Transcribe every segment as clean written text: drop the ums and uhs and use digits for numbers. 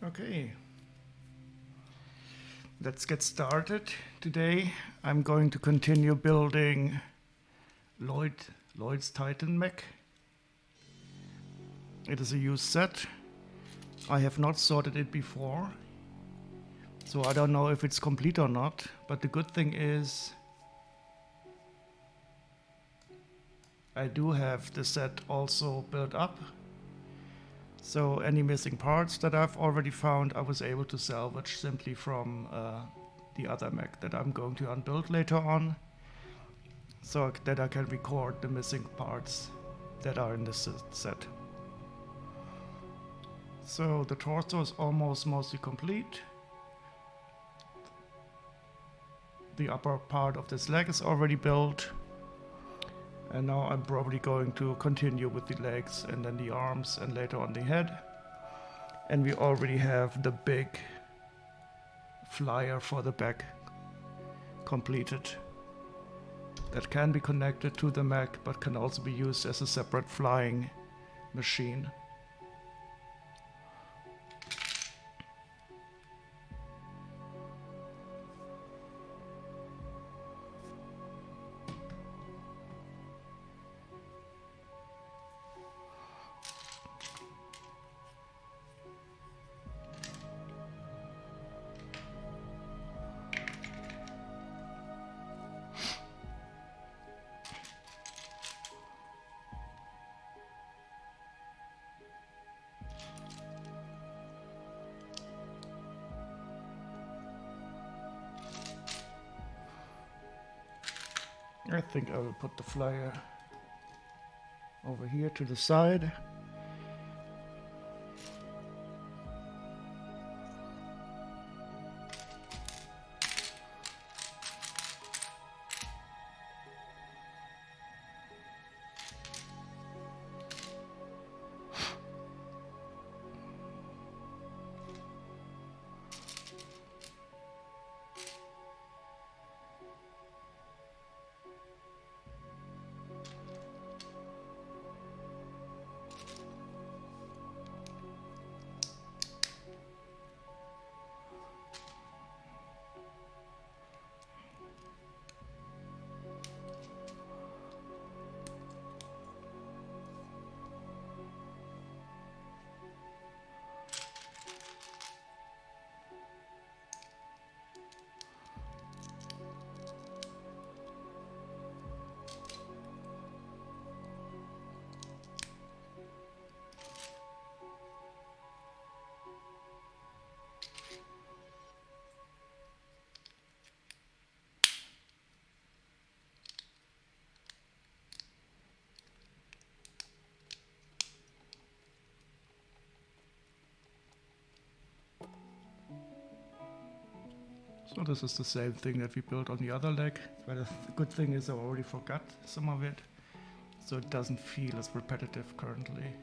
Okay, let's get started. Today I'm going to continue building Lloyd's Titan Mech. It is a used set. I have not sorted it before, so I don't know if it's complete or not, but the good thing is I do have the set also built up. So any missing parts that I've already found, I was able to salvage simply from the other mech that I'm going to unbuild later on, so that I can record the missing parts that are in this set. So the torso is almost mostly complete. The upper part of this leg is already built. And now I'm probably going to continue with the legs and then the arms and later on the head. And we already have the big flyer for the back completed. That can be connected to the mech, but can also be used as a separate flying machine. I think I will put the flyer over here to the side. So this is the same thing that we built on the other leg, but the good thing is I already forgot some of it, so it doesn't feel as repetitive currently.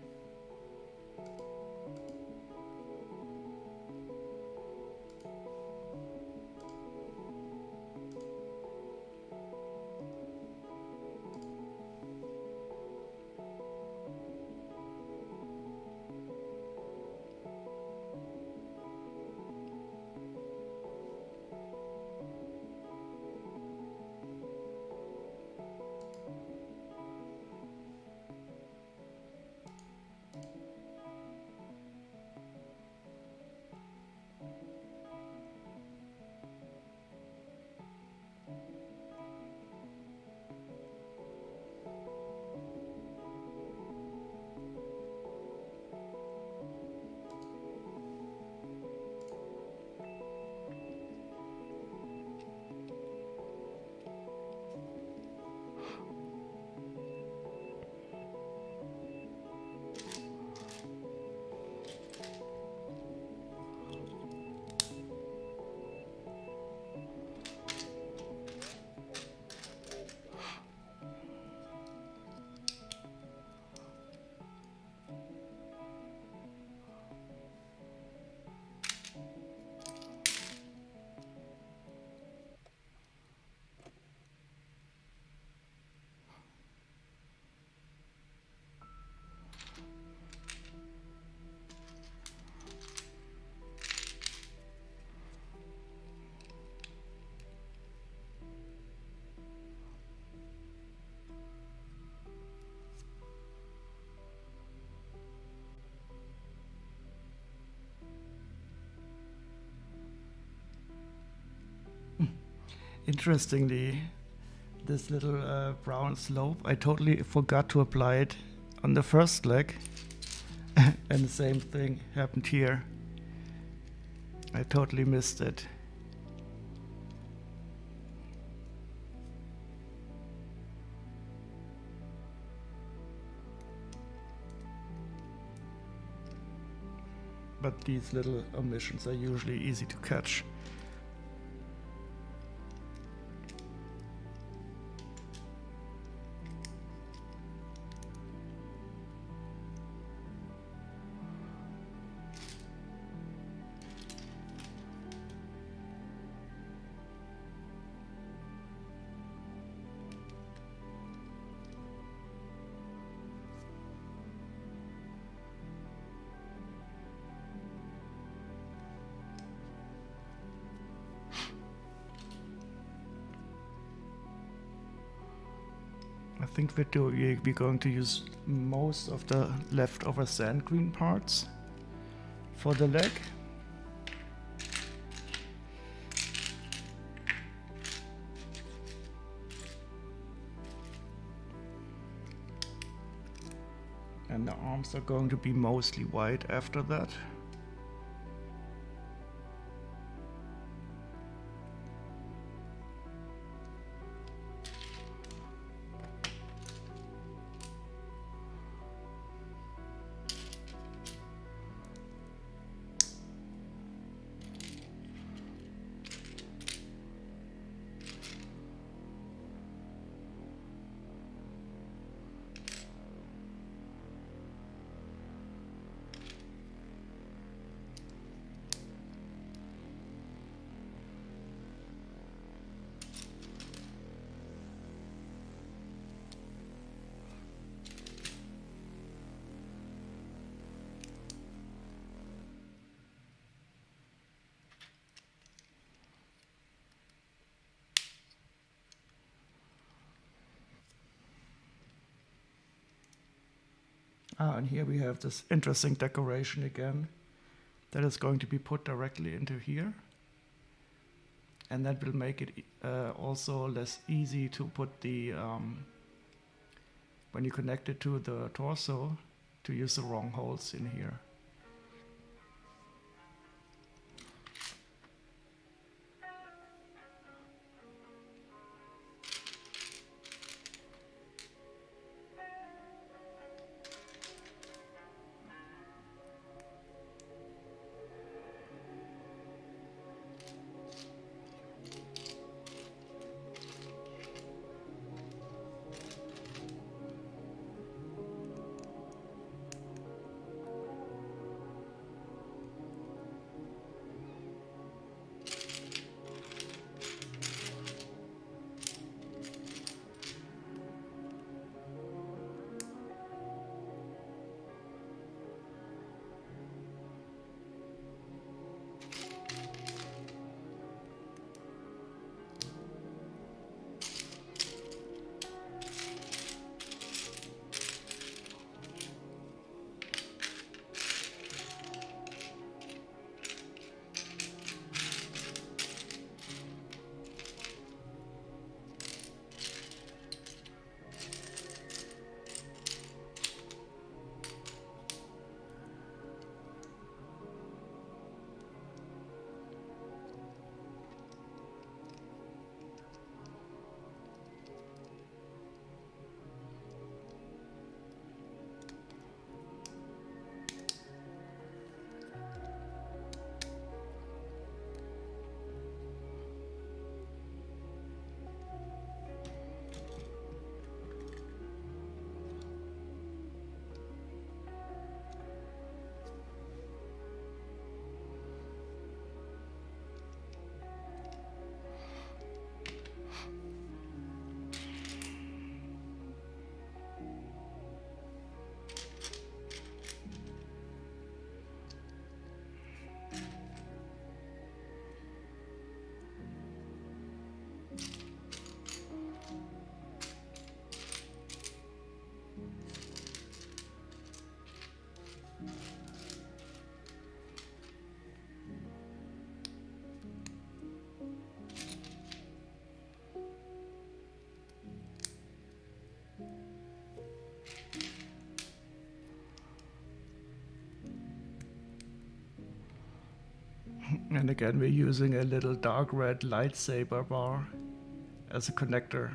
Interestingly, this little brown slope, I totally forgot to apply it on the first leg. And the same thing happened here. I totally missed it. But these little omissions are usually easy to catch. I think we're going to use most of the leftover sand green parts for the leg. And the arms are going to be mostly white after that. And here we have this interesting decoration again that is going to be put directly into here. And that will make it also less easy to put the, when you connect it to the torso, to use the wrong holes in here. And again, we're using a little dark red lightsaber bar as a connector.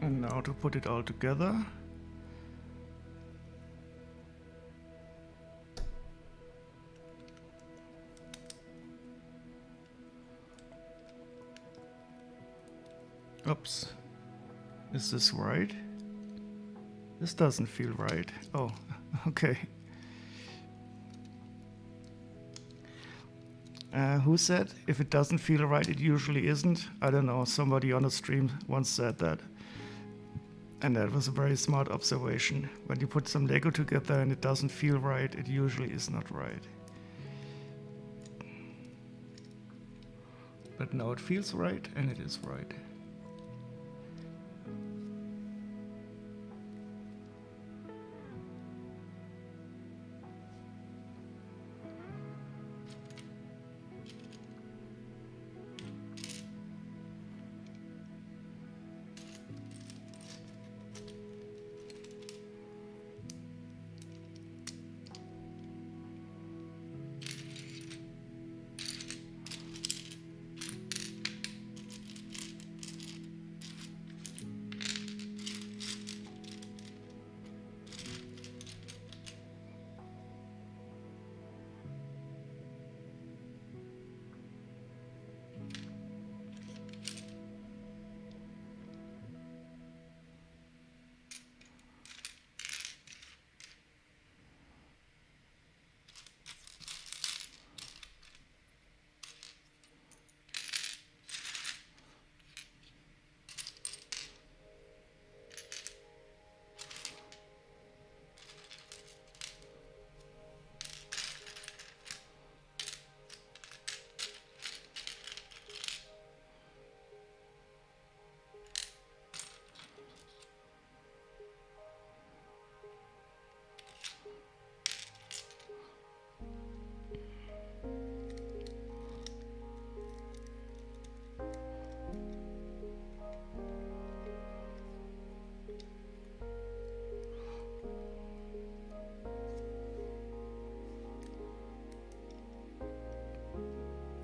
And now to put it all together. Oops. Is this right? This doesn't feel right. Oh, okay. Who said if it doesn't feel right, it usually isn't? I don't know. Somebody on a stream once said that. And that was a very smart observation. When you put some Lego together and it doesn't feel right, it usually is not right. But now it feels right, and it is right.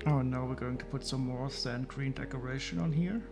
Oh, and now we're going to put some more sand green decoration on here.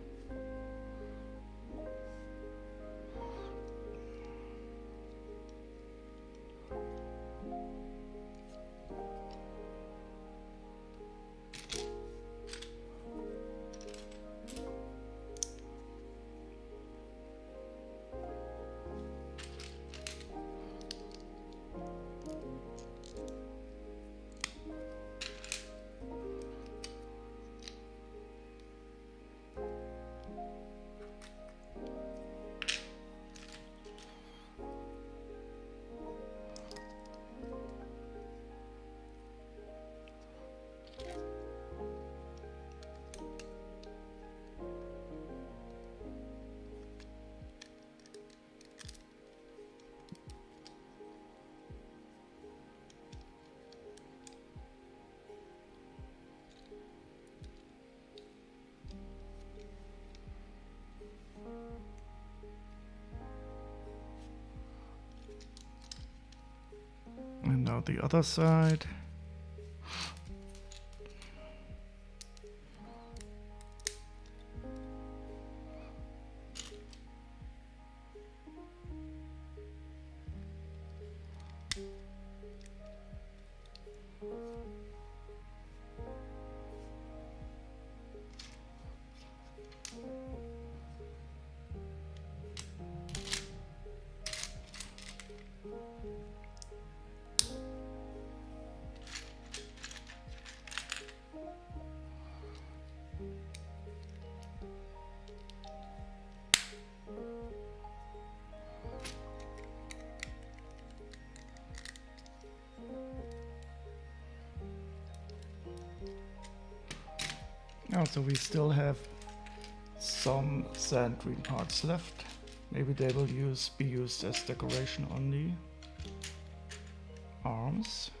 the other side. Also, we still have some sand green parts left. Maybe they will be used as decoration on the arms.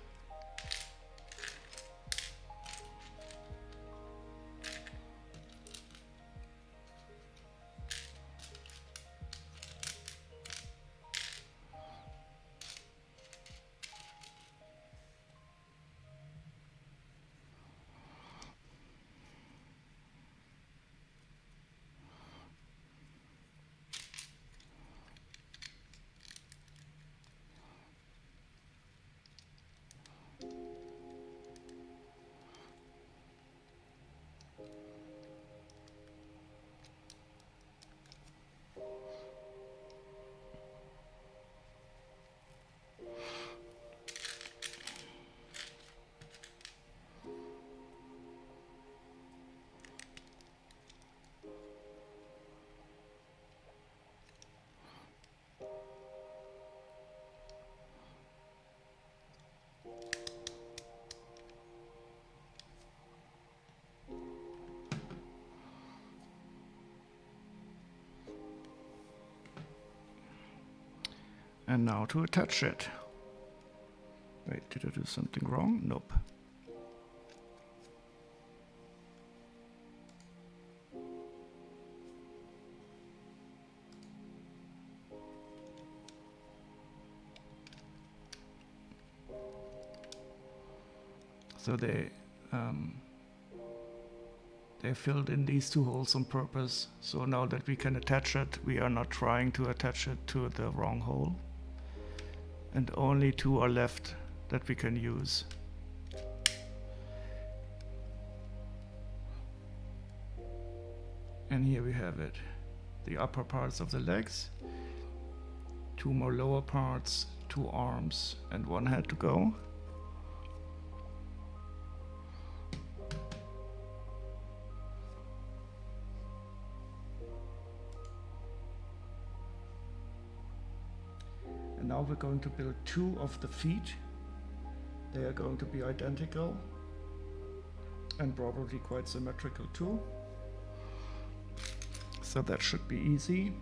And now to attach it. Wait, did I do something wrong? Nope. So they filled in these two holes on purpose. So now that we can attach it, we are not trying to attach it to the wrong hole. And only two are left that we can use. And here we have it. The upper parts of the legs, two more lower parts, two arms, and one head to go. And now we're going to build two of the feet. They are going to be identical and probably quite symmetrical too. So that should be easy.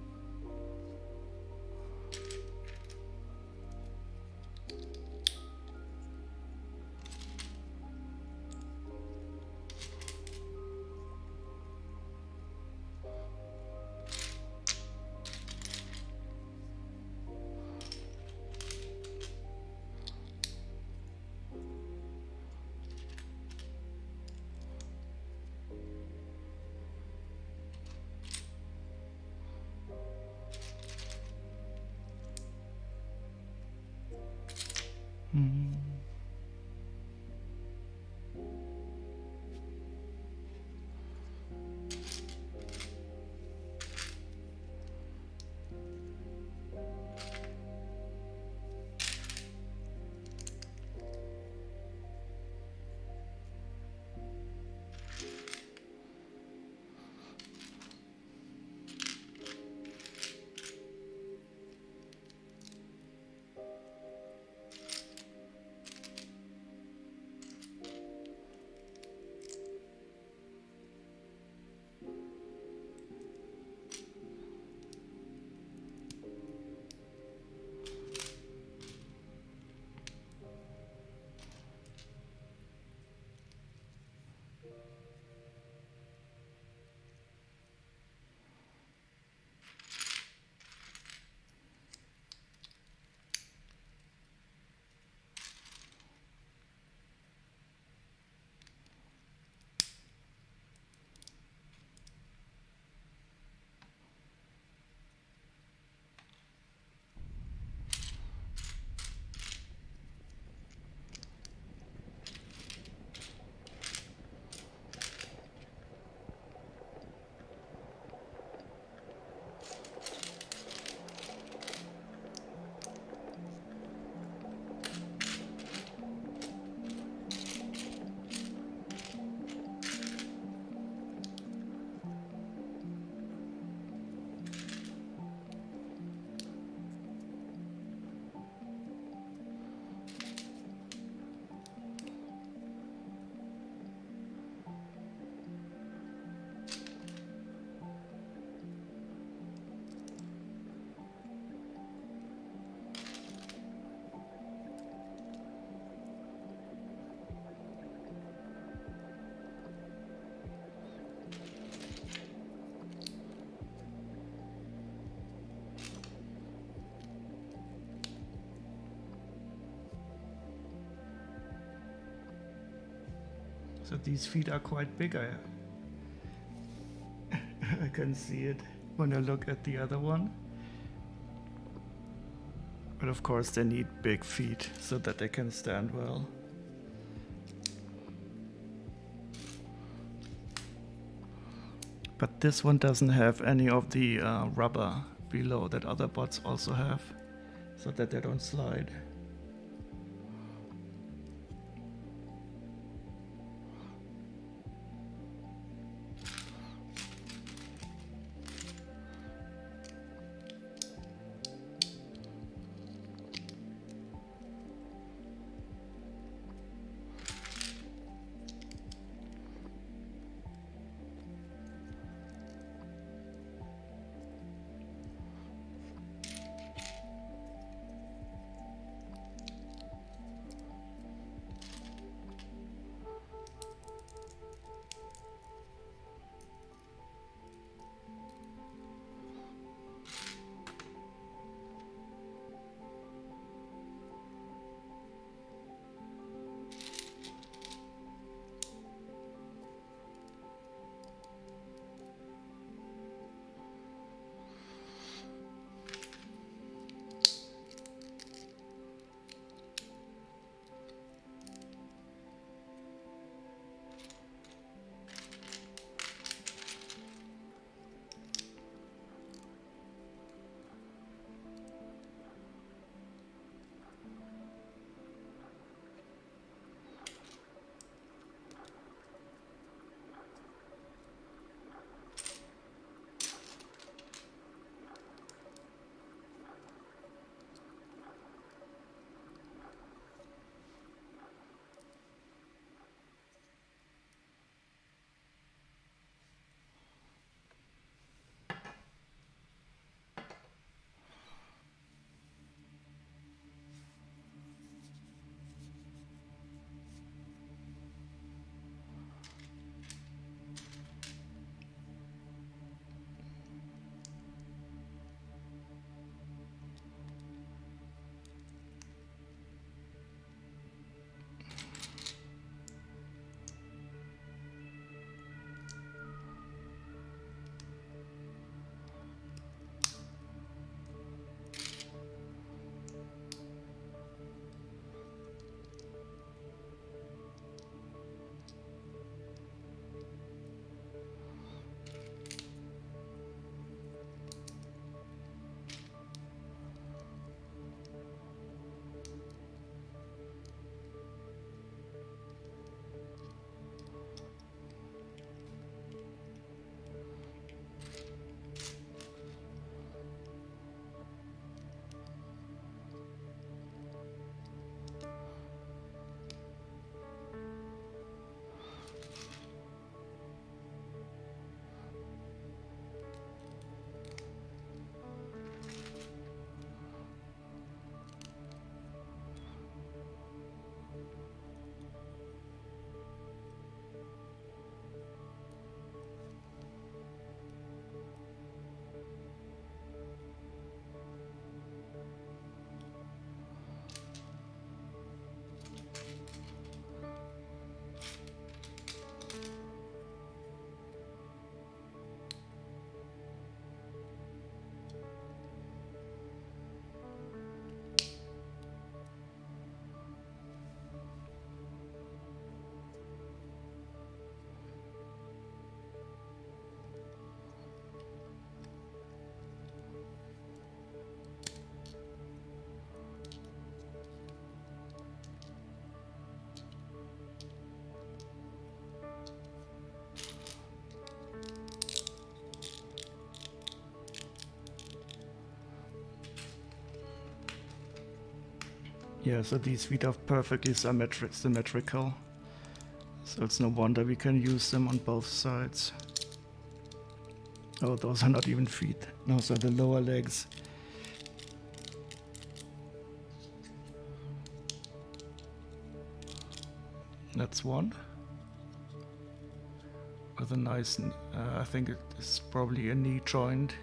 So these feet are quite big. I can see it when I look at the other one. But of course they need big feet so that they can stand well. But this one doesn't have any of the rubber below that other bots also have, so that they don't slide. Yeah, so these feet are perfectly symmetrical. So it's no wonder we can use them on both sides. Oh, those are not even feet. Those are the lower legs. That's one. With a nice, I think it is probably a knee joint.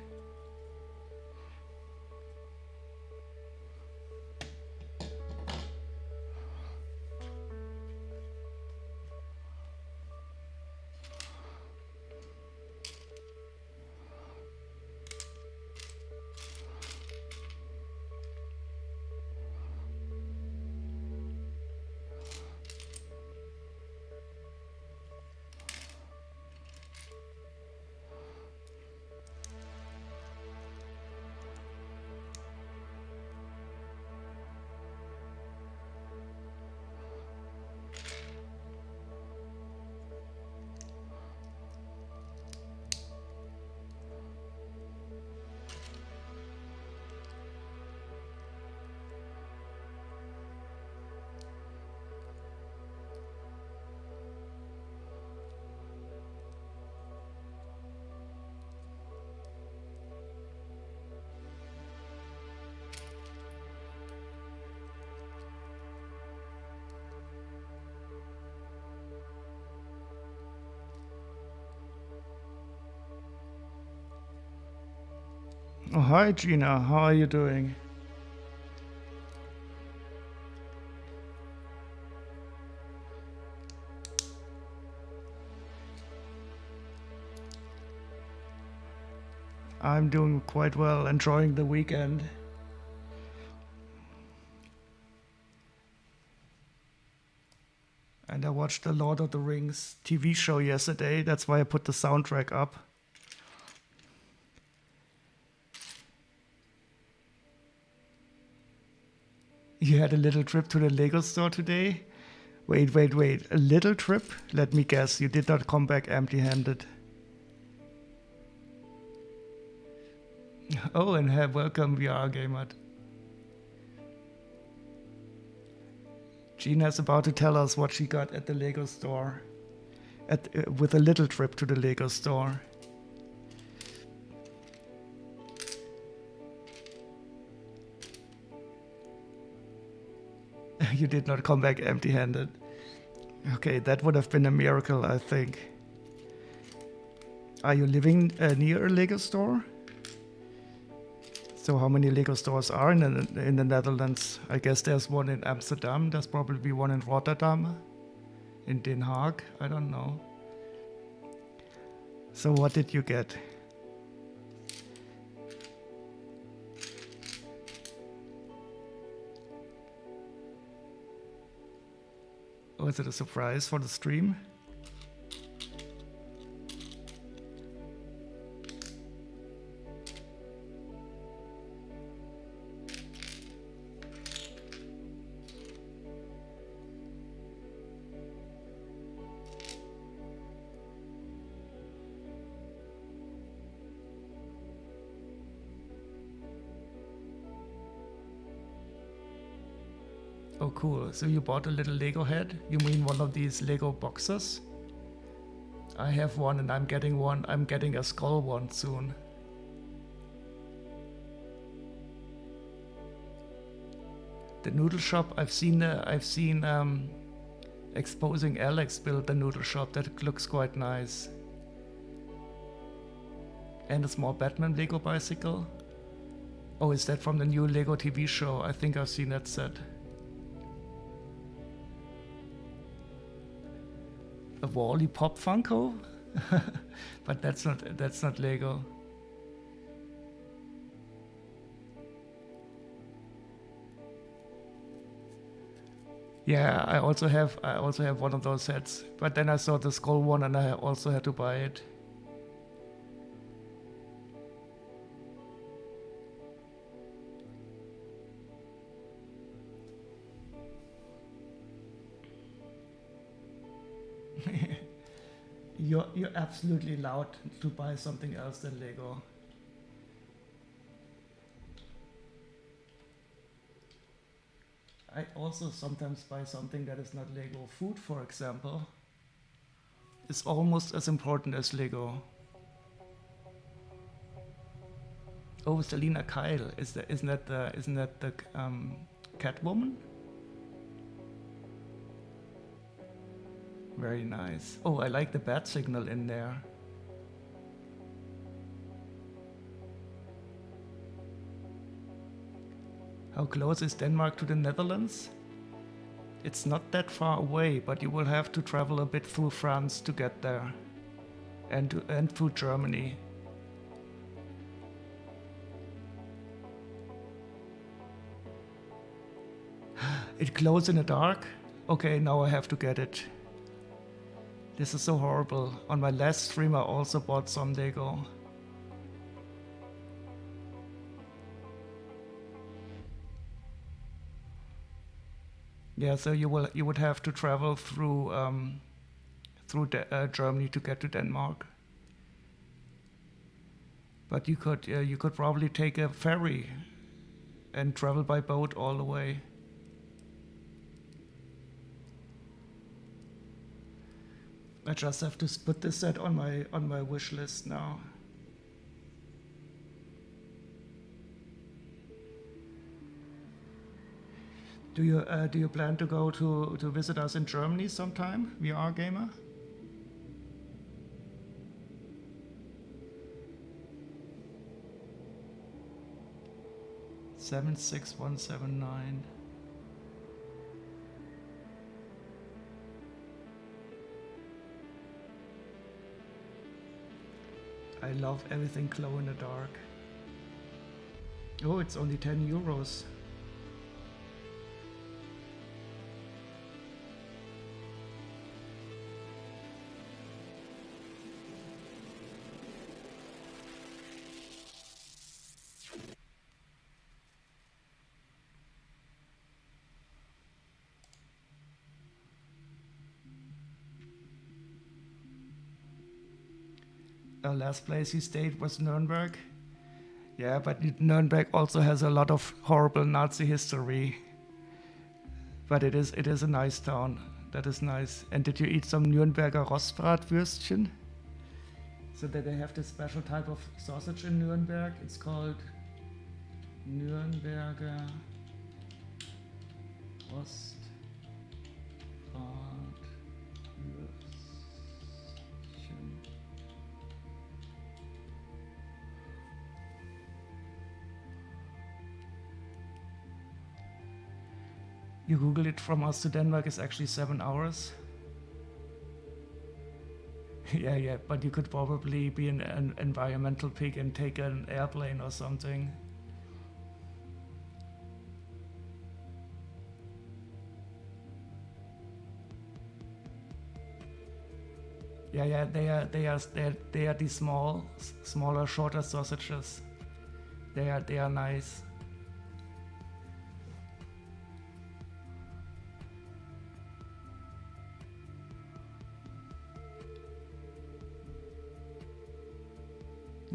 Oh, hi Gina, how are you doing? I'm doing quite well, enjoying the weekend. And I watched the Lord of the Rings TV show yesterday, that's why I put the soundtrack up. You had a little trip to the Lego store today? Wait, a little trip? Let me guess, you did not come back empty-handed. Oh, and welcome VR Gamer. Gina's about to tell us what she got at the Lego store. With a little trip to the Lego store. You did not come back empty-handed. Okay, that would have been a miracle, I think. Are you living near a Lego store? So how many Lego stores are in the Netherlands? I guess there's one in Amsterdam. There's probably one in Rotterdam. In Den Haag? I don't know. So what did you get? Was it a surprise for the stream? Oh, cool. So you bought a little Lego head? You mean one of these Lego boxes? I have one and I'm getting one. I'm getting a skull one soon. The noodle shop, I've seen Exposing Alex build the noodle shop. That looks quite nice. And a small Batman Lego bicycle. Oh, is that from the new Lego TV show? I think I've seen that set. A Wally Pop Funko? But that's not Lego. Yeah, I also have one of those sets. But then I saw the skull one and I also had to buy it. You're absolutely allowed to buy something else than Lego. I also sometimes buy something that is not Lego. Food, for example, is almost as important as Lego. Oh, Selina Kyle, isn't that the Catwoman? Very nice. Oh, I like the bat signal in there. How close is Denmark to the Netherlands? It's not that far away, but you will have to travel a bit through France to get there. And through Germany. It glows in the dark? Okay, now I have to get it. This is so horrible. On my last stream I also bought some Lego. Yeah, so you would have to travel through Germany to get to Denmark. But you could probably take a ferry and travel by boat all the way. I just have to put this set on my wish list now. Do you plan to go to visit us in Germany sometime, VR Gamer? 76179. I love everything glow in the dark. Oh, it's only 10 euros. The last place he stayed was Nuremberg. Yeah, but Nuremberg also has a lot of horrible Nazi history. But it is a nice town. That is nice. And did you eat some Nürnberger Rostbratwürstchen? So that they have this special type of sausage in Nuremberg. It's called Nürnberger Rostbratwürstchen. You Google it, from us to Denmark is actually 7 hours. Yeah, but you could probably be an environmental pig and take an airplane or something. Yeah, they are these smaller, shorter sausages. They are nice.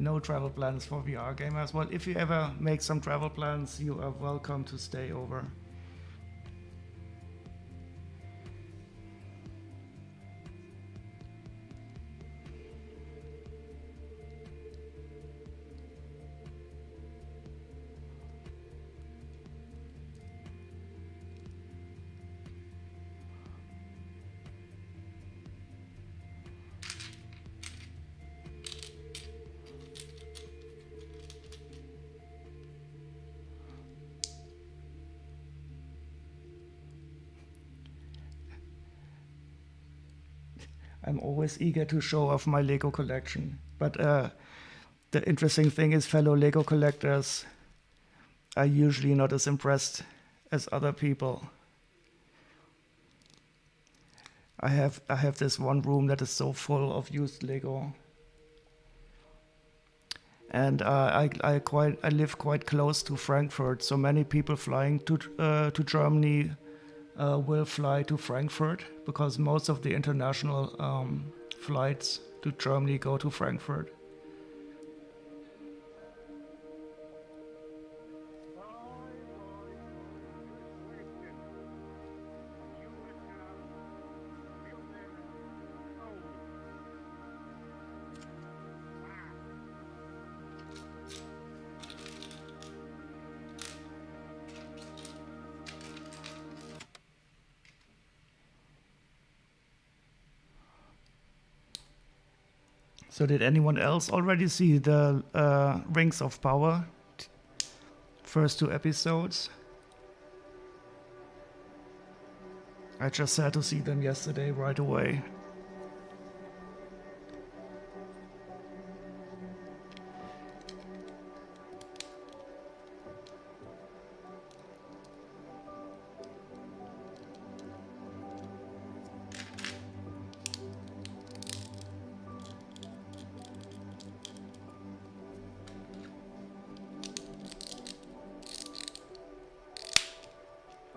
No travel plans for VR gamers. Well, if you ever make some travel plans, you are welcome to stay over. I'm always eager to show off my Lego collection. But the interesting thing is, fellow Lego collectors are usually not as impressed as other people. I have this one room that is so full of used Lego. And I live quite close to Frankfurt, so many people flying to Germany will fly to Frankfurt, because most of the international flights to Germany go to Frankfurt. So did anyone else already see the Rings of Power first 2 episodes? I just had to see them yesterday right away.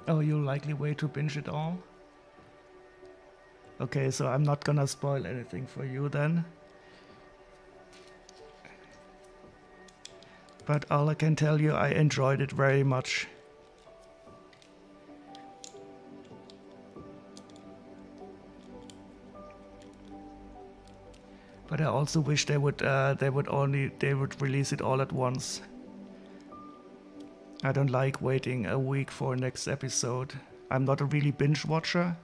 Oh, you'll likely wait to binge it all? Okay, so I'm not gonna spoil anything for you then. But all I can tell you, I enjoyed it very much. But I also wish they would release it all at once. I don't like waiting a week for next episode. I'm not a really binge watcher,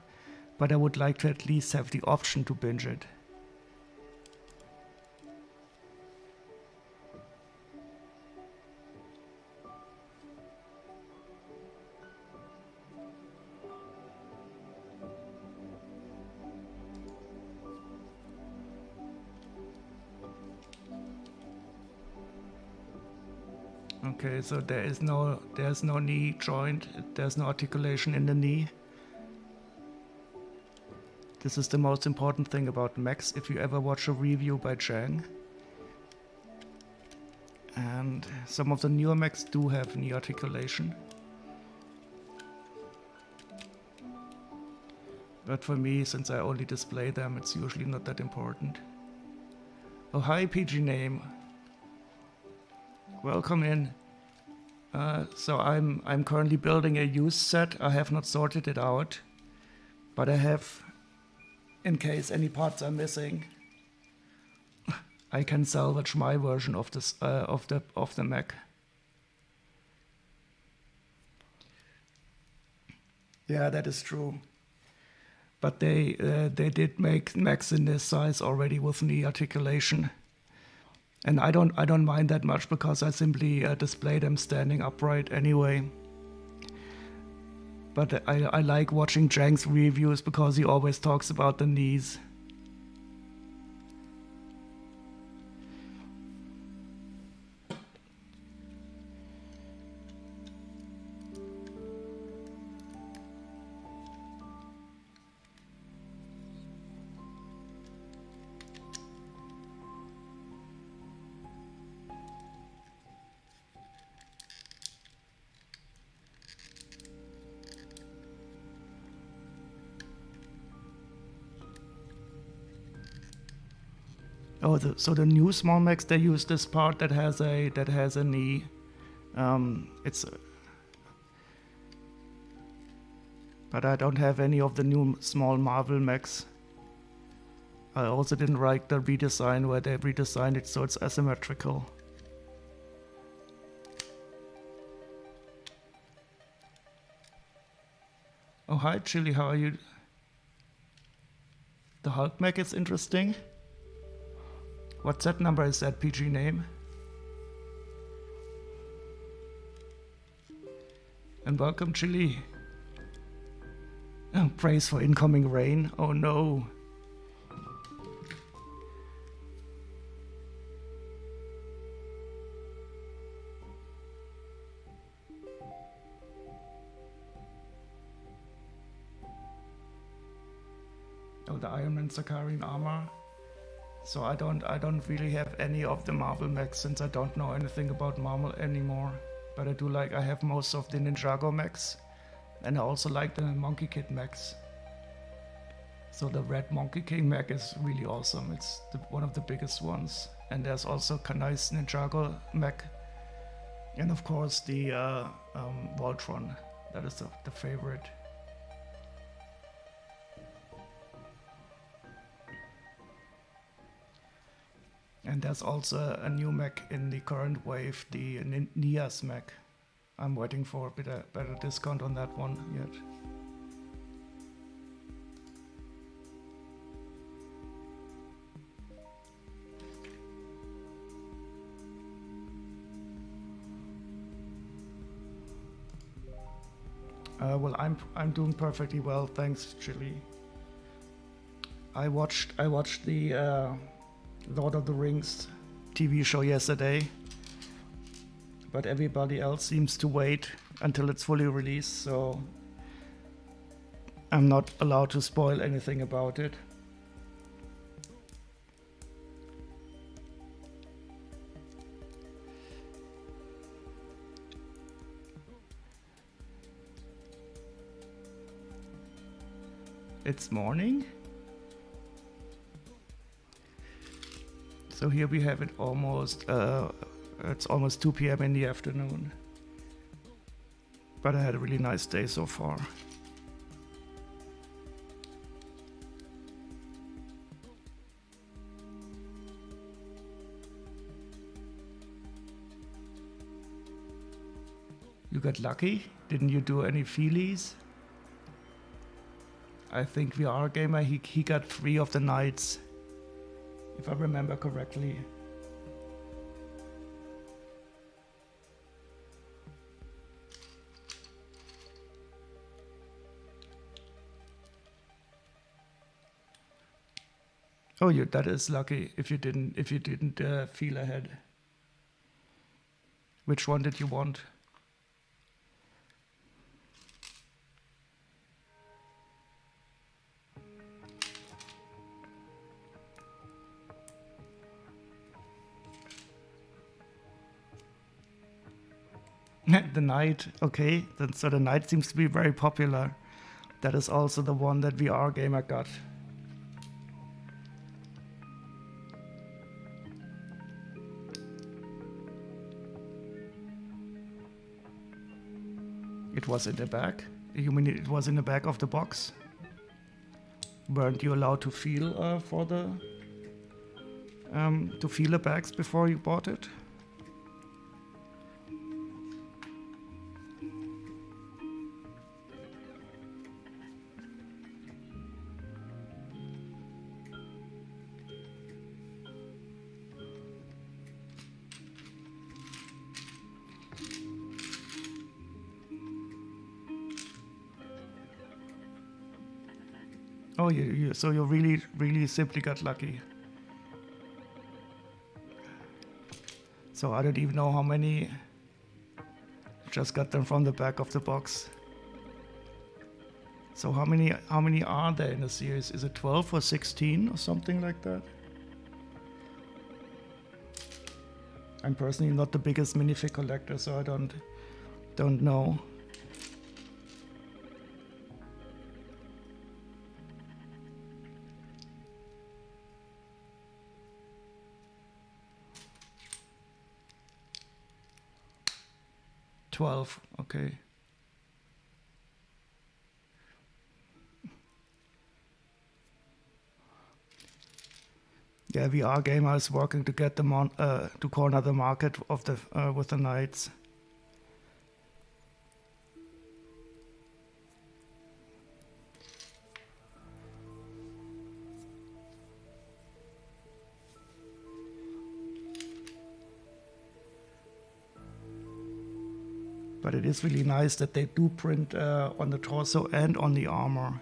but I would like to at least have the option to binge it. Okay, so there's no knee joint, there's no articulation in the knee. This is the most important thing about mechs if you ever watch a review by Chang. And some of the newer mechs do have knee articulation. But for me, since I only display them, it's usually not that important. Oh, hi PG name. Welcome in. So I'm currently building a used set. I have not sorted it out, but I have, in case any parts are missing, I can salvage my version of this of the mech. Yeah, that is true. But they did make mechs in this size already with knee articulation. And I don't mind that much because I simply display them standing upright anyway. But I like watching Chang's reviews because he always talks about the knees. Oh, so the new small mechs, they use this part that has a knee. But I don't have any of the new small Marvel mechs. I also didn't like the redesign where they redesigned it so it's asymmetrical. Oh, hi Chili, how are you? The Hulk mech is interesting. What set number is that PG name? And welcome Chili. Oh, praise for incoming rain. Oh no. Oh, the Iron Man Sakarian armor. So I don't really have any of the Marvel mechs since I don't know anything about Marvel anymore. But I have most of the Ninjago mechs. And I also like the Monkey Kid mechs. So the red Monkey King mech is really awesome. It's one of the biggest ones. And there's also Kanai's Ninjago mech. And of course the Voltron. That is the favorite. And there's also a new mech in the current wave, the Nias mech. I'm waiting for a better discount on that one yet. Well, I'm doing perfectly well, thanks, Chili. I watched the Lord of the Rings TV show yesterday, but everybody else seems to wait until it's fully released, so I'm not allowed to spoil anything about it. It's morning? So here we have it almost, it's almost 2 p.m. in the afternoon. But I had a really nice day so far. You got lucky? Didn't you do any feelies? I think VR Gamer, he got 3 of the nights, if I remember correctly. Oh, that is lucky if you didn't feel ahead. Which one did you want? The Knight, okay. Then, so the Knight seems to be very popular. That is also the one that VR Gamer got. It was in the back? You mean it was in the back of the box? Weren't you allowed to feel for the to feel the bags before you bought it? Oh, so you really simply got lucky. So I don't even know how many. Just got them from the back of the box. So how many are there in the series? Is it 12 or 16 or something like that? I'm personally not the biggest minifig collector, so I don't know. Okay. Yeah, VR Gamer is working to get them on to corner the market of the with the Knights. But it is really nice that they do print on the torso and on the armor.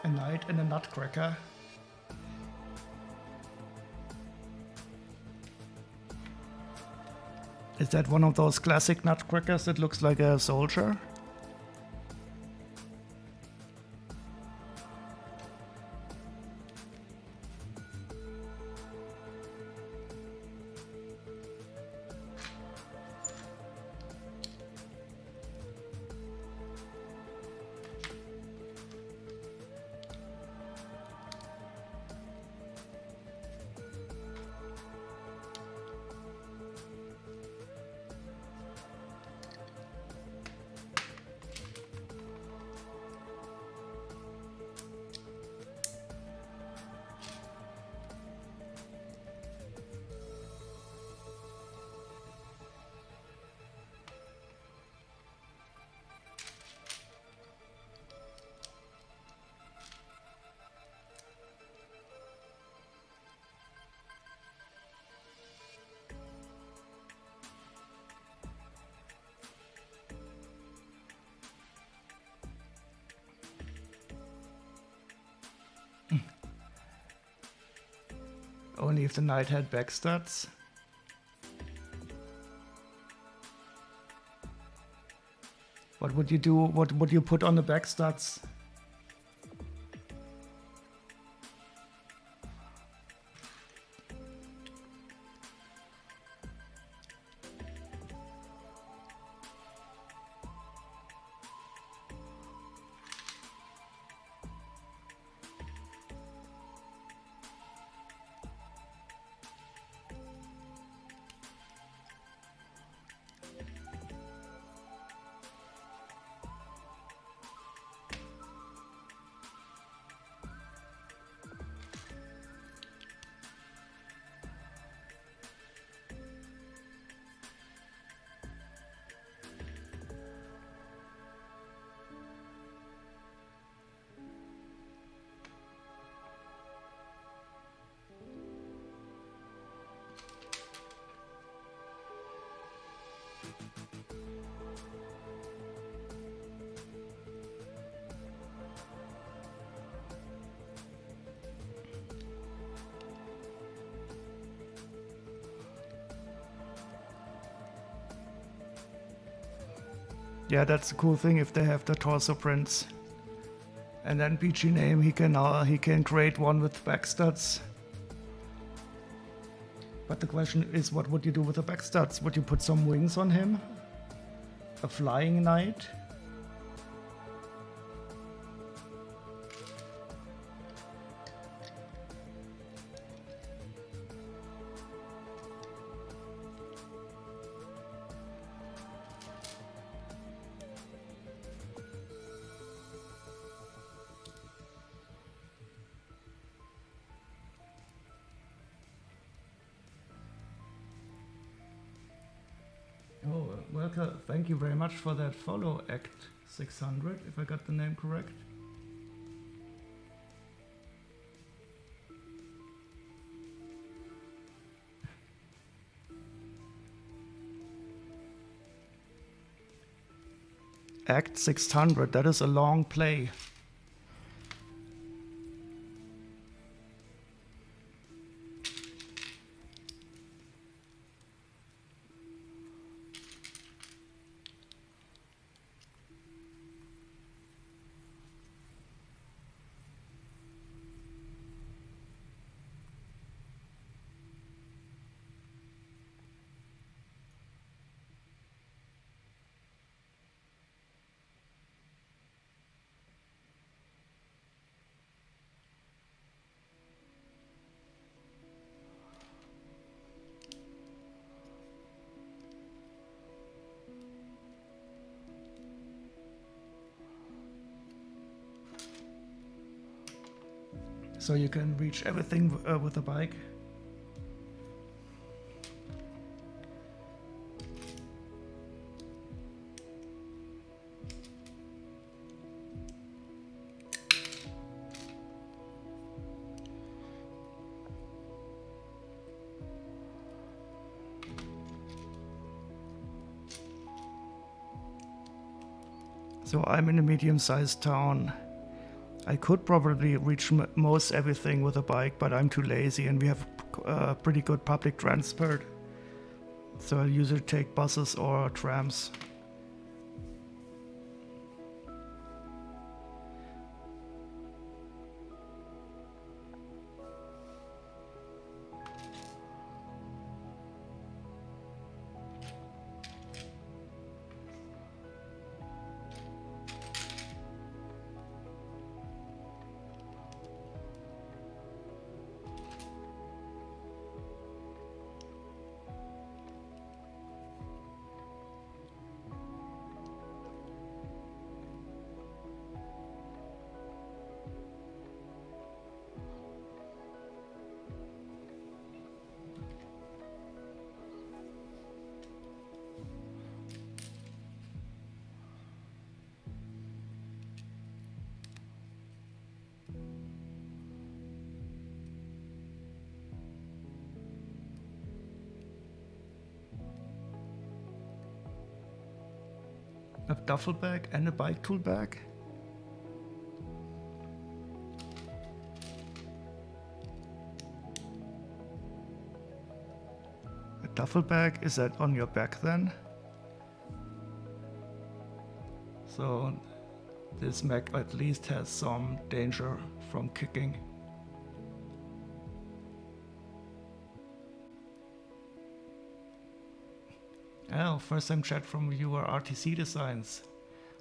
A knight and a nutcracker. Is that one of those classic nutcrackers that looks like a soldier? Only if the knight had backstats. What would you do? What would you put on the backstats? Yeah, that's a cool thing if they have the torso prints. And then PG name, he can create one with back studs. But the question is, what would you do with the back studs? Would you put some wings on him? A flying knight? Oh, welcome. Thank you very much for that follow, Act 600, if I got the name correct. Act 600, that is a long play. So you can reach everything with a bike. So I'm in a medium-sized town. I could probably reach most everything with a bike, but I'm too lazy and we have pretty good public transport. So I usually take buses or trams. A duffel bag and a bike tool bag? A duffel bag, is that on your back then? So this mech at least has some danger from kicking. Oh, first time chat from viewer RTC Designs.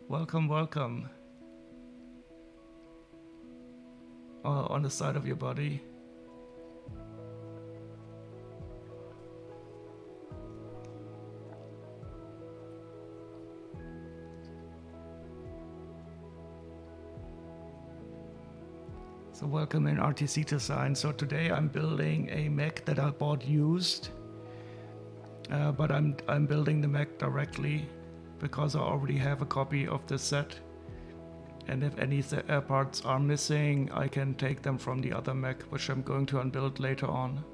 Welcome, welcome. On the side of your body. So welcome in RTC Design. So today I'm building a mech that I bought used. But I'm building the mech directly because I already have a copy of the set, and if any parts are missing, I can take them from the other mech, which I'm going to unbuild later on.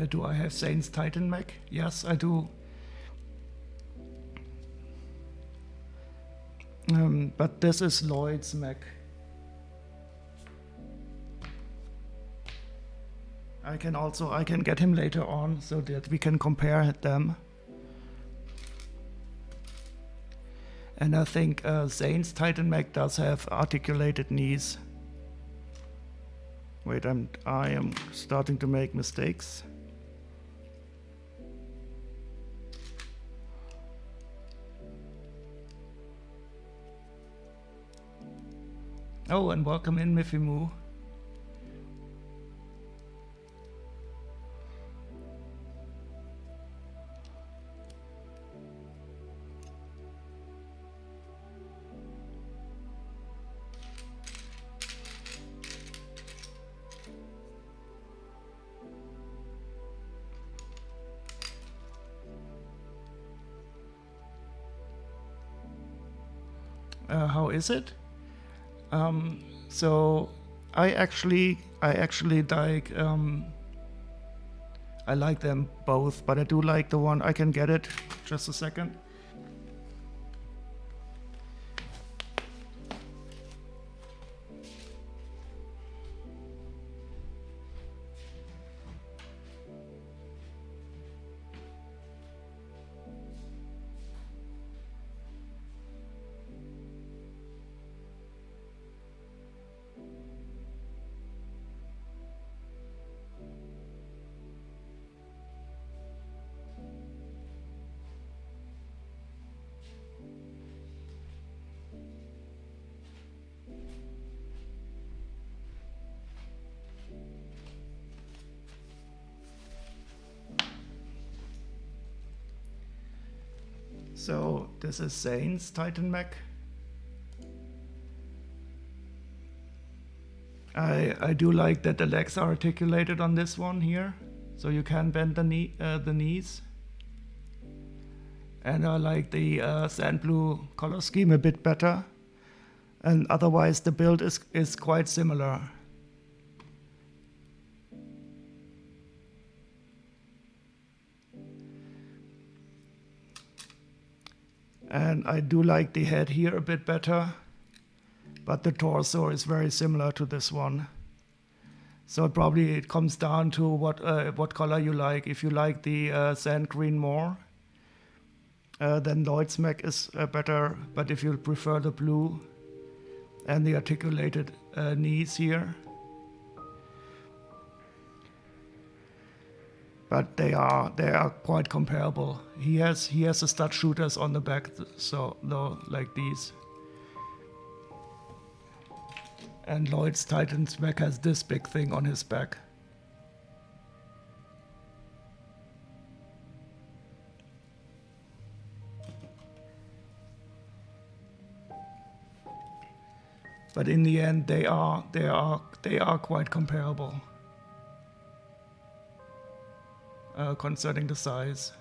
Do I have Zane's Titan Mech? Yes, I do. But this is Lloyd's mech. I can get him later on so that we can compare them. And I think Zane's Titan Mech does have articulated knees. Wait, I am starting to make mistakes. Oh, and welcome in, Mifimu. How is it? So I actually like I like them both, but I do like the one. I can get it. Just a second. So this is Zane's Titan Mech. I do like that the legs are articulated on this one here, so you can bend the knees. And I like the sand blue color scheme a bit better. And otherwise the build is quite similar. And I do like the head here a bit better, but the torso is very similar to this one. So probably it comes down to what color you like. If you like the sand green more, then Lloyd's mech is better. But if you prefer the blue and the articulated knees here, but they are quite comparable. He has the stud shooters on the back, so though like these. And Lloyd's Titan's mech has this big thing on his back. But in the end, they are quite comparable concerning the size.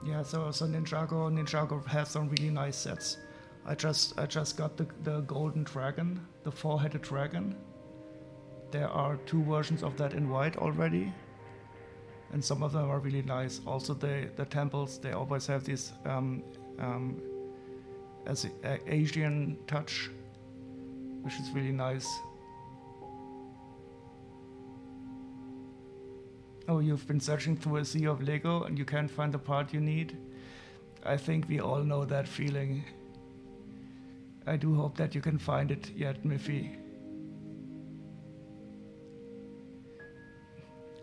Yeah, so Ninjago has some really nice sets. I just got the golden dragon, the four-headed dragon. There are 2 versions of that in white already, and some of them are really nice. Also the temples, they always have this Asian touch, which is really nice. Oh, you've been searching through a sea of Lego and you can't find the part you need? I think we all know that feeling. I do hope that you can find it yet, Miffy.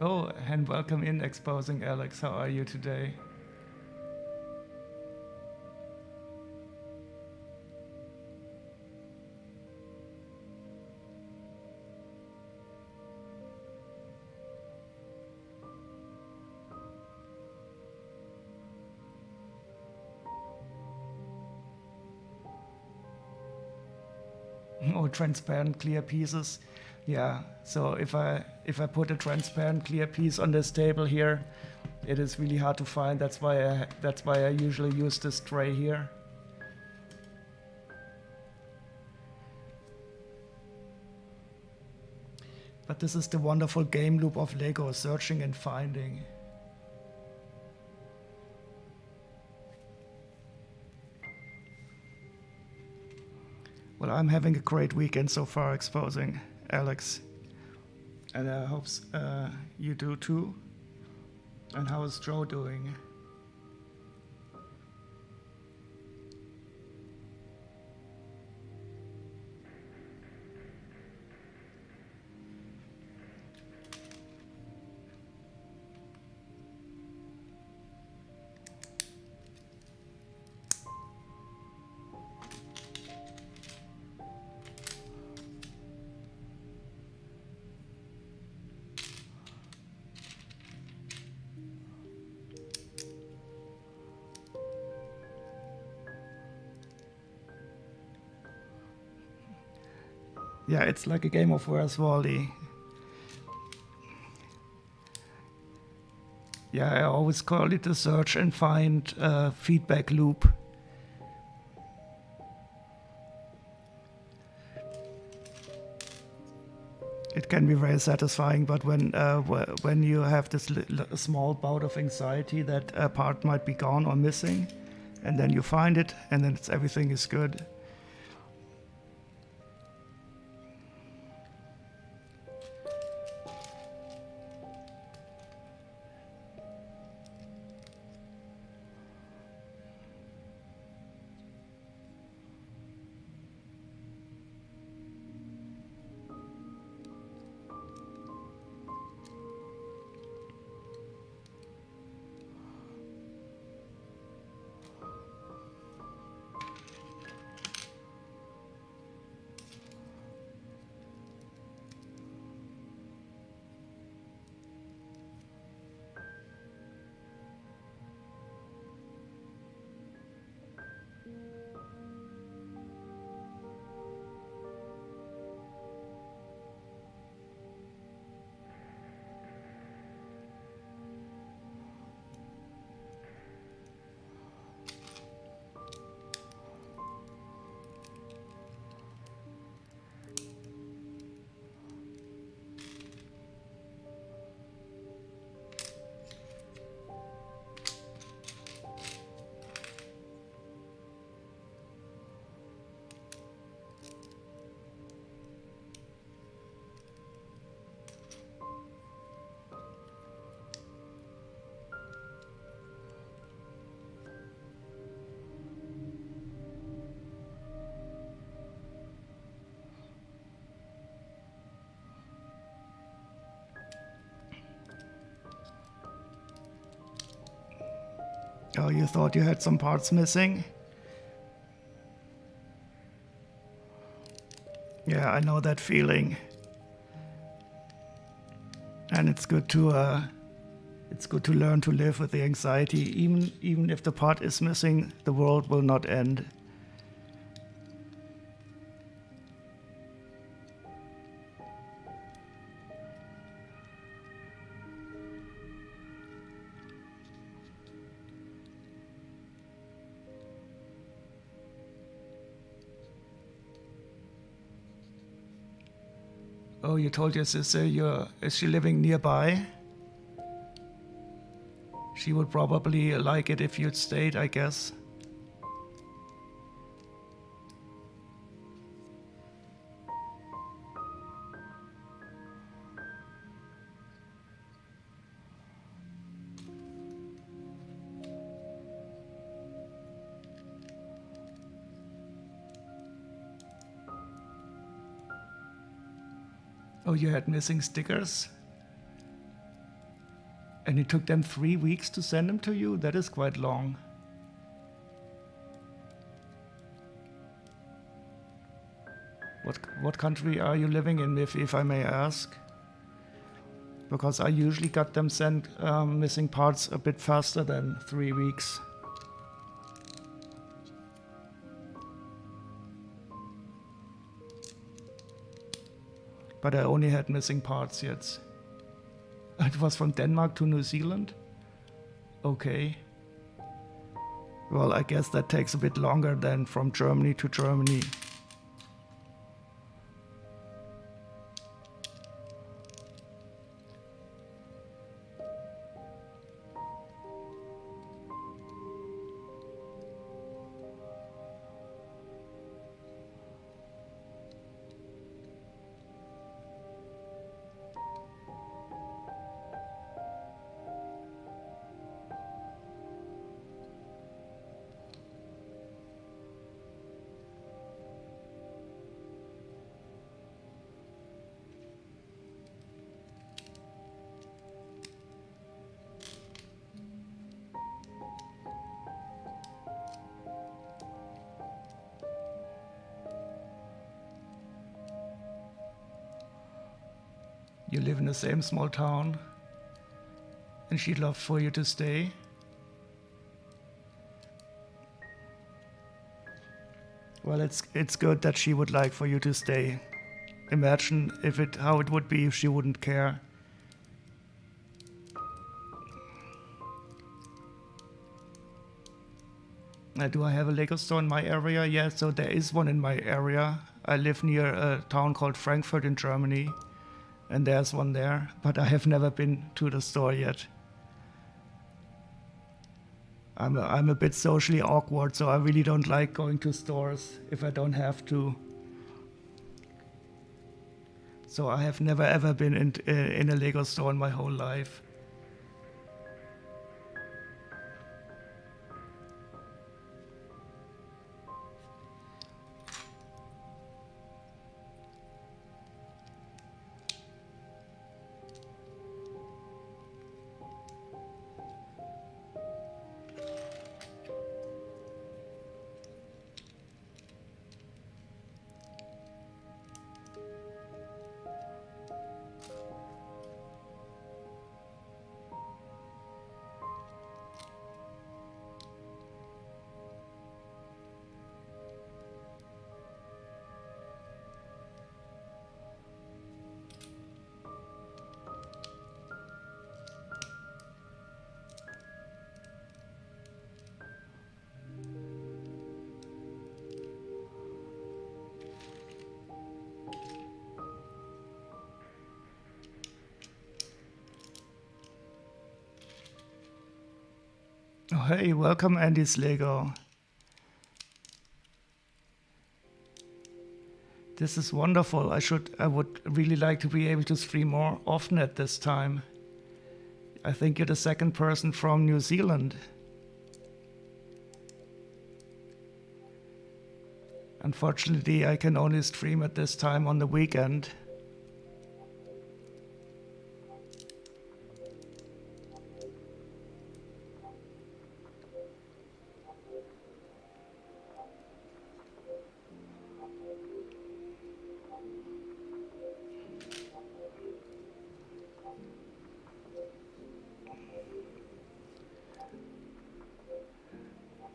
Oh, and welcome in, Exposing Alex. How are you today? or transparent clear pieces. Yeah, so if I put a transparent clear piece on this table here, it is really hard to find. That's why I usually use this tray here. But this is the wonderful game loop of Lego, searching and finding. Well, I'm having a great weekend so far exposing, Alex. And I hope you do too. And how is Joe doing? Yeah, it's like a game of Where's Wally. Yeah, I always call it the search and find feedback loop. It can be very satisfying, but when you have this small bout of anxiety that a part might be gone or missing, and then you find it, and then everything is good. Oh, you thought you had some parts missing? Yeah, I know that feeling. And it's good to learn to live with the anxiety. Even if the part is missing, the world will not end. Oh, you told your sister is she living nearby? She would probably like it if you'd stayed, I guess. Oh, you had missing stickers? And it took them 3 weeks to send them to you? That is quite long. What country are you living in, if I may ask? Because I usually got them sent missing parts a bit faster than 3 weeks. but I only had missing parts yet. It was from Denmark to New Zealand? Okay. Well, I guess that takes a bit longer than from Germany to Germany. You live in the same small town, and she'd love for you to stay. Well, it's good that she would like for you to stay. Imagine how it would be if she wouldn't care. Do I have a Lego store in my area? Yeah, so there is one in my area. I live near a town called Frankfurt in Germany, and there's one there, but I have never been to the store yet. I'm a bit socially awkward, so I really don't like going to stores if I don't have to. So I have never ever been in a Lego store in my whole life. Oh, hey, welcome Andy's Lego. This is wonderful. I would really like to be able to stream more often at this time. I think you're the second person from New Zealand. Unfortunately, I can only stream at this time on the weekend.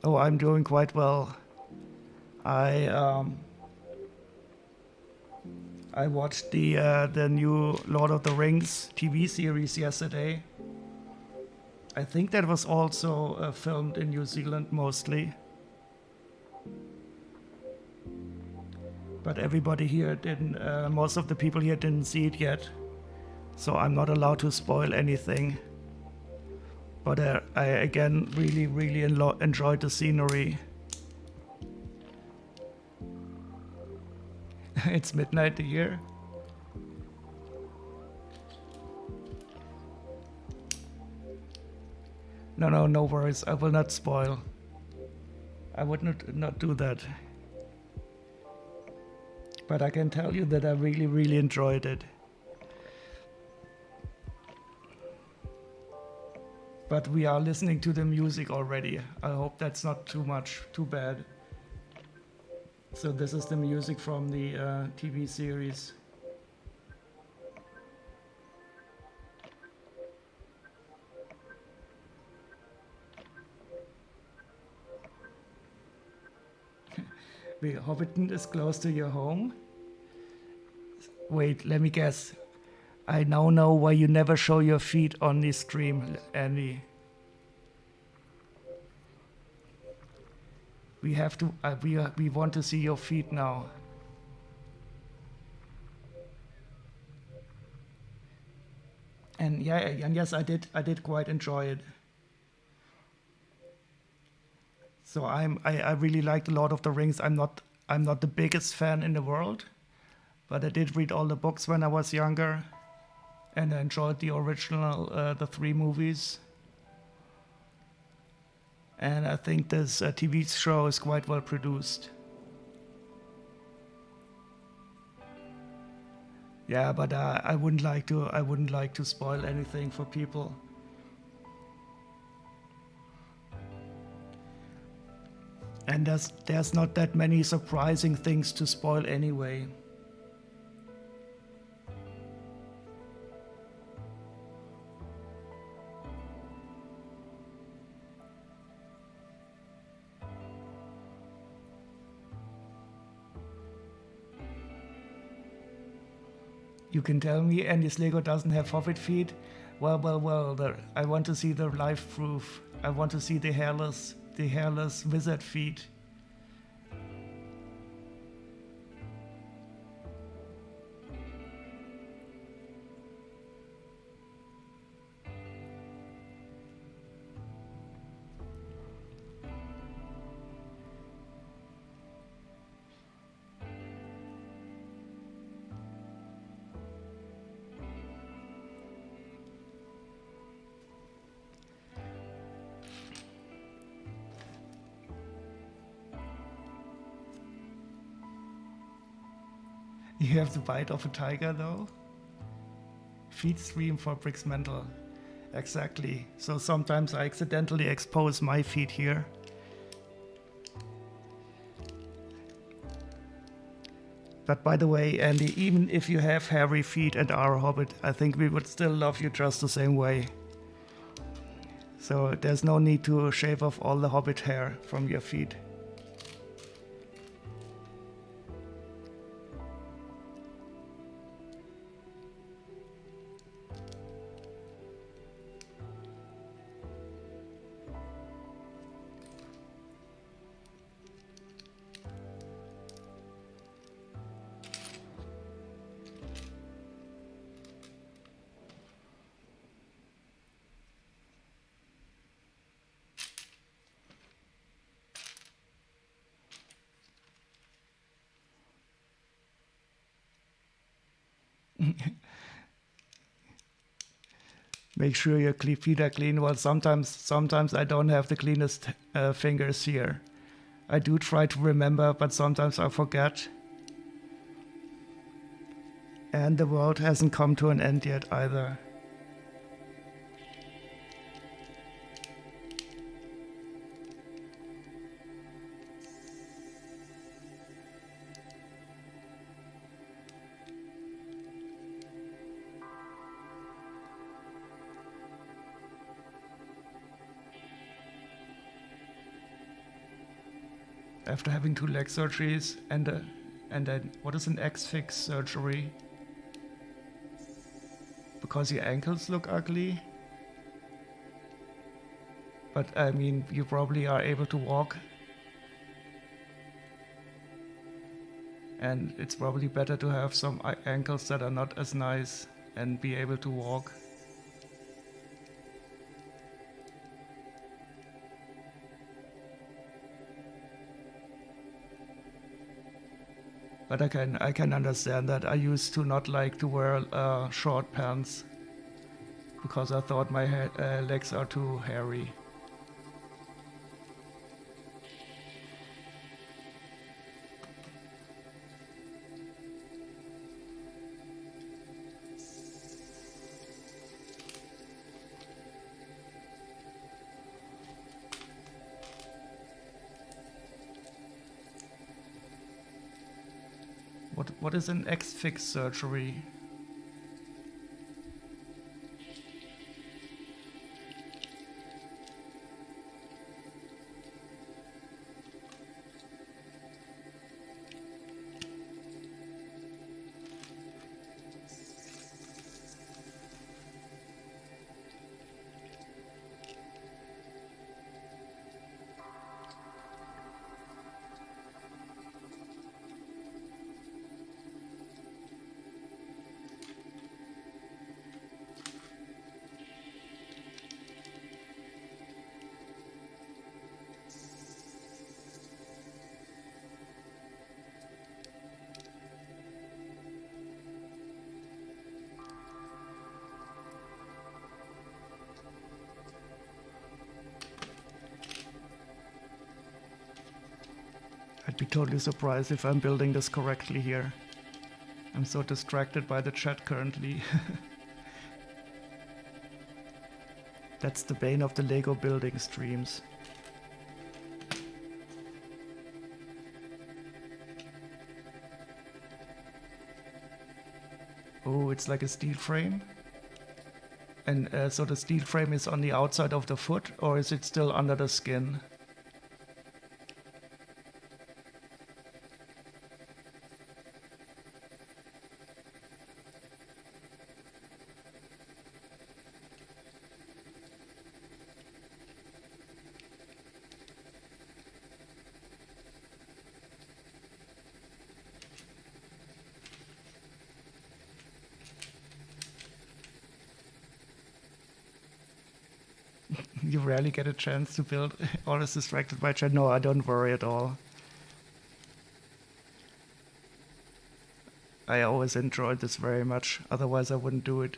Oh, I'm doing quite well. I watched the new Lord of the Rings TV series yesterday. I think that was also filmed in New Zealand mostly. But everybody here didn't, most of the people here didn't see it yet. So I'm not allowed to spoil anything. But I again really enjoyed the scenery. It's midnight here. No worries. I will not spoil. I would not do that. But I can tell you that I really enjoyed it. But we are listening to the music already. I hope that's not too bad. So this is the music from the TV series. Hobbiton is close to your home. Wait, let me guess. I now know why you never show your feet on this stream, Andy. We have to. We want to see your feet now. And yeah, and yes, I did quite enjoy it. So I really liked Lord of the Rings. I'm not the biggest fan in the world, but I did read all the books when I was younger, and I enjoyed the original, the 3 movies. And I think this TV show is quite well produced. Yeah, but I wouldn't like to spoil anything for people. And there's not that many surprising things to spoil anyway. You can tell me Andy's Lego doesn't have hobbit feet? Well, I want to see the live proof. I want to see the hairless wizard feet. You have the bite of a tiger, though? Feet stream for Bricks mental. Exactly. So sometimes I accidentally expose my feet here. But by the way, Andy, even if you have hairy feet and are a hobbit, I think we would still love you just the same way. So there's no need to shave off all the hobbit hair from your feet. Make sure your feet are clean. Well, sometimes I don't have the cleanest fingers here. I do try to remember, but sometimes I forget. And the world hasn't come to an end yet either. After having 2 leg surgeries and then what is an X-fix surgery? Because your ankles look ugly? But I mean, you probably are able to walk. And it's probably better to have some ankles that are not as nice and be able to walk. But I can understand that. I used to not like to wear short pants because I thought my legs are too hairy. What is an X-fix surgery? I'd be totally surprised if I'm building this correctly here. I'm so distracted by the chat currently. That's the bane of the Lego building streams. Oh, it's like a steel frame? And so the steel frame is on the outside of the foot, or is it still under the skin? You rarely get a chance to build or is distracted by chat. No, I don't worry at all. I always enjoyed this very much, otherwise I wouldn't do it.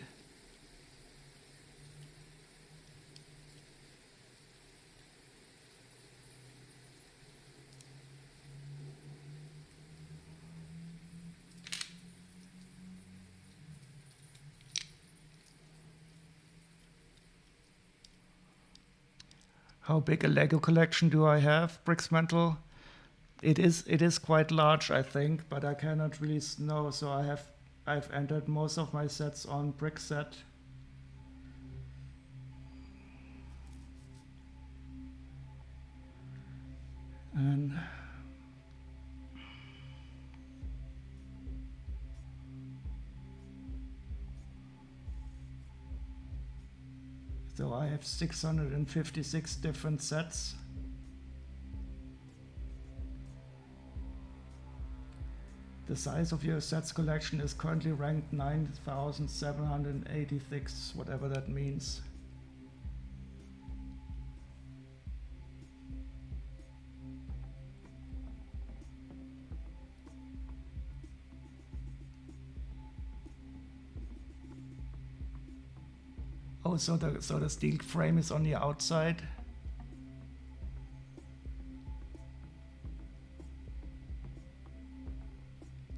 How big a Lego collection do I have, Brixmental? It is quite large, I think, but I cannot really know. So I've entered most of my sets on Brickset. And so I have 656 different sets. The size of your sets collection is currently ranked 9,786, whatever that means. Oh, so the steel frame is on the outside.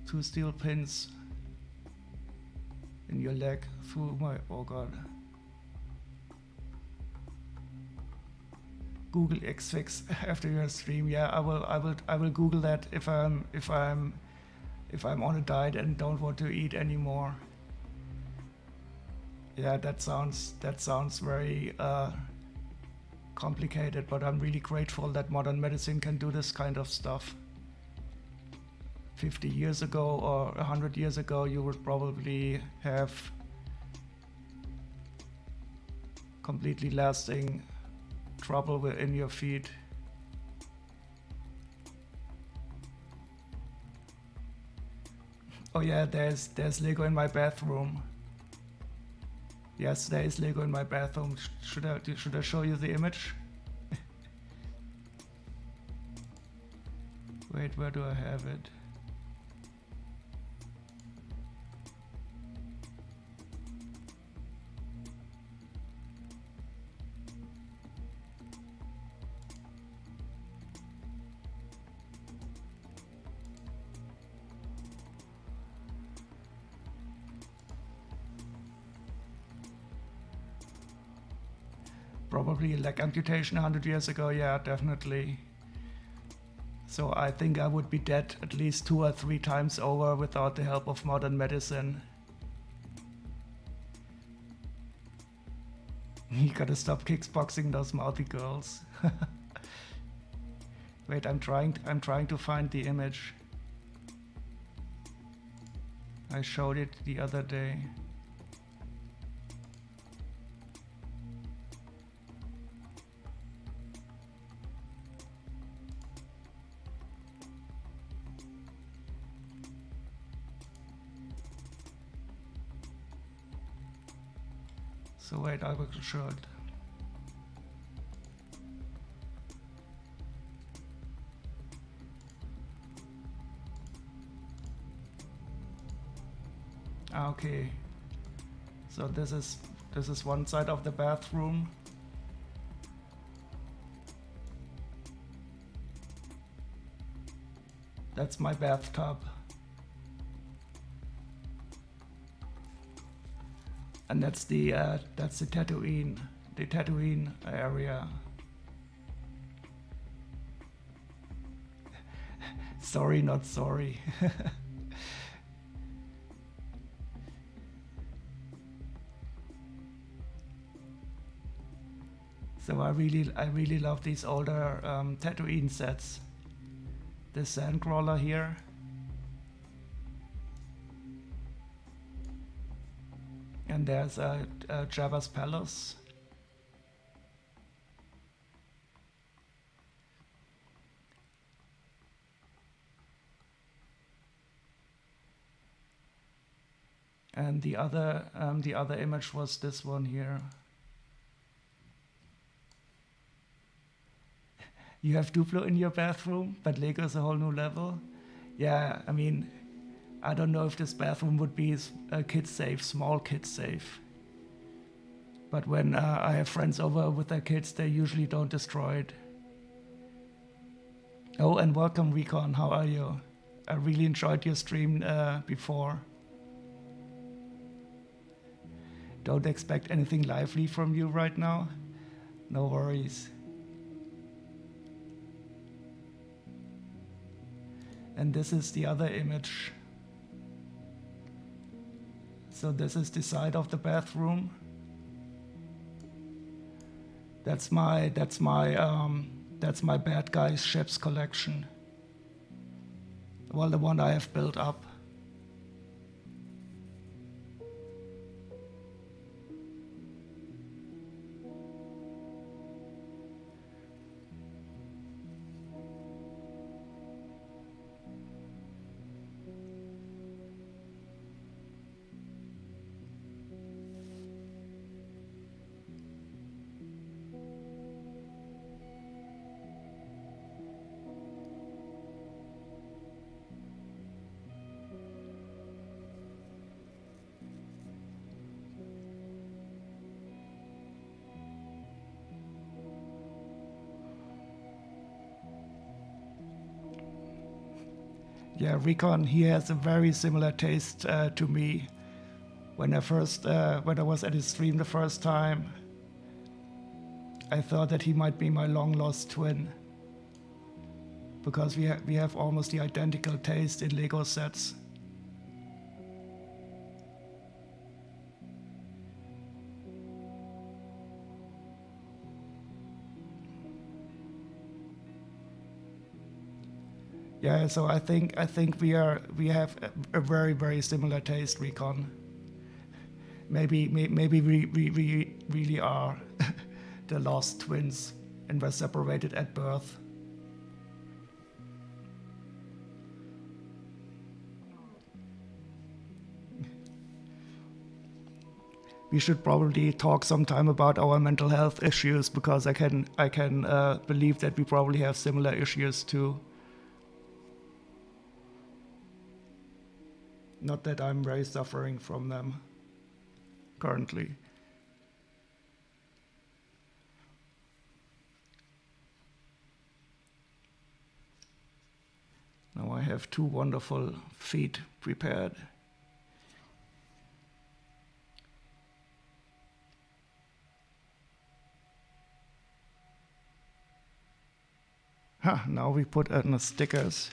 Two steel pins in your leg through my, oh god. Google Xfix after your stream. Yeah, I will Google that if I'm on a diet and don't want to eat anymore. Yeah, that sounds very complicated, but I'm really grateful that modern medicine can do this kind of stuff. 50 years ago or 100 years ago, you would probably have completely lasting trouble in your feet. Oh yeah, there's Lego in my bathroom. Yes, there is Lego in my bathroom. Should I show you the image? Wait, where do I have it? Probably leg amputation 100 years ago, yeah, definitely. So I think I would be dead at least 2 or 3 times over without the help of modern medicine. You gotta stop kickboxing those mouthy girls. Wait, I'm trying to find the image. I showed it the other day. So wait, I will show it. Okay. So this is one side of the bathroom. That's my bathtub. And that's the Tatooine area. Sorry, not sorry. So I really love these older Tatooine sets. The Sandcrawler here. And there's a Jabba's Palace. And the other image was this one here. You have Duplo in your bathroom, but Lego is a whole new level. Yeah, I mean, I don't know if this bathroom would be a kid safe, small kid safe. But when I have friends over with their kids, they usually don't destroy it. Oh, and welcome, Recon. How are you? I really enjoyed your stream before. Don't expect anything lively from you right now. No worries. And this is the other image. So this is the side of the bathroom. That's my bad guys ships collection. Well, the one I have built up. Yeah, Recon, he has a very similar taste to me. When I was at his stream the first time, I thought that he might be my long lost twin. Because we have almost the identical taste in Lego sets. Yeah, so I think we have a very similar taste, Recon. Maybe we really are the lost twins and were separated at birth. We should probably talk sometime about our mental health issues, because I can believe that we probably have similar issues too. Not that I'm very suffering from them currently. Now I have two wonderful feet prepared. Now we put in the stickers.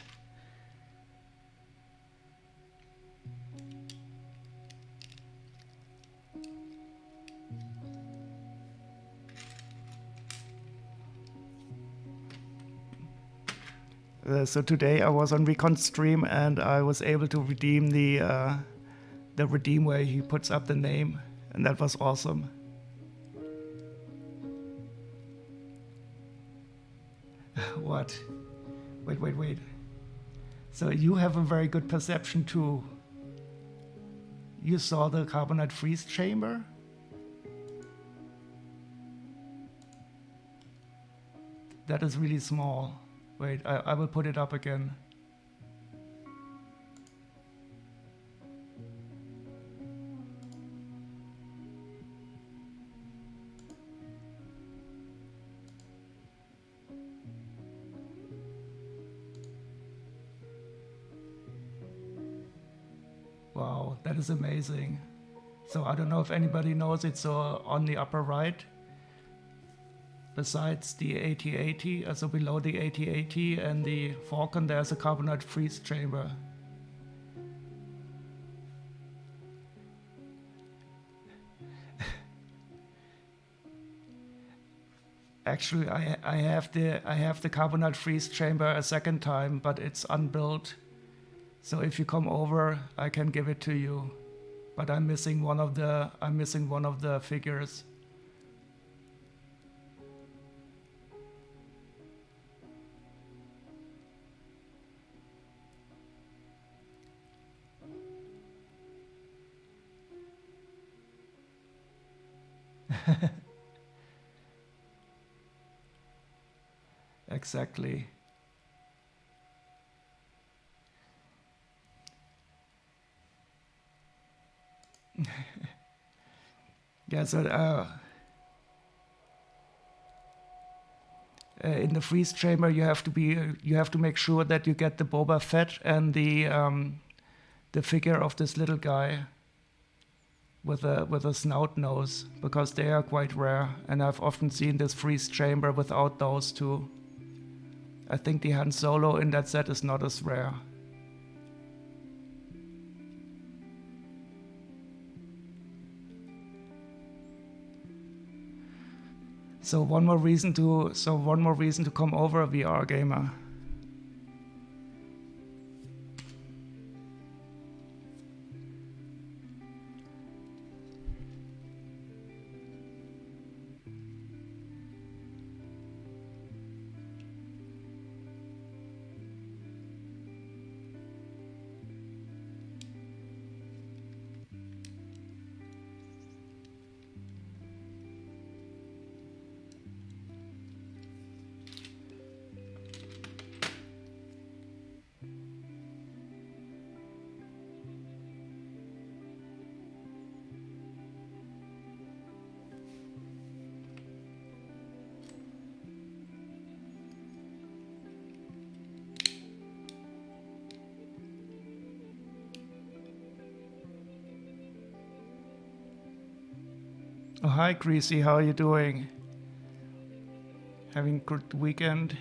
So today I was on Recon's stream and I was able to redeem the redeem where he puts up the name, and that was awesome. What? Wait. So you have a very good perception too. You saw the carbonite freeze chamber? That is really small. Wait, I will put it up again. Wow, that is amazing. So I don't know if anybody knows it, so on the upper right, besides the 8080, also below the 8080 and the Falcon, there's a carbonite freeze chamber. Actually, I have the carbonite freeze chamber a second time, but it's unbuilt. So if you come over, I can give it to you. But I'm missing one of the figures. Exactly. Yeah, so in the freeze chamber, you have to make sure that you get the Boba Fett and the figure of this little guy with a snout nose, because they are quite rare, and I've often seen this freeze chamber without those two. I think the Han Solo in that set is not as rare. So one more reason to come over, VR gamer. Oh, hi, Greasy. How are you doing? Having a good weekend?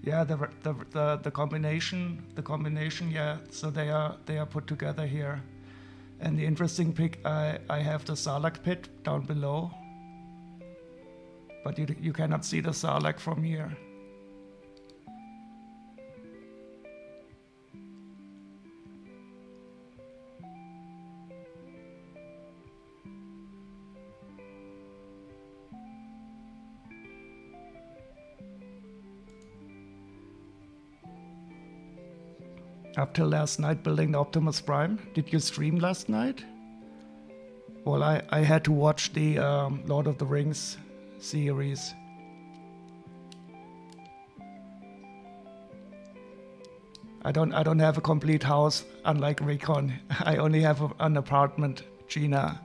Yeah, the combination, yeah. So they are put together here. And the interesting pick, I have the Sarlacc pit down below, but you cannot see the Sarlacc from here. Up till last night building the Optimus Prime. Did you stream last night? Well, I had to watch the Lord of the Rings series. I don't have a complete house, unlike Recon. I only have an apartment, Gina.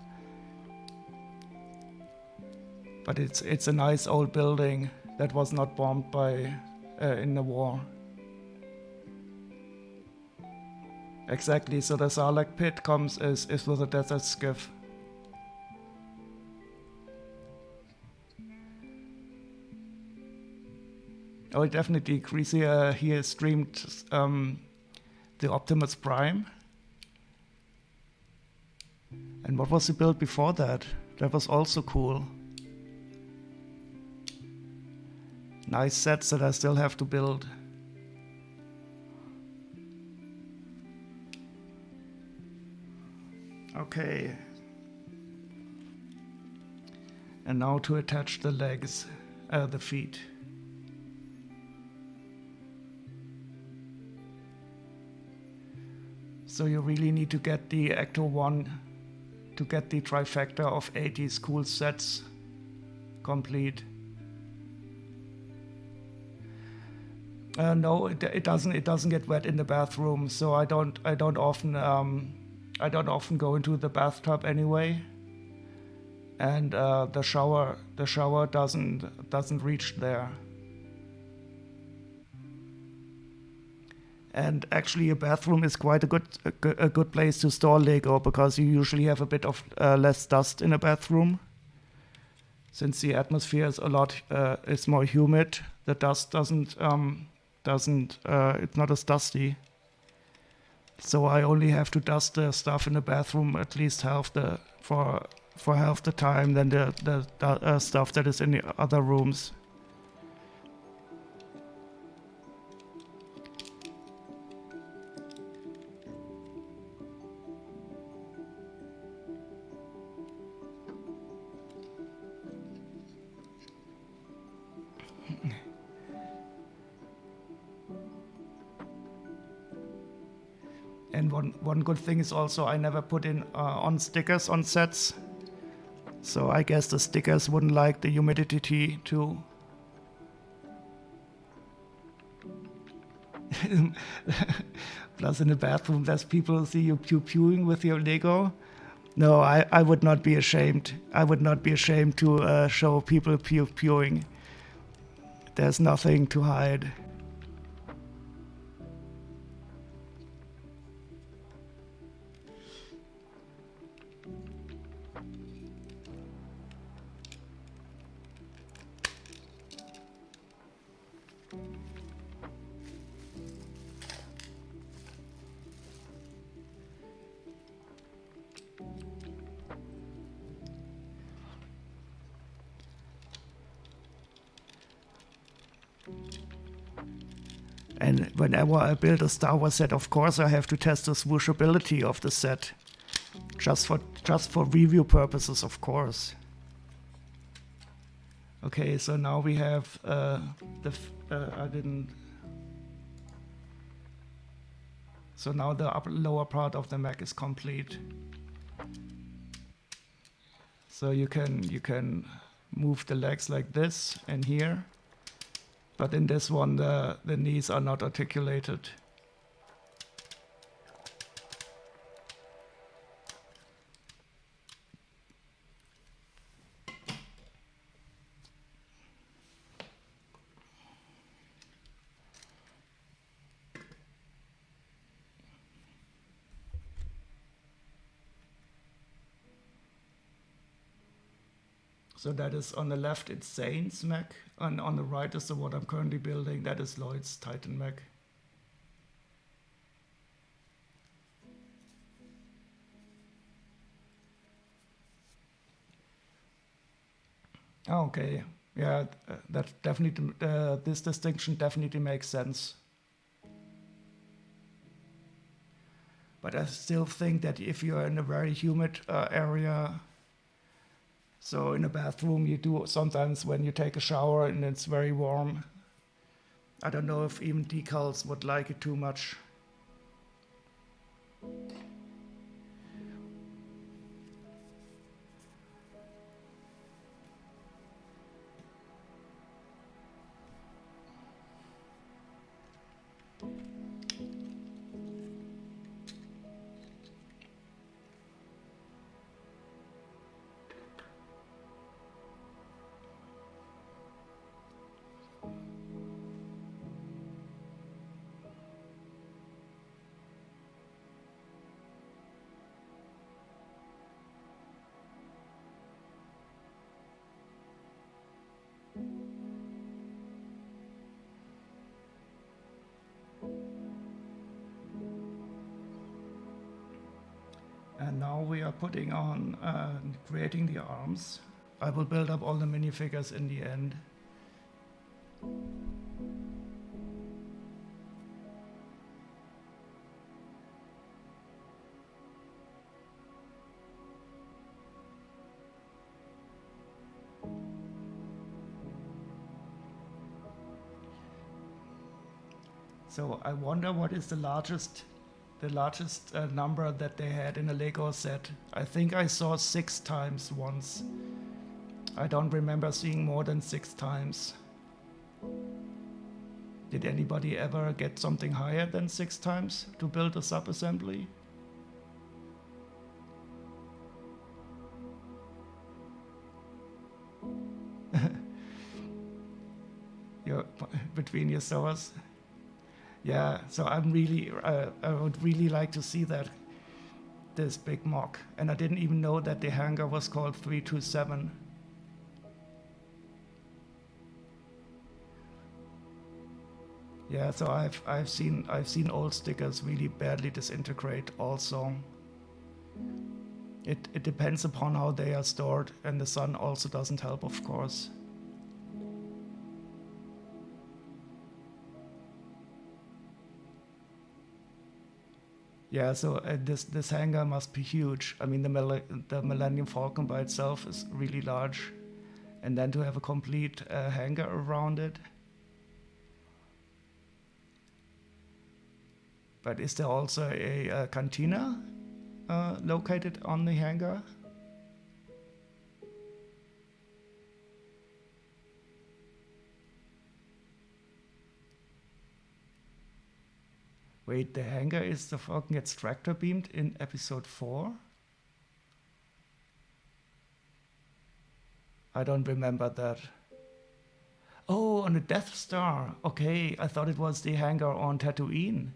But it's a nice old building that was not bombed by in the war. Exactly, so the Sarlacc pit is with a desert skiff. Oh, definitely, Greasy here streamed the Optimus Prime. And what was the build before that? That was also cool. Nice sets that I still have to build. Okay. And now to attach the legs, the feet. So you really need to get the Ecto 1 to get the trifecta of 80s cool sets complete. No, it doesn't. It doesn't get wet in the bathroom, so I don't often go into the bathtub anyway, and the shower doesn't reach there. And actually, a bathroom is quite a good place to store Lego, because you usually have a bit of less dust in a bathroom. Since the atmosphere is it's more humid, the dust it's not as dusty. So I only have to dust the stuff in the bathroom at least for half the time than the stuff that is in the other rooms. And one good thing is also I never put in on stickers on sets. So I guess the stickers wouldn't like the humidity too. Plus in the bathroom there's people see you pew-pewing with your Lego. No, I would not be ashamed. I would not be ashamed to show people pew-pewing. There's nothing to hide. And whenever I build a Star Wars set, of course I have to test the swooshability of the set. Just for review purposes, of course. Okay, so now we have So now the lower part of the mech is complete. So you can move the legs like this and here. But in this one, the knees are not articulated. So that is on the left, it's Zane's mech, and on the right is the one I'm currently building. That is Lloyd's Titan mech. Okay, yeah, that definitely this distinction definitely makes sense. But I still think that if you're in a very humid area, so in a bathroom, you do sometimes when you take a shower and it's very warm. I don't know if even decals would like it too much. And now we are putting on, creating the arms. I will build up all the minifigures in the end. So I wonder what is the largest number that they had in a Lego set. I think I saw 6 times once. I don't remember seeing more than 6 times. Did anybody ever get something higher than 6 times to build a sub-assembly? You're between your sewers? Yeah, so I'm really, I would really like to see that, this big mock. And I didn't even know that the hangar was called 327. Yeah, so I've seen old stickers really badly disintegrate also. It depends upon how they are stored, and the sun also doesn't help, of course. Yeah, so this hangar must be huge. I mean, the Millennium Falcon by itself is really large, and then to have a complete hangar around it. But is there also a cantina located on the hangar? Wait, the hangar is the Falcon gets tractor beamed in episode 4? I don't remember that. Oh, on the Death Star. Okay, I thought it was the hangar on Tatooine.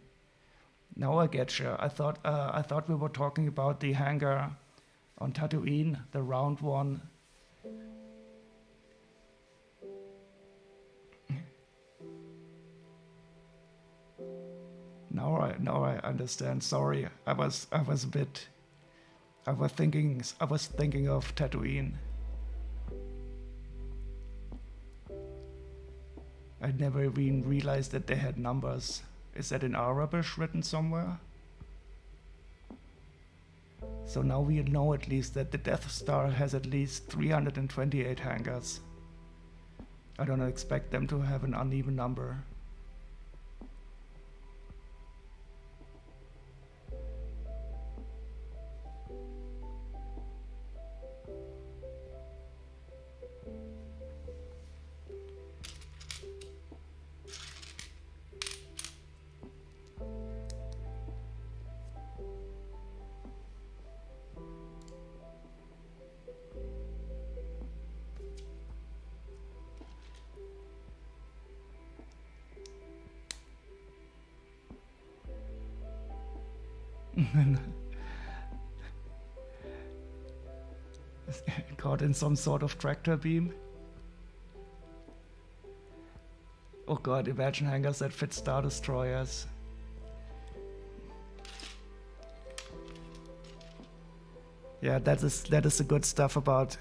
Now I get you. I thought we were talking about the hangar on Tatooine, the round one. Now I understand. Sorry, I was thinking of Tatooine. I never even realized that they had numbers. Is that in Arabic written somewhere? So now we know at least that the Death Star has at least 328 hangars. I don't expect them to have an uneven number. Caught in some sort of tractor beam. Oh god, imagine hangars that fit Star Destroyers. Yeah, that is the good stuff about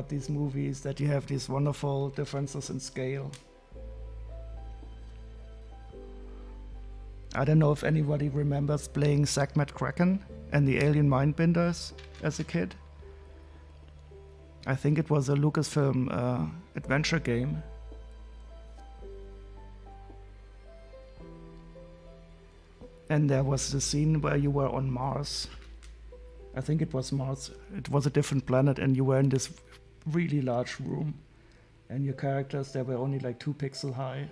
these movies, that you have these wonderful differences in scale. I don't know if anybody remembers playing Sekhmet Kraken and the Alien Mindbenders as a kid. I think it was a Lucasfilm adventure game. And there was the scene where you were on Mars. I think it was Mars. It was a different planet, and you were in this really large room. And your characters, they were only like 2 pixels high.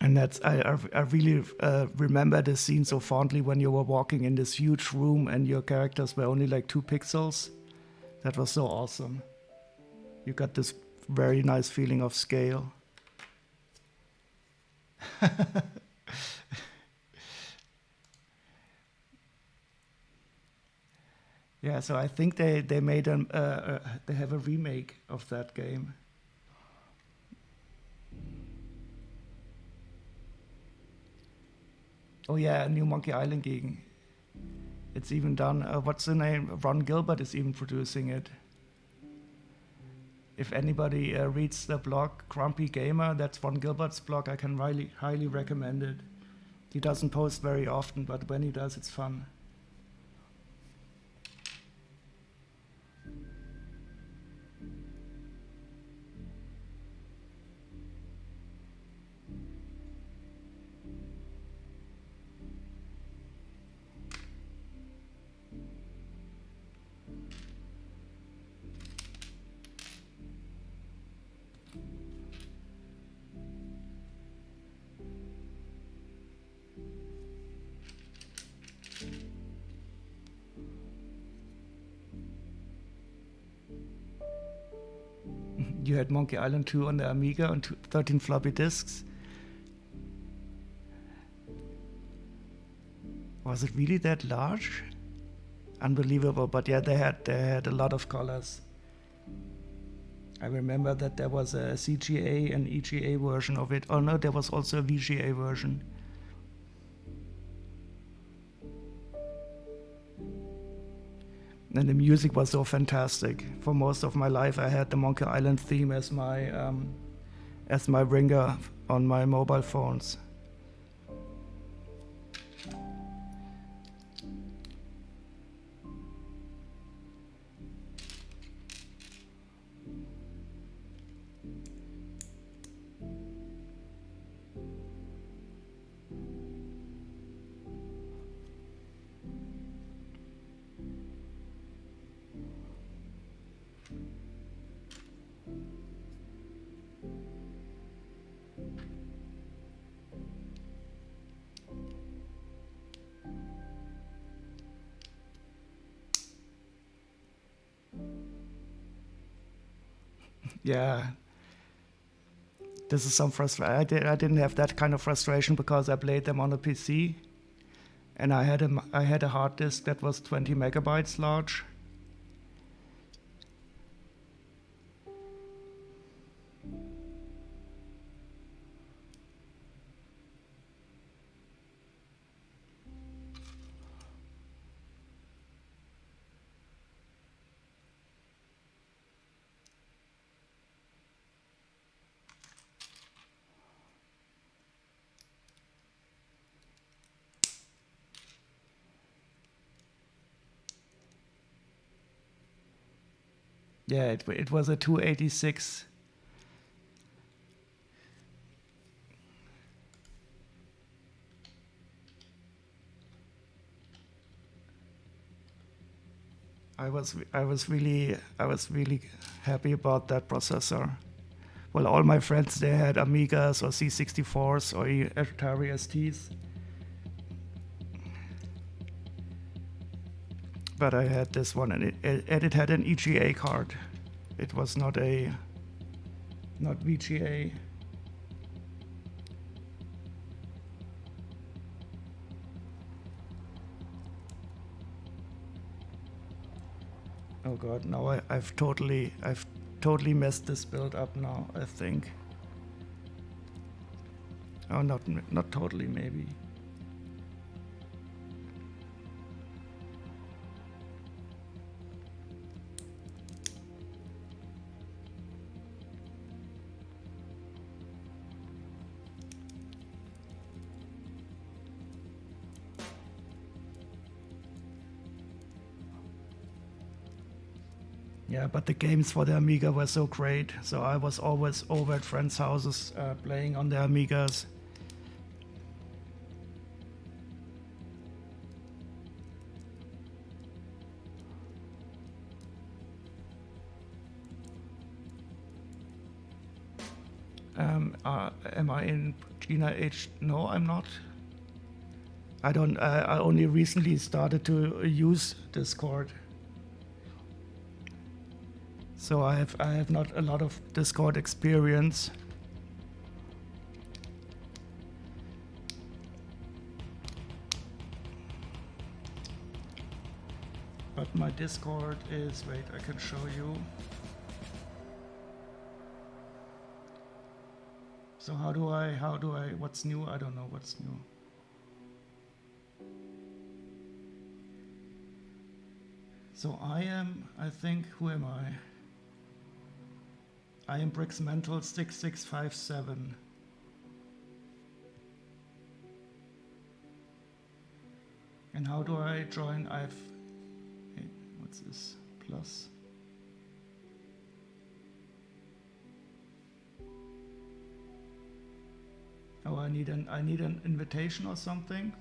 And that's I really remember the scene so fondly when you were walking in this huge room and your characters were only like 2 pixels. That was so awesome. You got this very nice feeling of scale. Yeah, so I think they made they have a remake of that game. Oh yeah, New Monkey Island gegen. It's even done. What's the name? Ron Gilbert is even producing it. If anybody reads the blog Grumpy Gamer, that's Ron Gilbert's blog. I can highly recommend it. He doesn't post very often, but when he does, it's fun. you had Monkey Island 2 on the Amiga on 13 floppy disks. Was it really that large? Unbelievable, but yeah, they had a lot of colors. I remember that there was a CGA and EGA version of it. Oh no, there was also a VGA version. And the music was so fantastic. For most of my life, I had the Monkey Island theme as my ringer on my mobile phones. Yeah, this is some frustration. I didn't have that kind of frustration because I played them on a PC, and I had a hard disk that was 20 megabytes large. Yeah, it was a 286. I was really happy about that processor. Well, all my friends, they had Amigas or C64s or Atari STs. But I had this one, and it had an EGA card. It was not VGA. Oh god, now I've totally messed this build up now, I think. Oh, not totally, maybe. Yeah, but the games for the Amiga were so great, so I was always over at friends' houses playing on the Amigas. Am I in Gina H? No, I'm not. I don't. I only recently started to use Discord. So I have not a lot of Discord experience. But my Discord is, wait, I can show you. So how do I, what's new? I don't know what's new. So I think, who am I? I am Brixmental 6657. And how do I join? Hey, what's this? Plus. Oh, I need an invitation or something.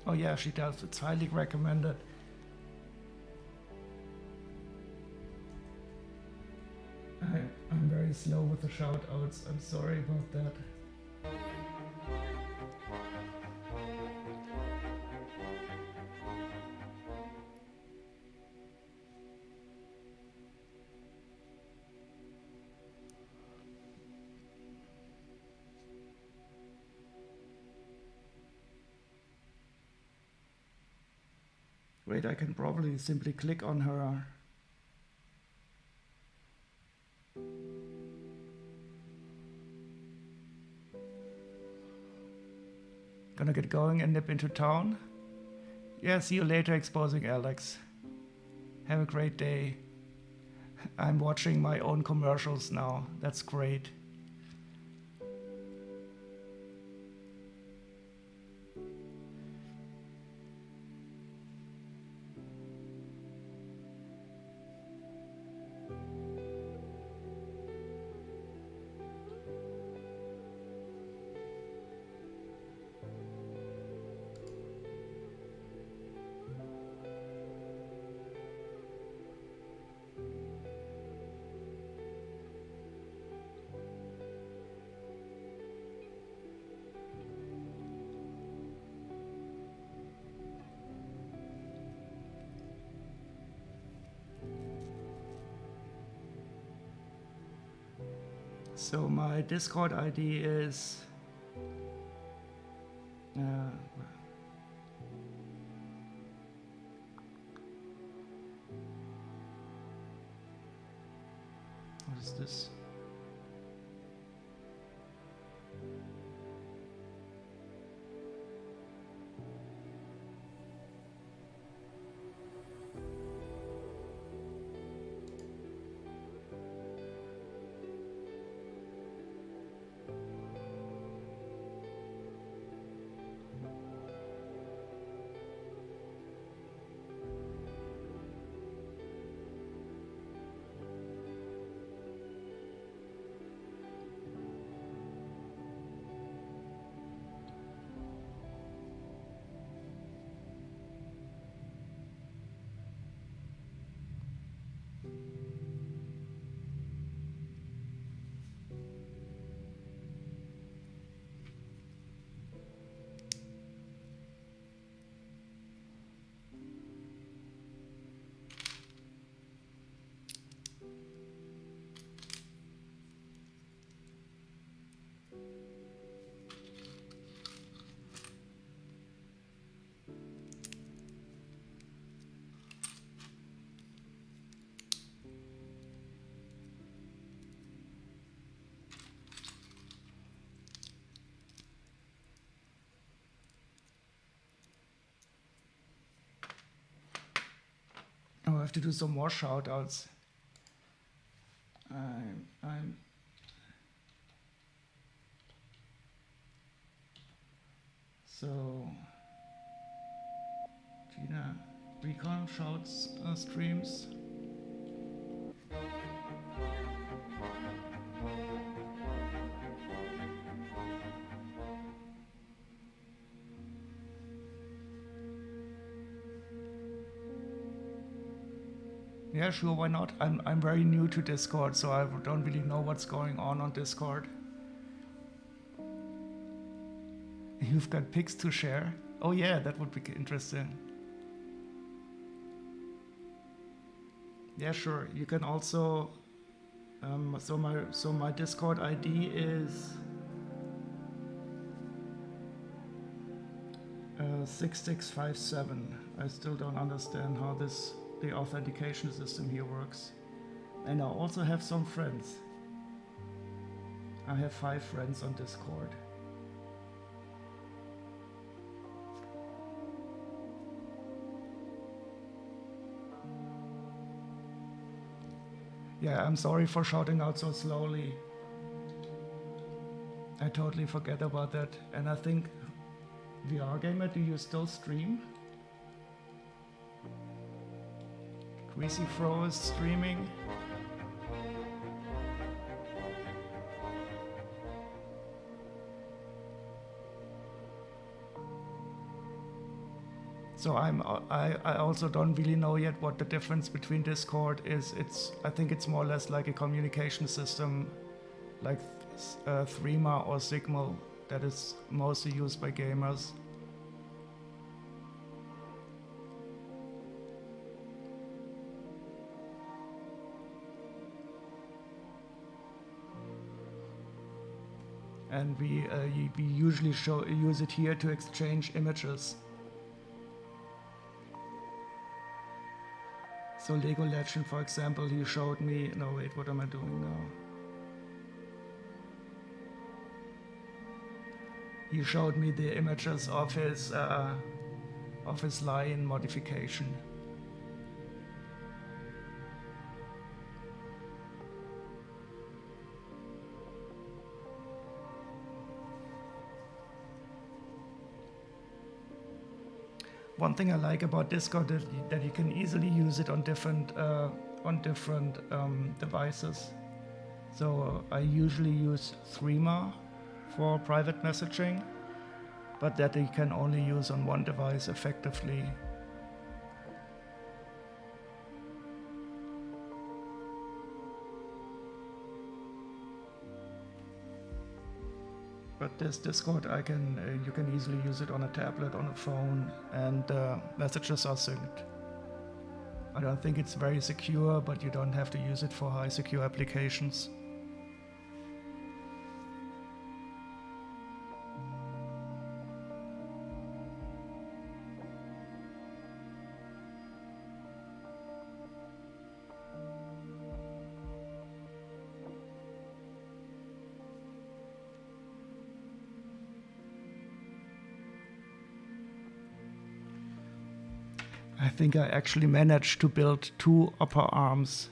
Oh yeah, she does. It's highly recommended. I'm very slow with the shout outs. I'm sorry about that. Wait, I can probably simply click on her. Gonna get going and nip into town. Yeah, see you later, Exposing Alex. Have a great day. I'm watching my own commercials now. That's great. So my Discord ID is what is this? Oh, I have to do some more shout outs. So Gina Recon shouts streams. Yeah, sure, why not? I'm very new to Discord, so I don't really know what's going on Discord. You've got pics to share? Oh yeah, that would be interesting. Yeah, sure. You can also so my Discord ID is 6657. I still don't understand how the authentication system here works. And I also have some friends. I have 5 friends on Discord. Yeah, I'm sorry for shouting out so slowly. I totally forget about that. And I think, VR Gamer, do you still stream? Greasy Fro is streaming. So I also don't really know yet what the difference between Discord is. I think it's more or less like a communication system, like Threema or Signal that is mostly used by gamers. And we usually use it here to exchange images. So Lego Legend, for example, he showed me, no wait, what am I doing now? He showed me the images of his lion modification. One thing I like about Discord is that you can easily use it on different devices. So I usually use Threema for private messaging, but that you can only use on one device effectively. But this Discord, you can easily use it on a tablet, on a phone, and messages are synced. I don't think it's very secure, but you don't have to use it for high secure applications. I think I actually managed to build 2 upper arms,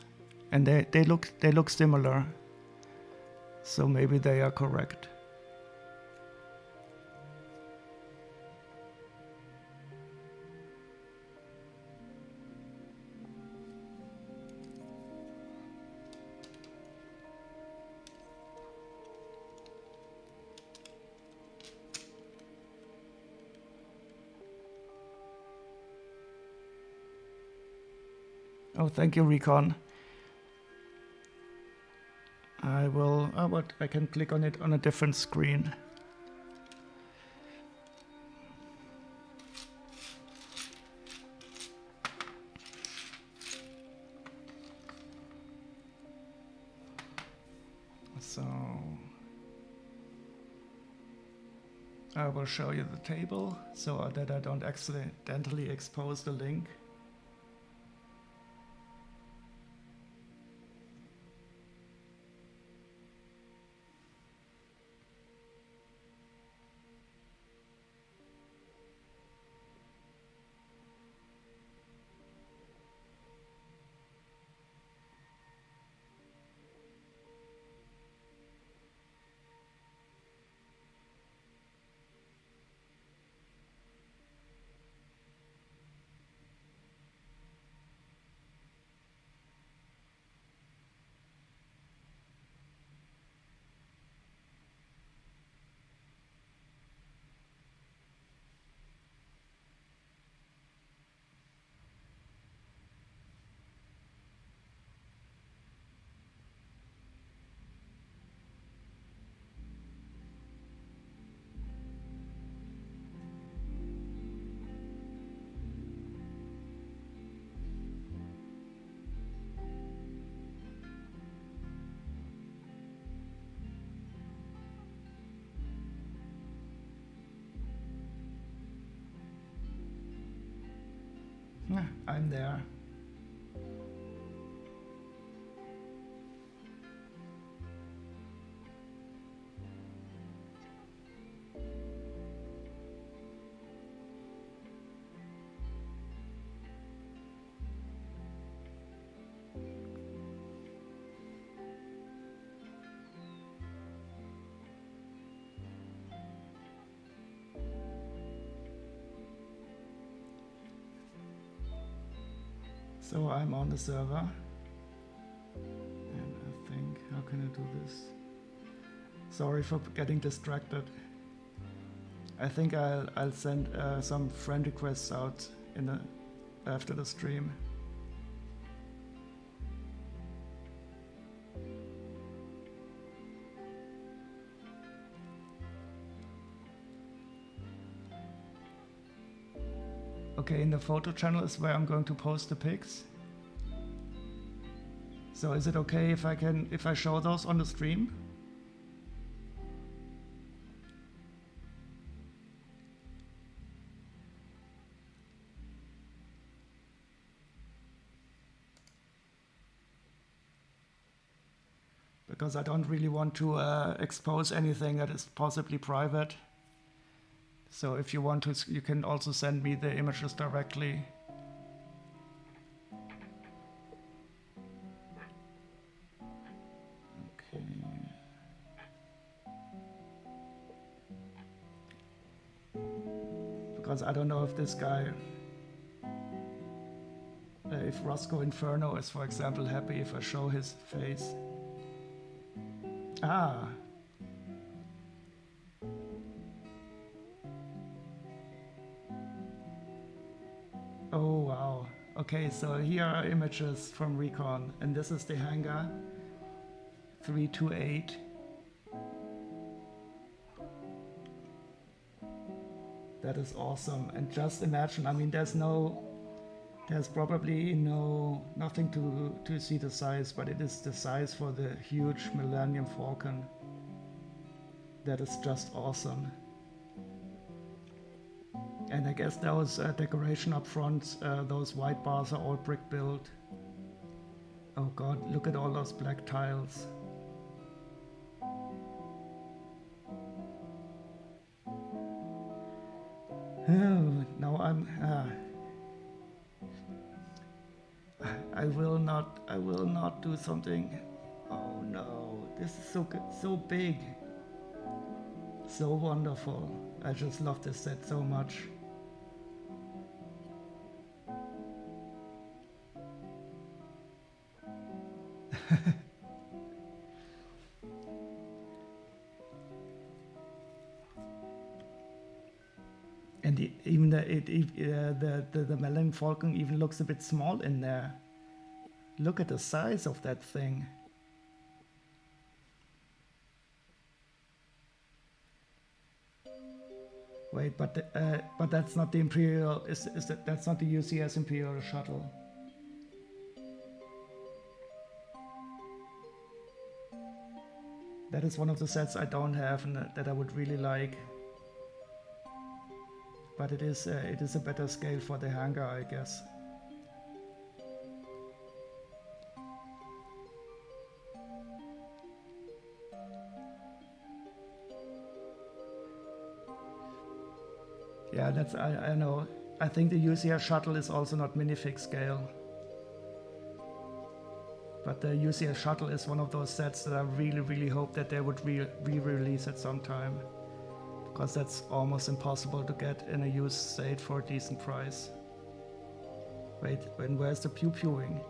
and they look similar. So maybe they are correct. Oh, thank you, Recon. I will, but I can click on it on a different screen. So I will show you the table so that I don't accidentally expose the link. I'm there. So I'm on the server, and I think, how can I do this? Sorry for getting distracted. I think I'll send some friend requests out after the stream. Okay, in the photo channel is where I'm going to post the pics. So is it okay if I show those on the stream? Because I don't really want to expose anything that is possibly private. So if you want to, you can also send me the images directly. Okay. Because I don't know if this guy, if Roscoe Inferno is, for example, happy if I show his face. Ah. Oh, wow. Okay, so here are images from Recon, and this is the hangar 328. That is awesome. And just imagine, I mean, there's probably nothing to see the size, but it is the size for the huge Millennium Falcon. That is just awesome. And I guess those decoration up front, those white bars are all brick built. Oh god, look at all those black tiles. Oh, now I will not do something. Oh no, this is so good, so big, so wonderful. I just love this set so much. And even the Millennium Falcon even looks a bit small in there. Look at the size of that thing. Wait, but that's not the Imperial. That's not the UCS Imperial shuttle? That is one of the sets I don't have and that I would really like. But it is a better scale for the hangar, I guess. Yeah, that's I know. I think the UCS shuttle is also not minifig scale. But the UCS shuttle is one of those sets that I really hope that they would re-release at some time. Because that's almost impossible to get in a used state for a decent price. Wait, where's the pew-pewing?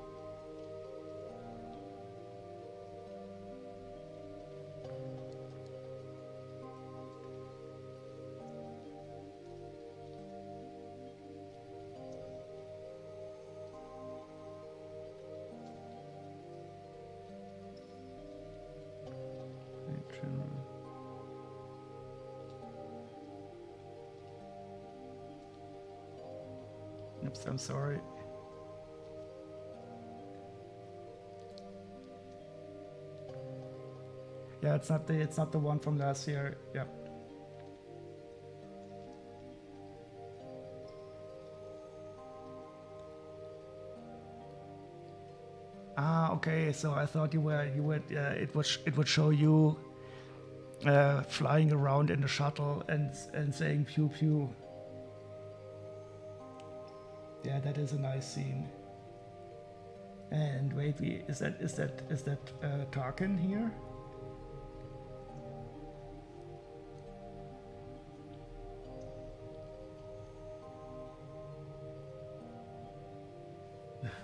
Oops, I'm sorry. Yeah, it's not the one from last year. Yep. Ah, okay. So I thought it would show you flying around in the shuttle and saying pew pew. Yeah, that is a nice scene. And wait, is that Tarkin here?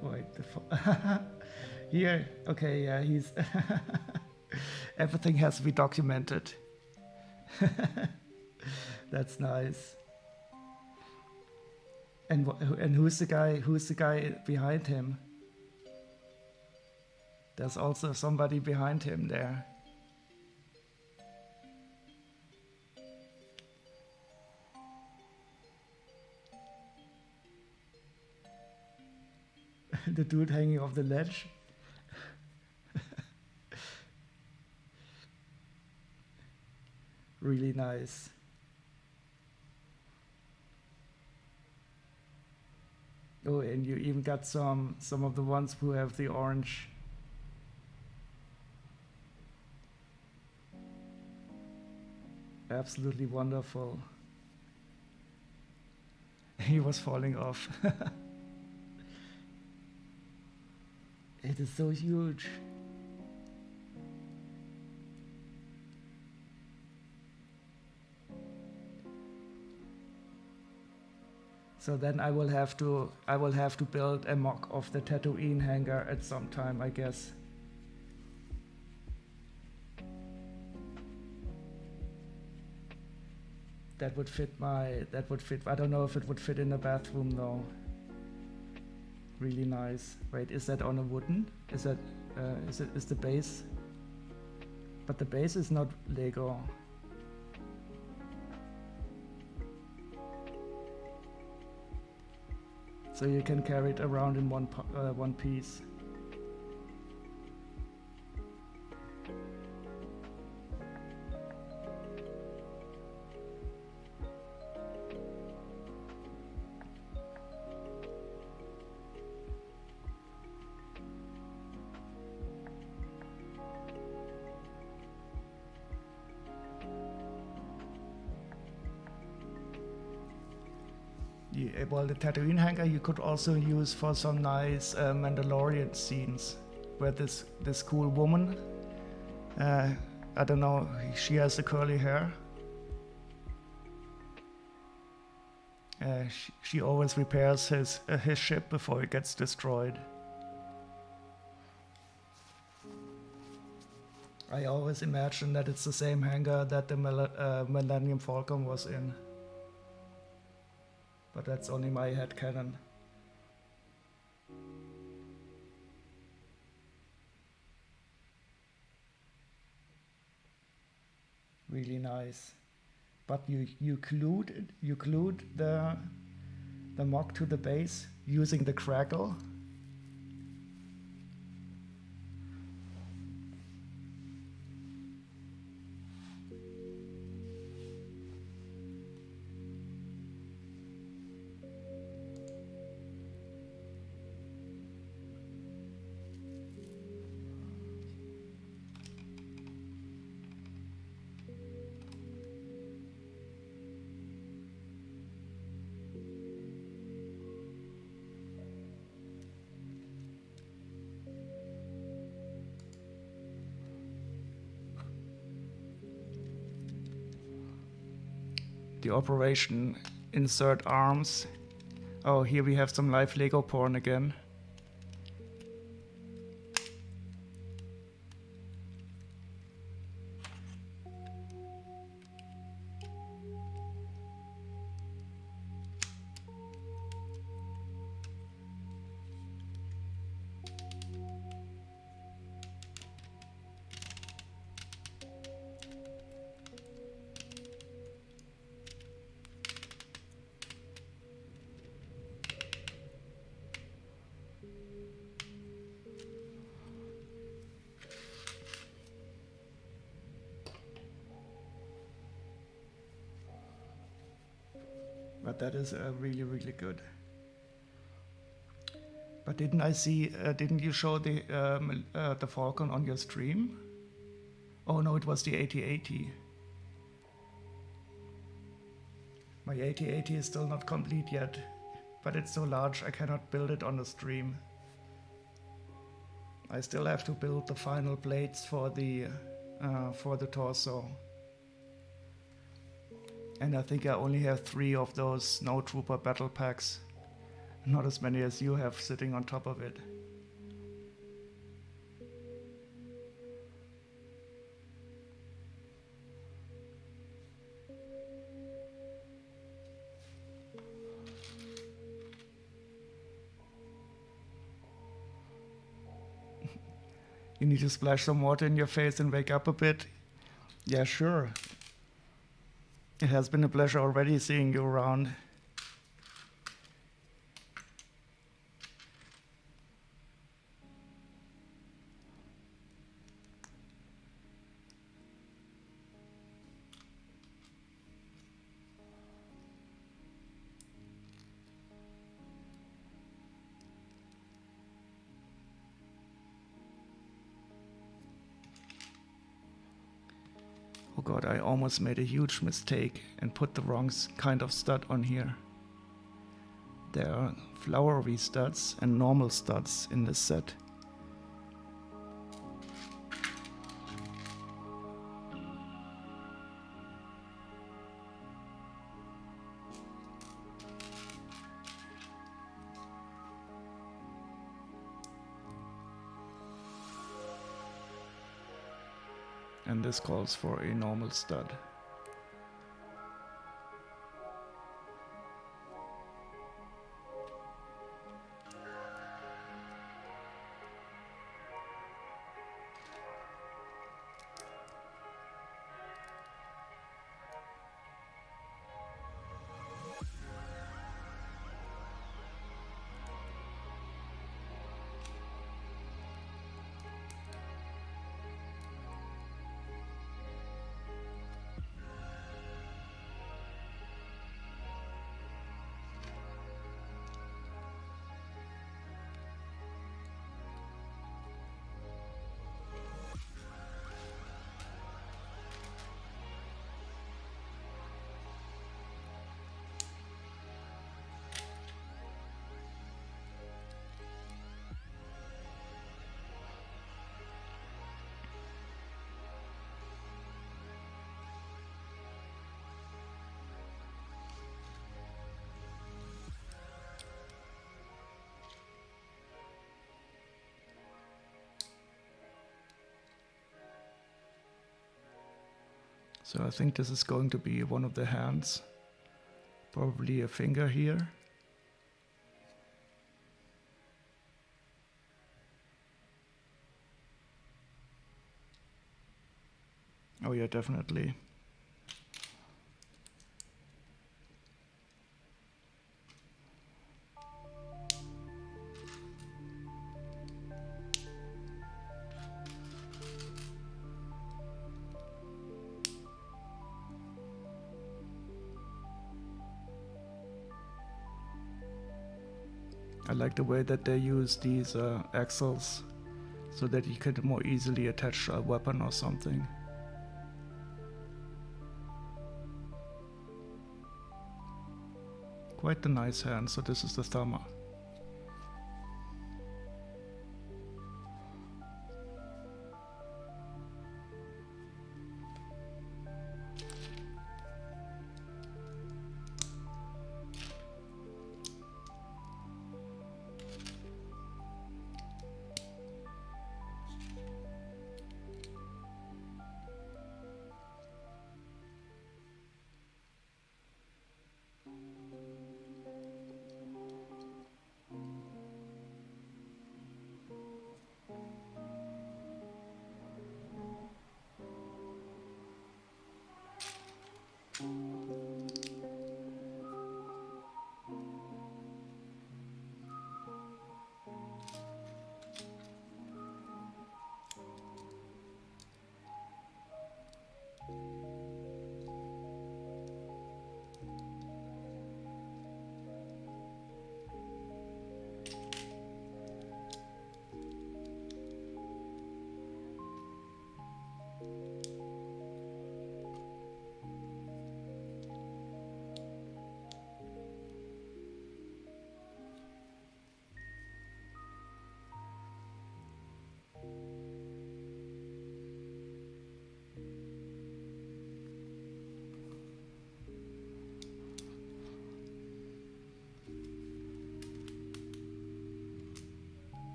Wait, here. Okay, yeah, he's everything has to be documented. That's nice. And who's the guy? Who's the guy behind him? There's also somebody behind him there. the dude hanging off the ledge. Really nice. Oh, and you even got some of the ones who have the orange. Absolutely wonderful. He was falling off. It is so huge. So then I will have to build a mock of the Tatooine hangar at some time, I guess. That would fit I don't know if it would fit in the bathroom though. Really nice. Wait, is that on a wooden? Is that is the base? But the base is not Lego. So you can carry it around in one piece. Well, the Tatooine hangar you could also use for some nice Mandalorian scenes, where this cool woman, I don't know, she has the curly hair. She always repairs his ship before it gets destroyed. I always imagine that it's the same hangar that the Millennium Falcon was in. But that's only my headcanon. Really nice. But you glued the mock to the base using the crackle. The operation insert arms. Oh, here we have some live Lego porn again. But that is really, really good. But didn't I see? Didn't you show the Falcon on your stream? Oh no, it was the 8080. My 8080 is still not complete yet, but it's so large I cannot build it on the stream. I still have to build the final plates for the torso. And I think I only have 3 of those Snow Trooper battle packs. Not as many as you have sitting on top of it. You need to splash some water in your face and wake up a bit? Yeah, sure. It has been a pleasure already seeing you around. Oh god, I almost made a huge mistake and put the wrong kind of stud on here. There are flowery studs and normal studs in this set. And this calls for a normal stud. So I think this is going to be one of the hands, probably a finger here. Oh yeah, definitely. I like the way that they use these axles so that you can more easily attach a weapon or something. Quite a nice hand, so this is the thumb.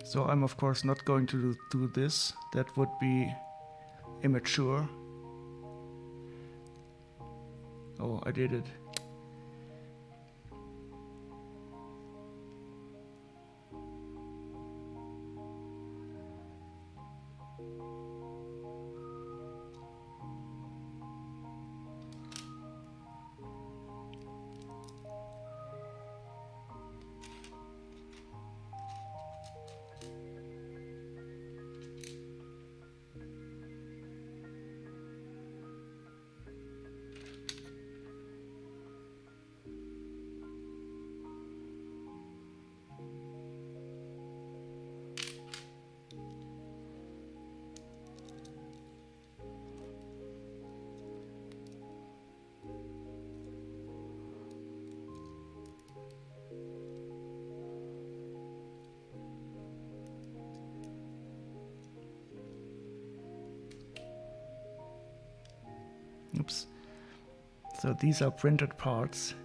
So I'm of course not going to do this. That would be immature. Oh, I did it. So these are printed parts.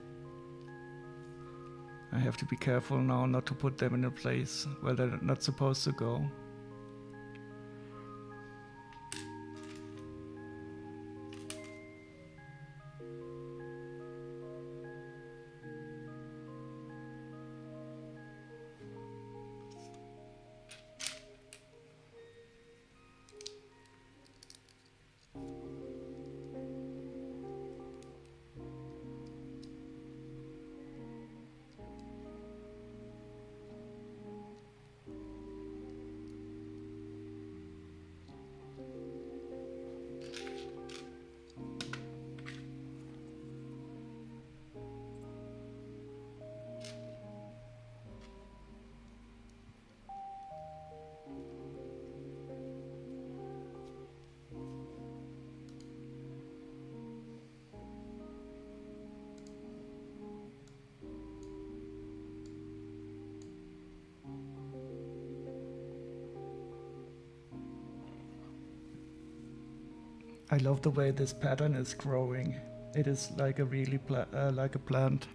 I have to be careful now not to put them in a place where they're not supposed to go. I love the way this pattern is growing. It is like a really like a plant.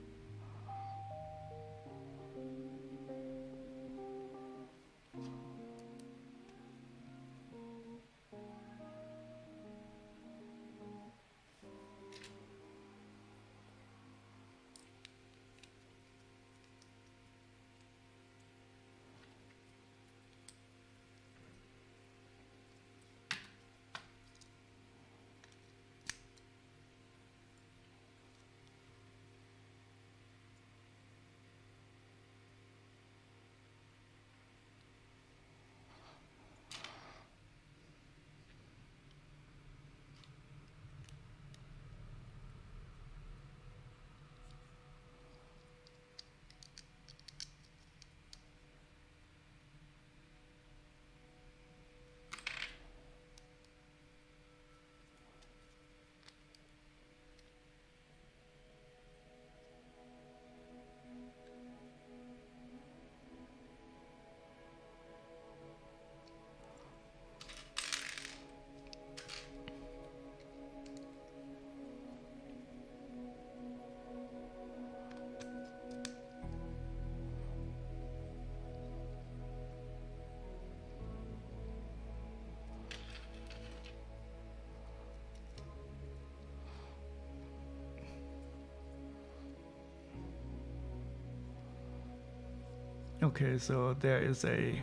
Okay, so there is a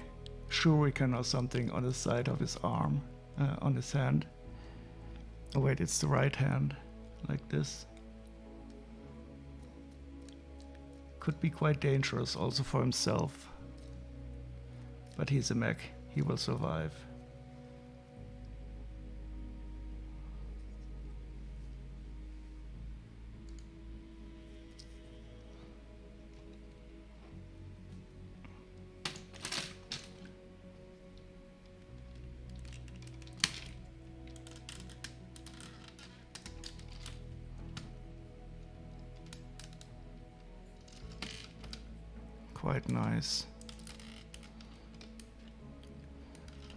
shuriken or something on the side of his arm, on his hand. Oh wait, it's the right hand, like this. Could be quite dangerous also for himself. But he's a mech, he will survive. Quite nice.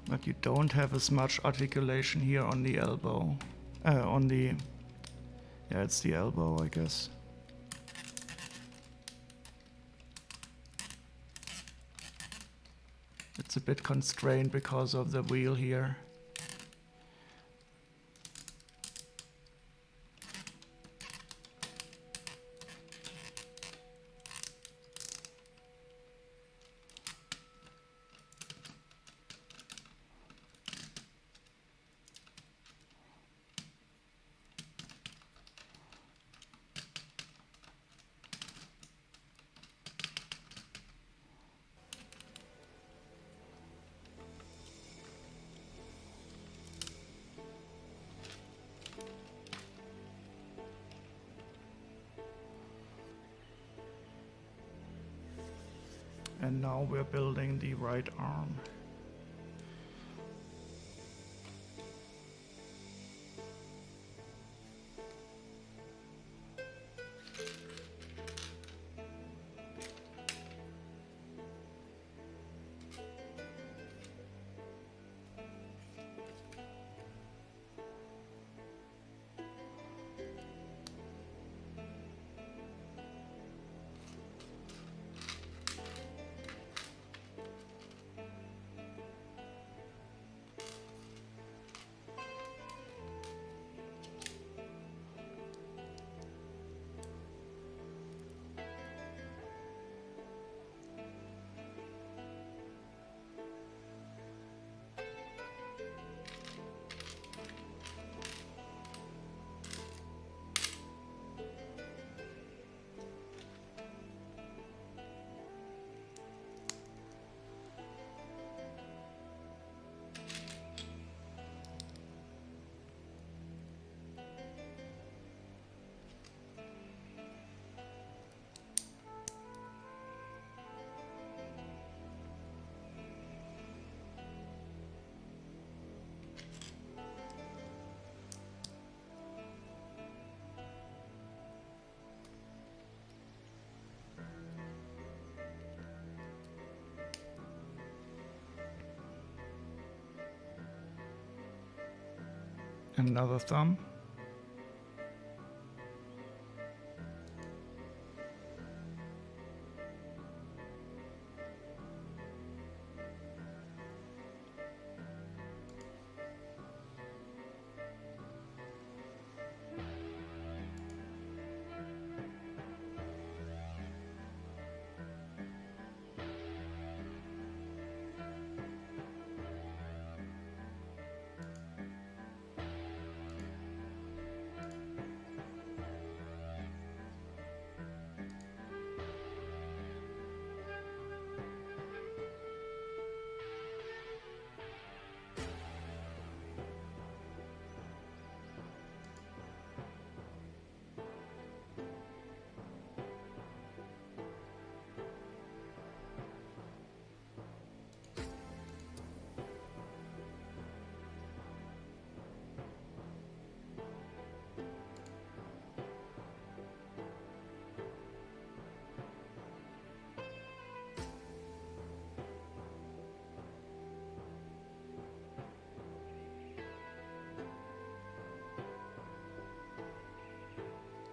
But you don't have as much articulation here on the elbow. Yeah, it's the elbow, I guess. It's a bit constrained because of the wheel here. And now we're building the right arm. Another thumb.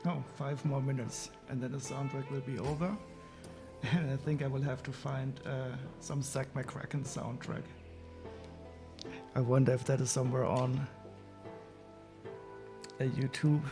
Oh, 5 more minutes, and then the soundtrack will be over. And I think I will have to find some Zack McCracken soundtrack. I wonder if that is somewhere on YouTube.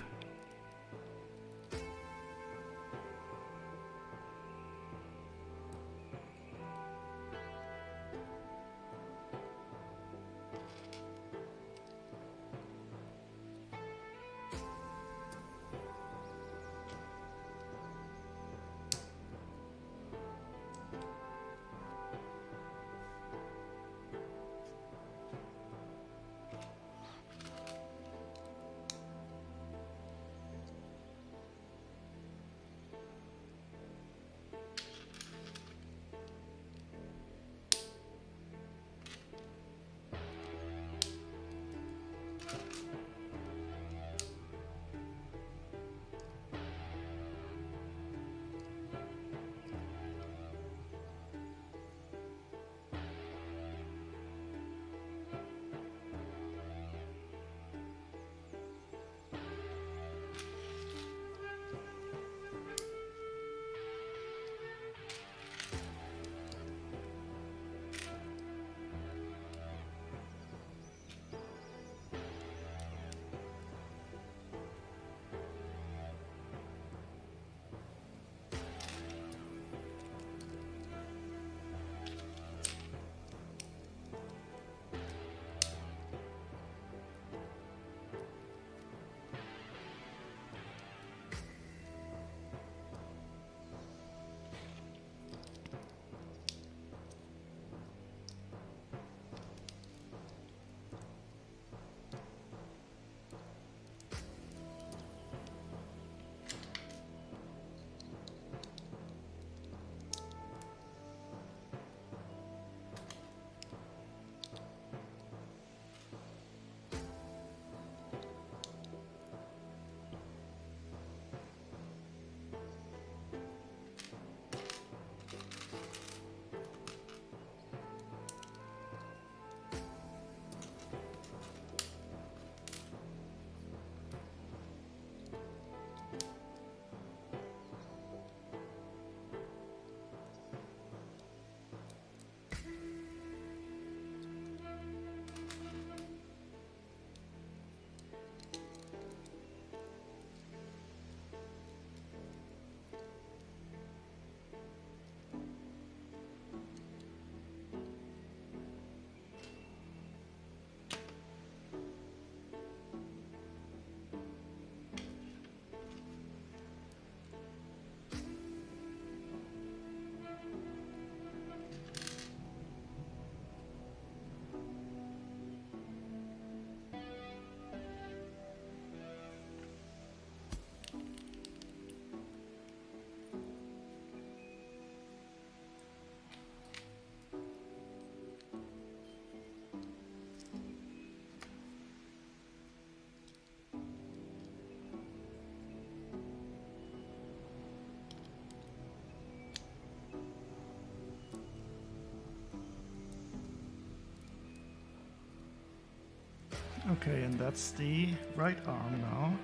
Okay, and that's the right arm now.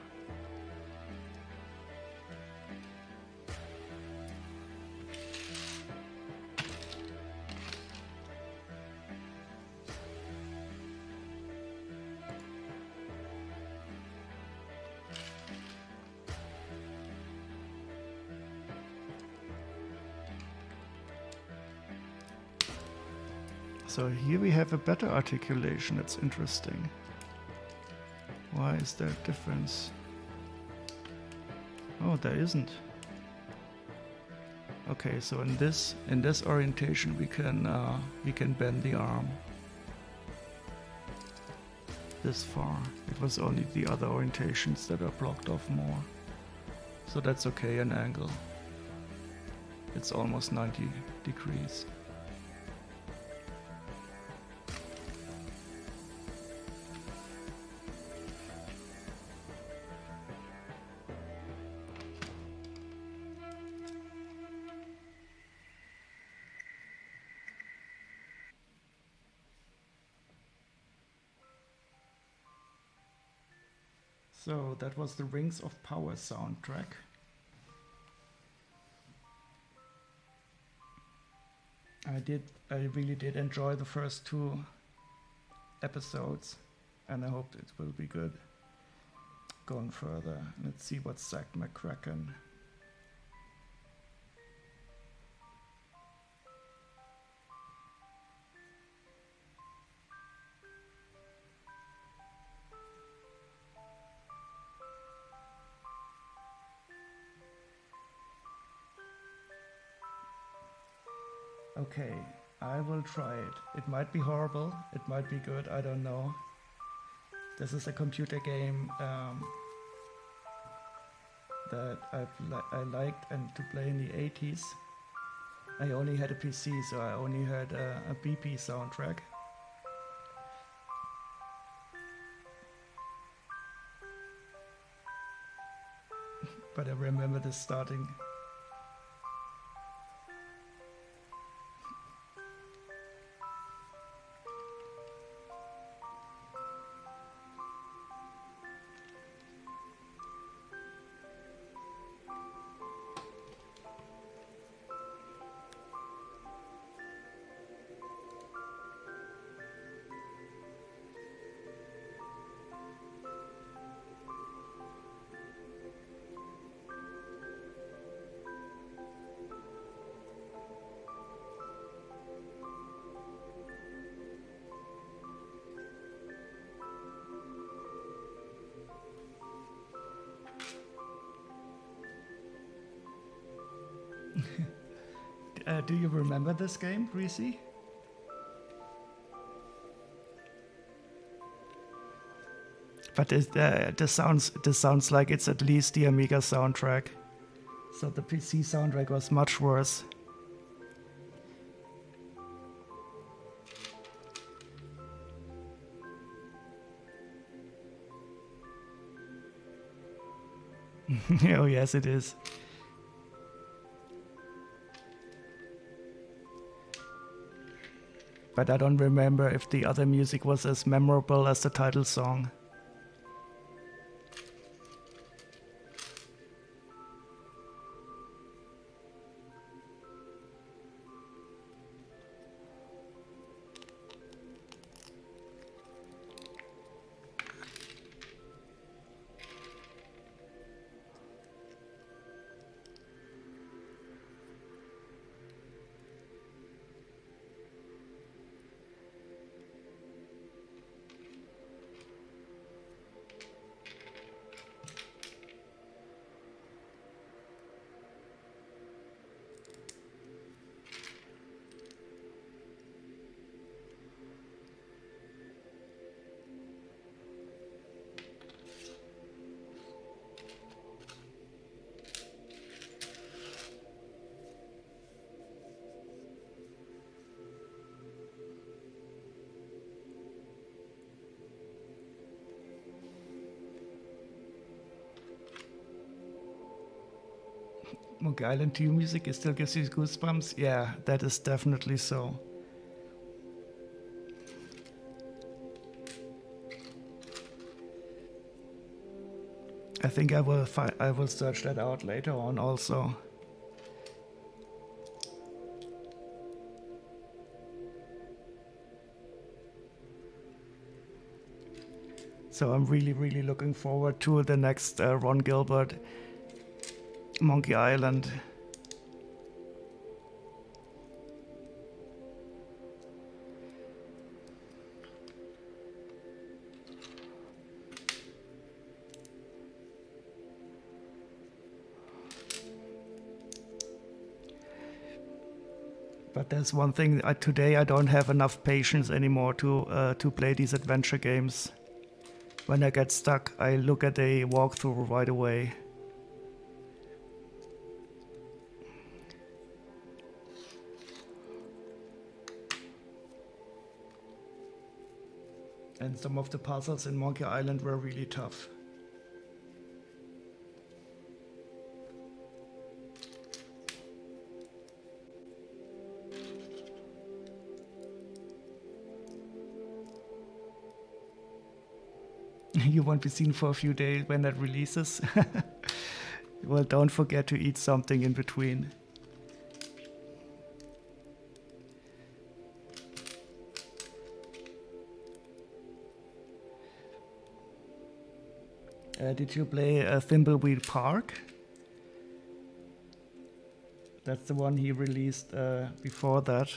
So here we have a better articulation. That's interesting. Why is there a difference? Oh, there isn't. Okay, so in this orientation we can bend the arm this far. It was only the other orientations that are blocked off more. So that's okay, an angle. It's almost 90 degrees. So that was the Rings of Power soundtrack. I really did enjoy the first 2 episodes, and I hope it will be good going further. Let's see what Zach McCracken. Okay, I will try it. It might be horrible, it might be good, I don't know. This is a computer game that I liked and to play in the 80s. I only had a PC, so I only had a BP soundtrack. But I remember this starting. Do you remember this game, Greasy? But this sounds like it's at least the Amiga soundtrack. So the PC soundtrack was much worse. Oh yes, it is. But I don't remember if the other music was as memorable as the title song. Monkey Island 2 music, it still gives you goosebumps? Yeah, that is definitely so. I think I will search that out later on also. So I'm really looking forward to the next Ron Gilbert Monkey Island. But there's one thing, today I don't have enough patience anymore to play these adventure games. When I get stuck, I look at a walkthrough right away. And some of the puzzles in Monkey Island were really tough. You won't be seen for a few days when that releases. Well, don't forget to eat something in between. Did you play Thimbleweed Park? That's the one he released before that.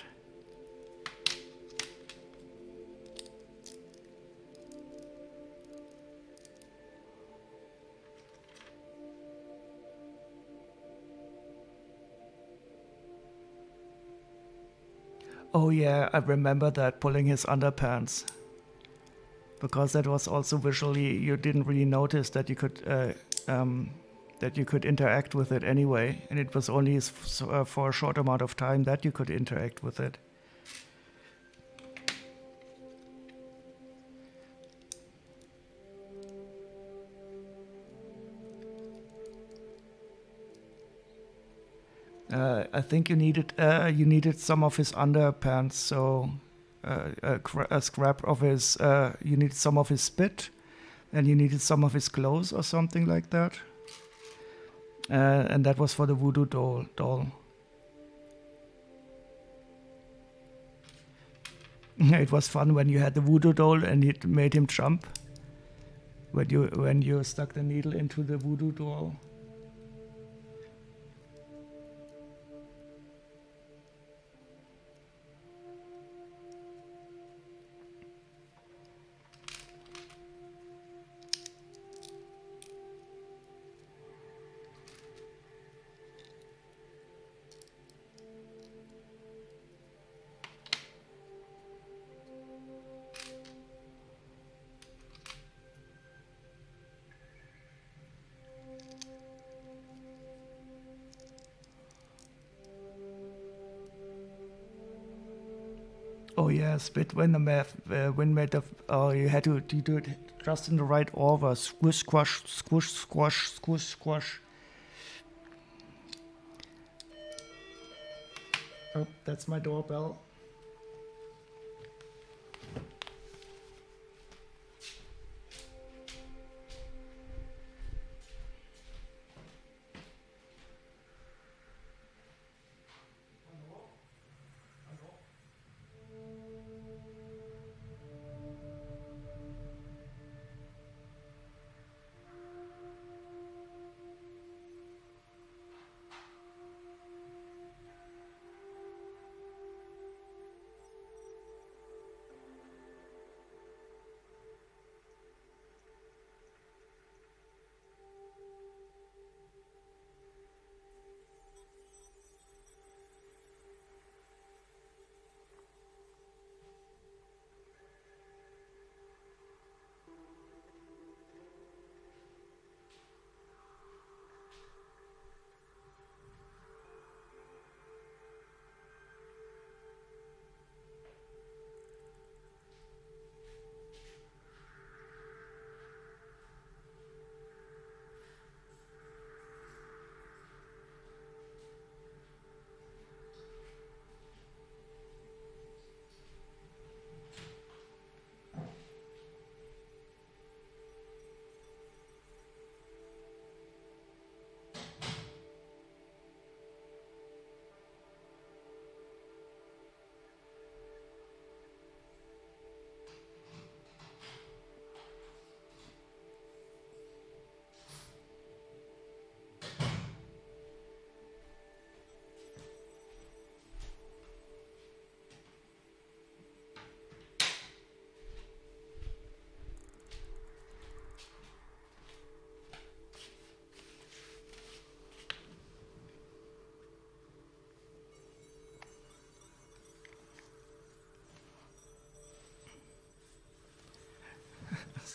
Oh yeah, I remember that, pulling his underpants. Because that was also visually, you didn't really notice that you could interact with it anyway, and it was only for a short amount of time that you could interact with it. I think you needed some of his underpants, so a scrap of his. You needed some of his spit, and you needed some of his clothes or something like that. And that was for the voodoo doll. It was fun when you had the voodoo doll and it made him jump. When you stuck the needle into the voodoo doll. Oh yeah, split when the math when made of. Oh, you had to do it just in the right order. Squish, squash, squish, squash, squish, squash. Oh, that's my doorbell.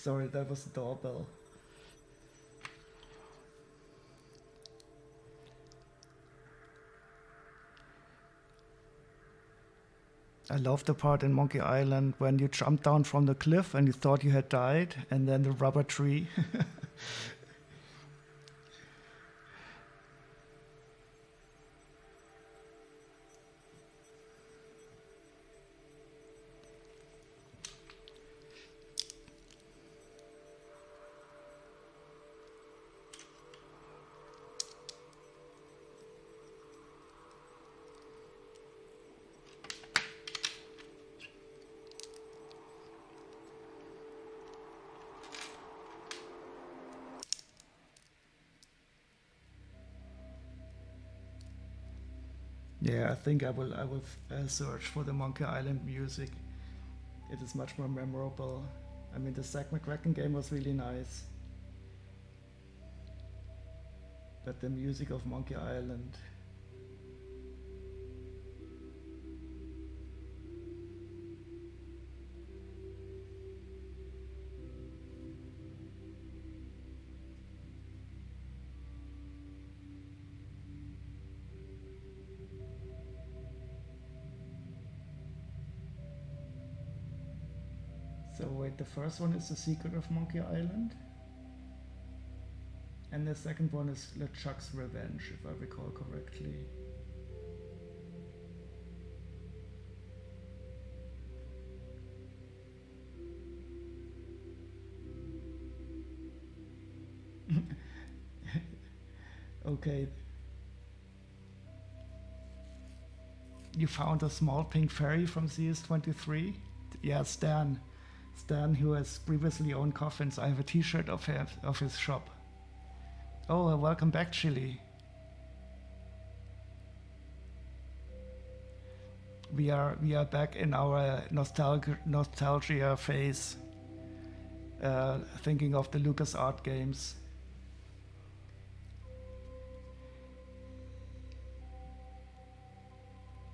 Sorry, that was the doorbell. I love the part in Monkey Island when you jumped down from the cliff and you thought you had died, and then the rubber tree. Yeah, I think I will search for the Monkey Island music. It is much more memorable. I mean, the Zack McCracken game was really nice, but the music of Monkey Island. So wait, the first one is The Secret of Monkey Island, and the second one is LeChuck's Revenge, if I recall correctly. Okay. You found a small pink fairy from CS23? Yeah, Stan. Stan, who has previously owned coffins. I have a t-shirt of his shop. Oh, welcome back, Chili. We are back in our nostalgia phase, thinking of the LucasArts games.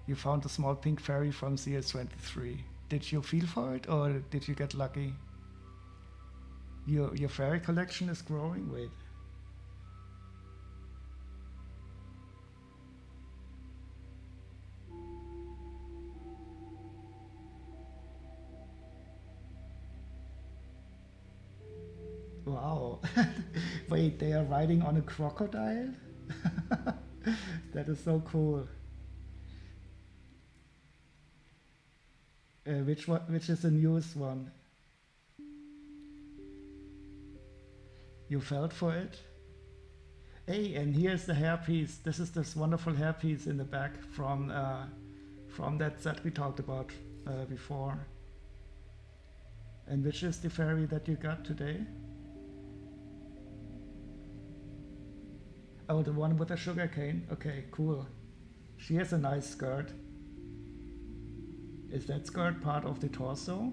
You found a small pink fairy from CS23. Did you feel for it, or did you get lucky? Your fairy collection is growing? Wait. Wow. Wait, they are riding on a crocodile? That is so cool. Which is the newest one? You felt for it? Hey, and here's the hairpiece. This is this wonderful hairpiece in the back from that set we talked about before. And which is the fairy that you got today? Oh, the one with the sugar cane? Okay, cool. She has a nice skirt. Is that skirt part of the torso?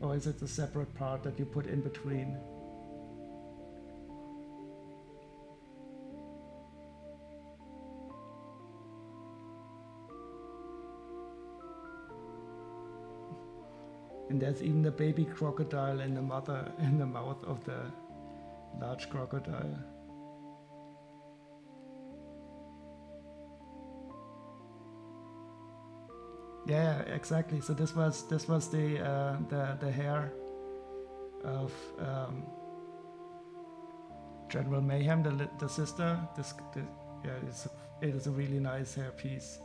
Or is it a separate part that you put in between? And there's even the baby crocodile in the mouth of the large crocodile. Yeah, exactly. So this was the hair of General Mayhem, the sister. It is a really nice hairpiece.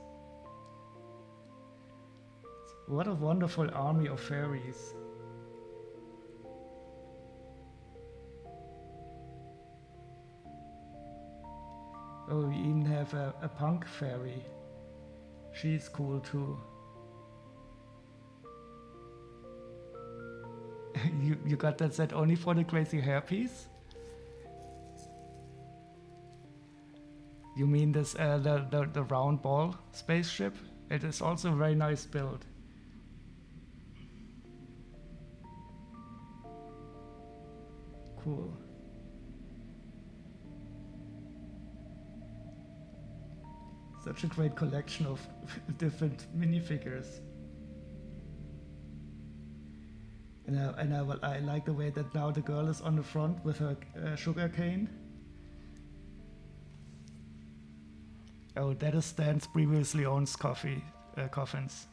What a wonderful army of fairies. Oh, we even have a punk fairy. She's cool too. You got that set only for the crazy hairpiece? You mean this the round ball spaceship? It is also a very nice build. Cool. Such a great collection of different minifigures. I like the way that now the girl is on the front with her sugar cane. Oh, that is Stan's previously owned coffins.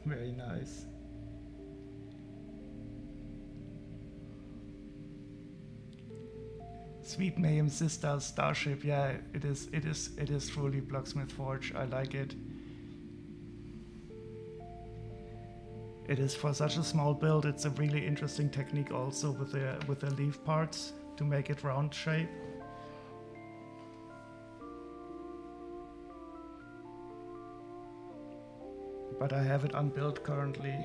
Very nice. Sweet Mayhem Sister Starship, yeah, it is truly Blocksmith Forge. I like it. It is for such a small build. It's a really interesting technique also with the leaf parts to make it round shape. But I have it unbuilt currently.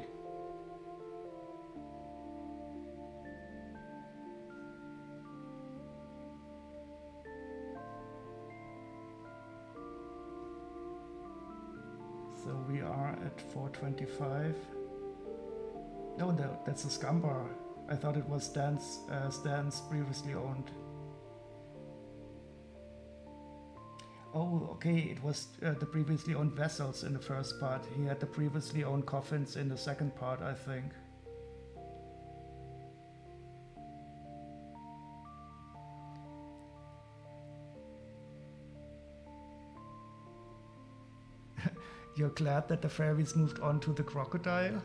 So we are at 425. No, that's a Scumbar. I thought it was Stan's previously owned. Oh, okay, it was the previously owned vessels in the first part. He had the previously owned coffins in the second part, I think. You're glad that the fairies moved on to the crocodile?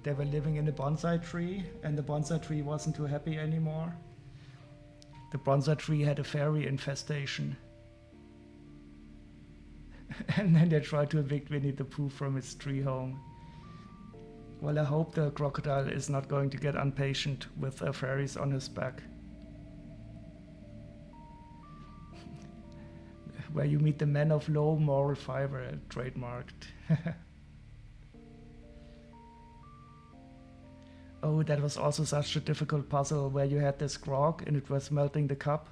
They were living in a bonsai tree, and the bonsai tree wasn't too happy anymore. The bonsai tree had a fairy infestation. And then they tried to evict Winnie the Pooh from his tree home. Well, I hope the crocodile is not going to get impatient with fairies on his back. Where you meet the men of low moral fiber, trademarked. Oh, that was also such a difficult puzzle where you had this grog and it was melting the cup.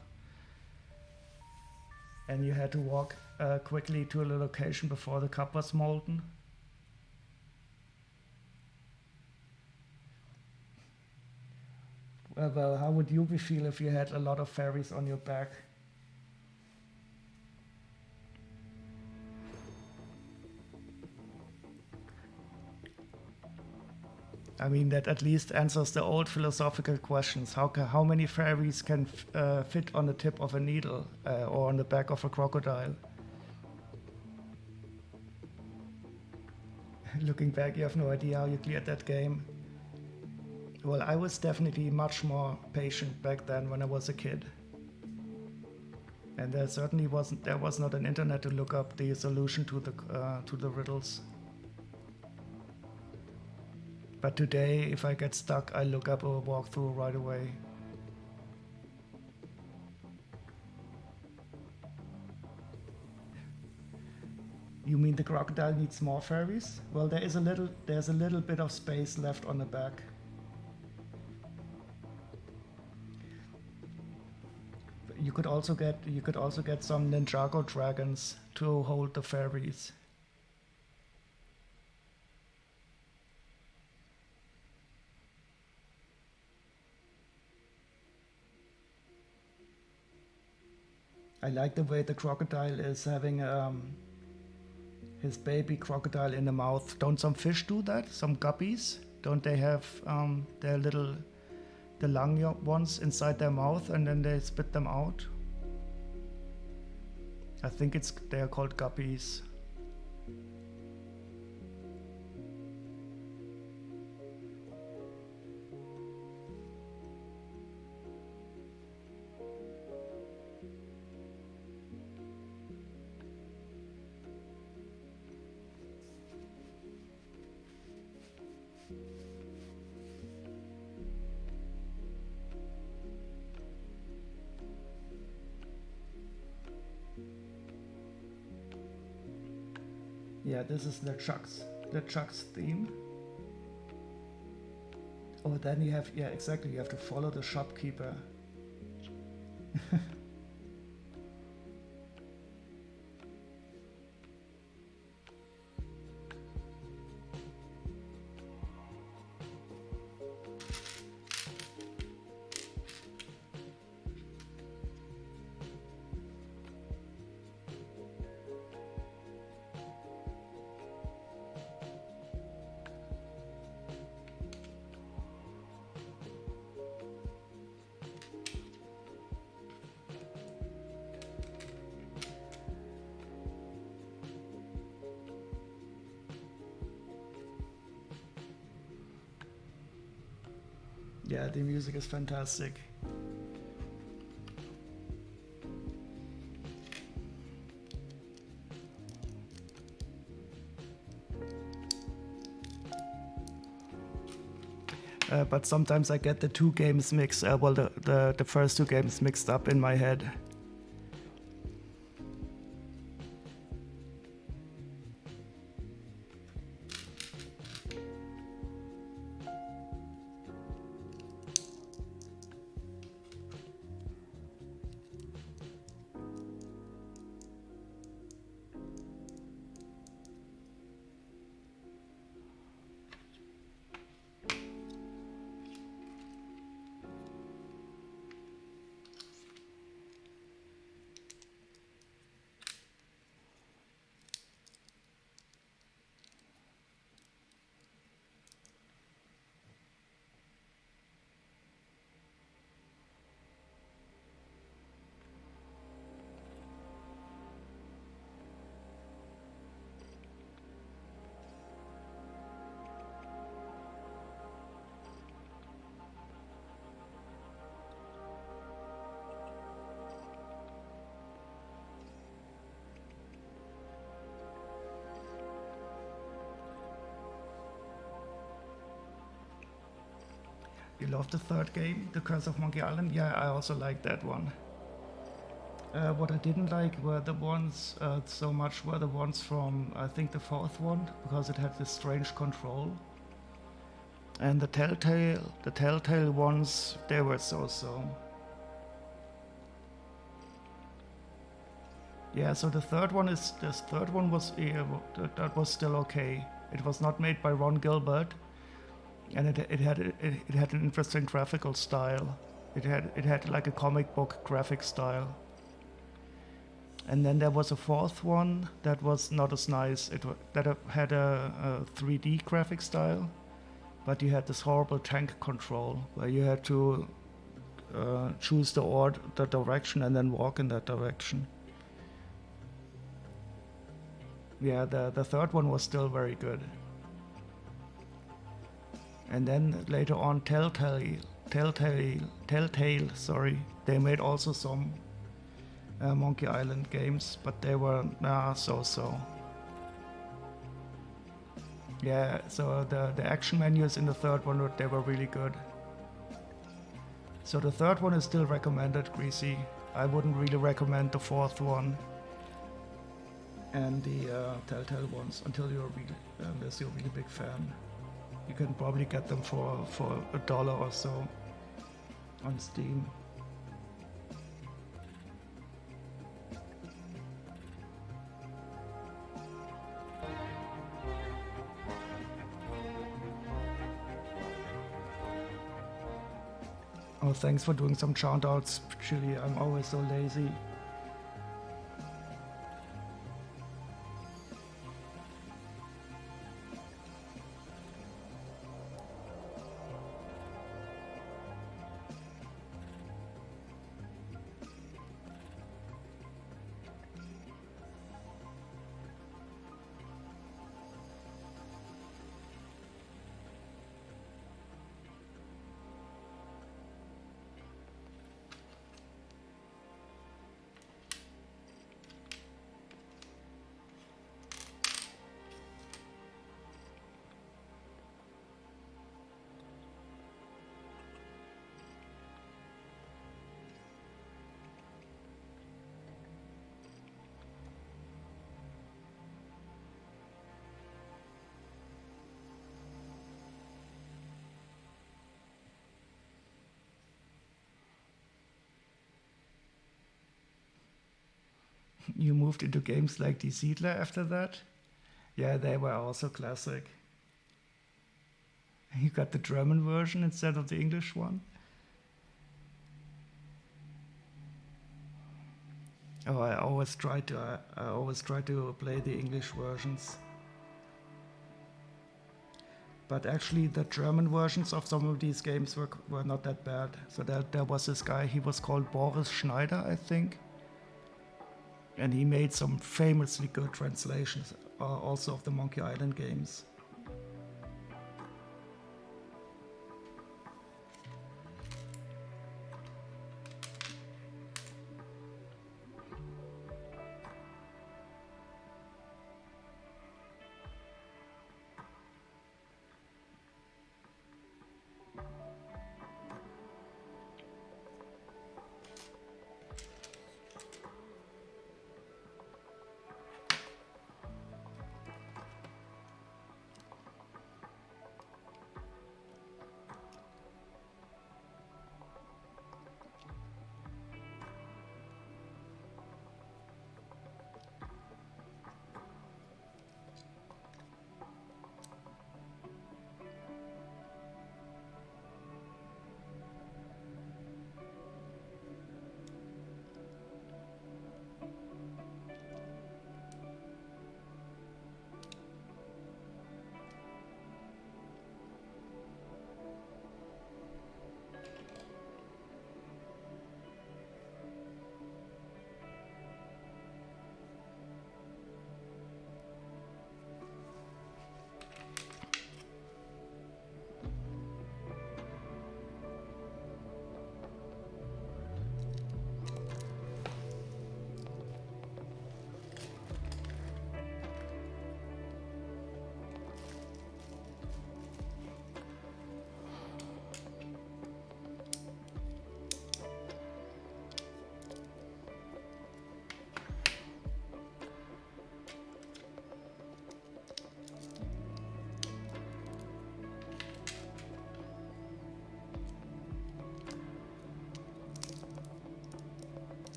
And you had to walk quickly to a location before the cup was molten. Well, how would you feel if you had a lot of fairies on your back? I mean, that at least answers the old philosophical questions. How many fairies can fit on the tip of a needle or on the back of a crocodile? Looking back, you have no idea how you cleared that game. Well, I was definitely much more patient back then when I was a kid. And there certainly was not an internet to look up the solution to the riddles. But today, if I get stuck, I look up a walkthrough right away. You mean the crocodile needs more fairies? Well, there's a little bit of space left on the back. You could also get some Ninjago dragons to hold the fairies. I like the way the crocodile is having his baby crocodile in the mouth. Don't some fish do that? Some guppies? Don't they have the lung ones inside their mouth and then they spit them out? I think they are called guppies. Yeah, this is the Chuck's theme. Oh, then you have, yeah, exactly, you have to follow the shopkeeper. Yeah, the music is fantastic. But sometimes I get the two games mixed, well, the first two games mixed up in my head. You love the third game, The Curse of Monkey Island? Yeah, I also like that one. What I didn't like were the ones so much were the ones from, I think, the fourth one, because it had this strange control. And the Telltale ones, they were so-so. Yeah, so the third one was that was still okay. It was not made by Ron Gilbert, and it had an interesting graphical style. It had like a comic book graphic style. And then there was a fourth one that was not as nice. That had a 3D graphic style, but you had this horrible tank control where you had to choose the direction and then walk in that direction. Yeah, the third one was still very good. And then later on, Telltale, sorry, they made also some Monkey Island games, but they were so-so. Yeah, so the action menus in the third one, they were really good. So the third one is still recommended, Greasy. I wouldn't really recommend the fourth one and the Telltale ones unless you're a really big fan. You can probably get them for $1 or so on Steam. Oh, thanks for doing some chant-outs, Chili. I'm always so lazy. You moved into games like Die Siedler after that? Yeah, they were also classic. You got the German version instead of the English one? Oh, I always try to play the English versions. But actually the German versions of some of these games were not that bad. So there was this guy, he was called Boris Schneider, I think. And he made some famously good translations also of the Monkey Island games.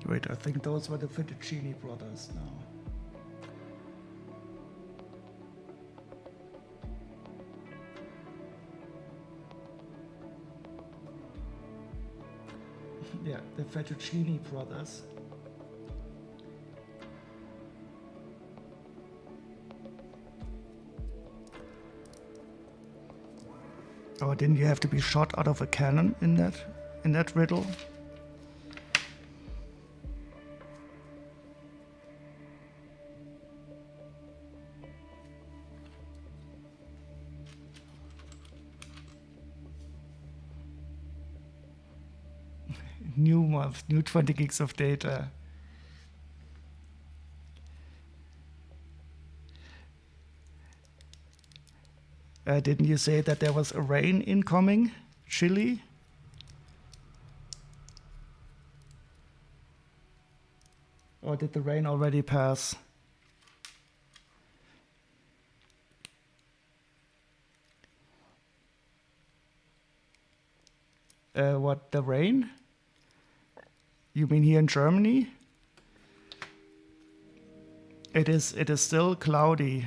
Wait, I think those were the Fettuccine brothers now. Yeah, the Fettuccine brothers. Oh, didn't you have to be shot out of a cannon in that riddle? New month, new 20 gigs of data. Didn't you say that there was a rain incoming? Chile? Or did the rain already pass? What, the rain? You mean here in Germany? It is still cloudy,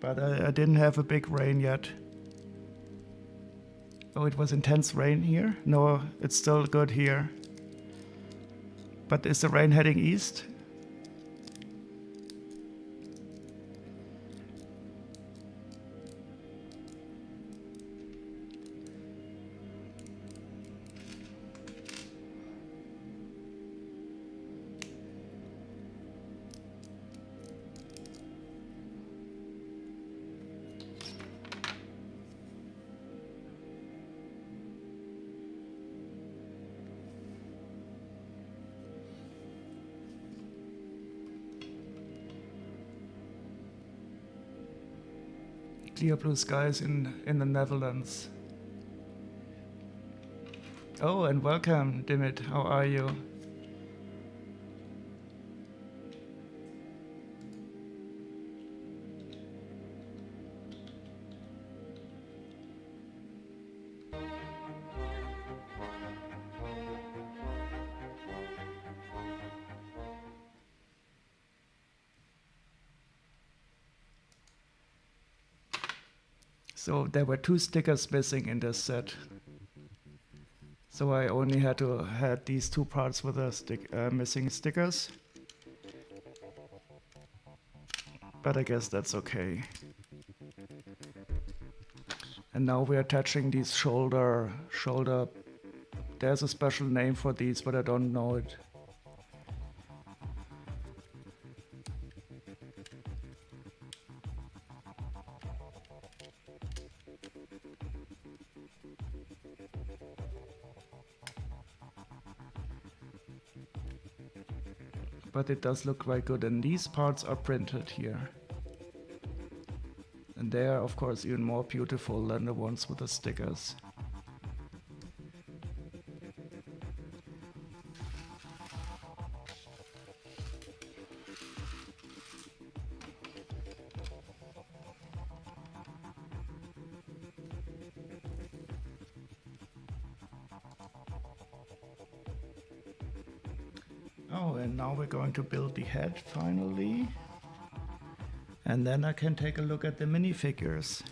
but I didn't have a big rain yet. Oh, it was intense rain here? No, it's still good here. But is the rain heading east? Clear blue skies in the Netherlands. Oh, and welcome, Dimit. How are you? So there were 2 stickers missing in this set. So I only had these 2 parts with the missing stickers. But I guess that's okay. And now we're attaching these shoulder. There's a special name for these, but I don't know it. But it does look quite good, and these parts are printed here. And they are, of course, even more beautiful than the ones with the stickers. Oh, and now we're going to build the head finally. And then I can take a look at the minifigures.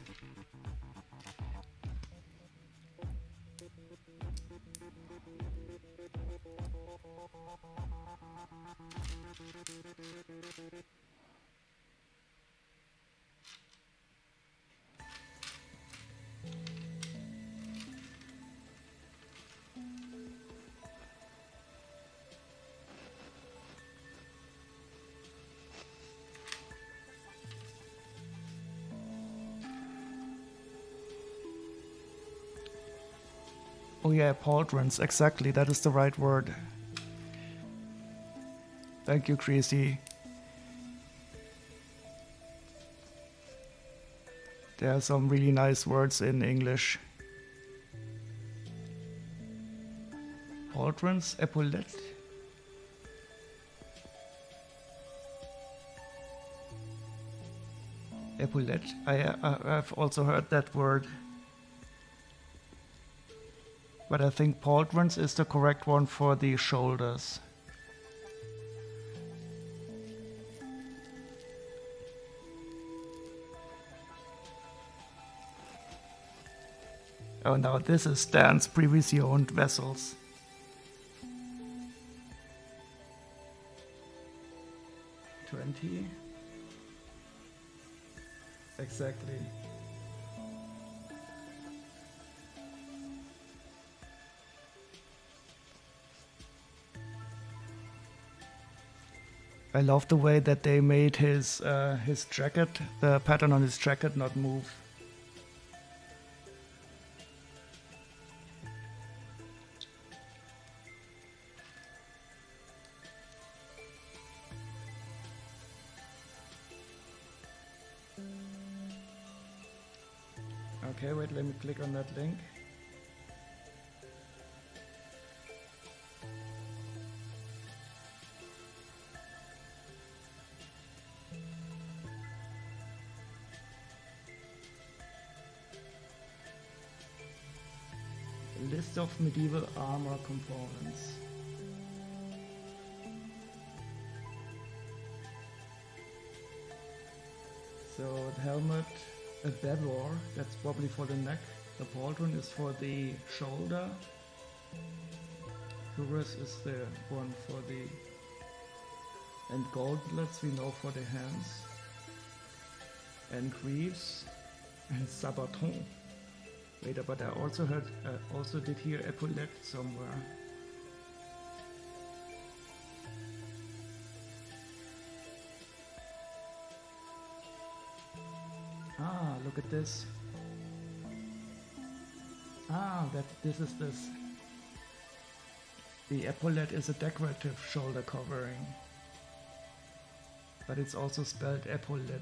Oh yeah, pauldrons, exactly, that is the right word. Thank you, Creasy. There are some really nice words in English. Pauldrons, epaulette. Epaulette, I've also heard that word. But I think pauldrons is the correct one for the shoulders. Oh no, this is Stan's previously owned vessels. $20. Exactly. I love the way that they made his jacket, the pattern on his jacket, not move. Okay, wait, let me click on that link. List of medieval armor components. So the helmet, a bedwar, that's probably for the neck. The pauldron is for the shoulder. Cuirass is the one for the... And gauntlets we know for the hands. And greaves. And sabaton. Wait, but I also heard, also did hear epaulette somewhere. Ah, look at this. Ah, this is this. The epaulette is a decorative shoulder covering. But it's also spelled epaulette.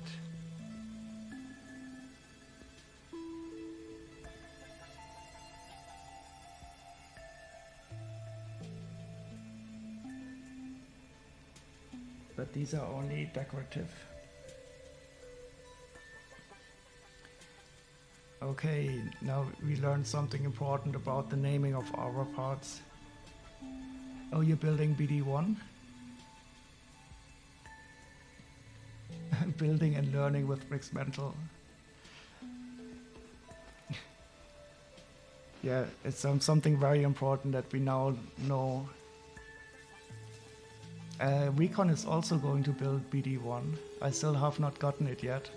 But these are only decorative. Okay, now we learned something important about the naming of armor parts. Oh, you're building BD1? Building and learning with Bricks Mental. Yeah, it's something very important that we now know. Recon is also going to build BD1. I still have not gotten it yet.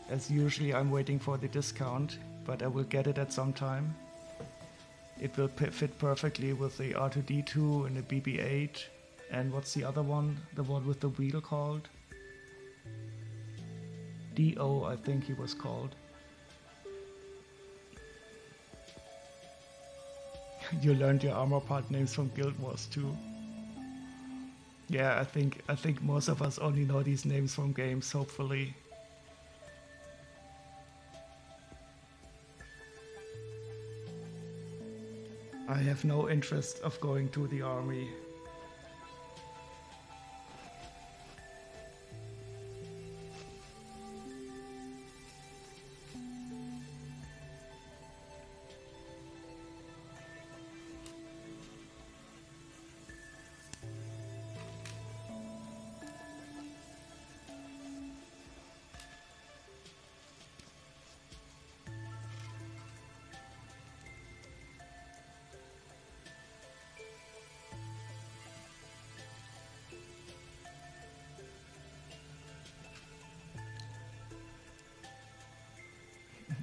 As usually, I'm waiting for the discount, but I will get it at some time. It will fit perfectly with the R2D2 and the BB8. And what's the other one? The one with the wheel called? DO, I think he was called. You learned your armor part names from Guild Wars too. Yeah, I think most of us only know these names from games, hopefully. I have no interest of going to the army.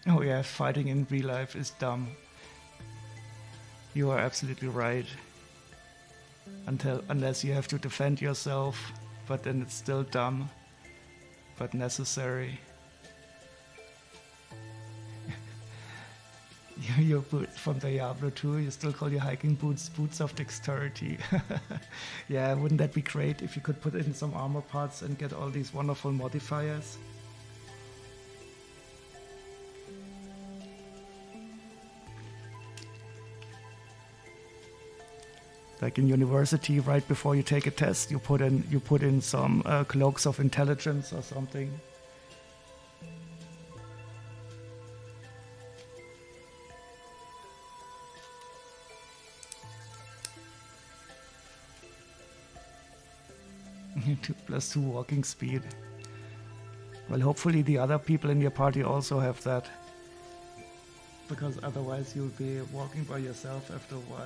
Oh yeah, fighting in real life is dumb. You are absolutely right. Unless you have to defend yourself, but then it's still dumb, but necessary. Your boots from Diablo 2, you still call your hiking boots boots of dexterity. Yeah, wouldn't that be great if you could put in some armor parts and get all these wonderful modifiers? Like in university, right before you take a test, you put in some cloaks of intelligence or something. +2 walking speed. Well, hopefully the other people in your party also have that. because otherwise you'll be walking by yourself after a while.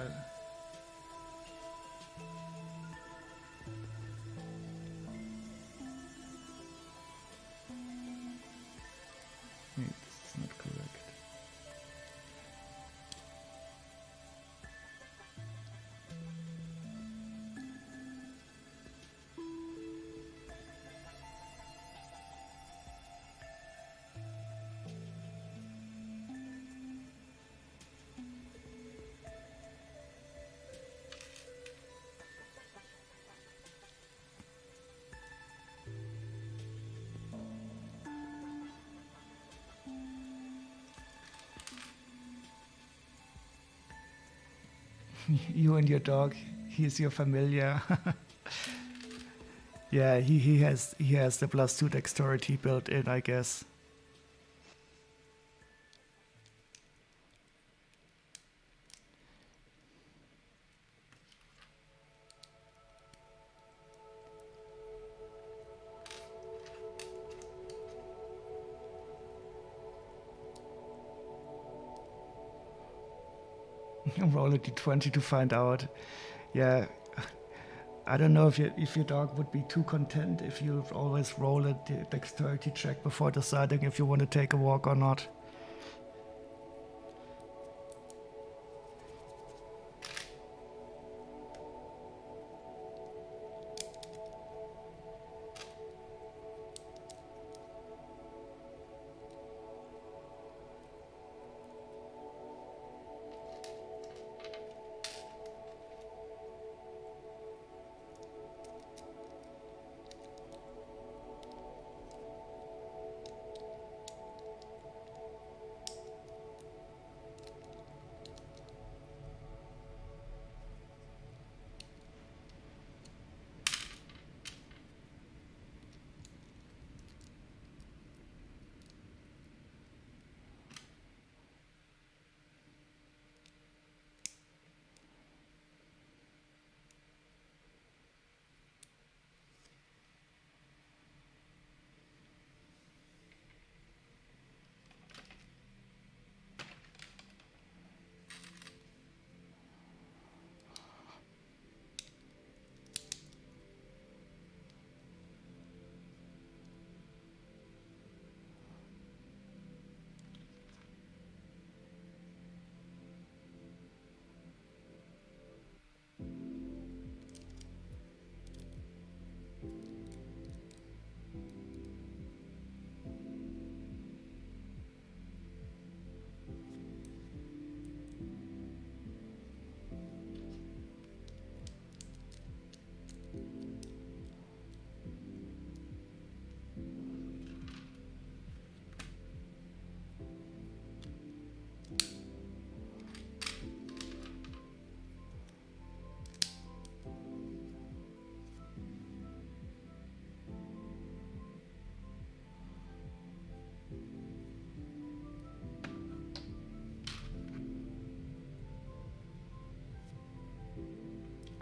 Wait, this is not correct. You and your dog, he's your familiar. Yeah, he has the +2 dexterity built in, I guess. Roll a d20 to find out. Yeah, I don't know if your dog would be too content if you always roll a dexterity check before deciding if you want to take a walk or not.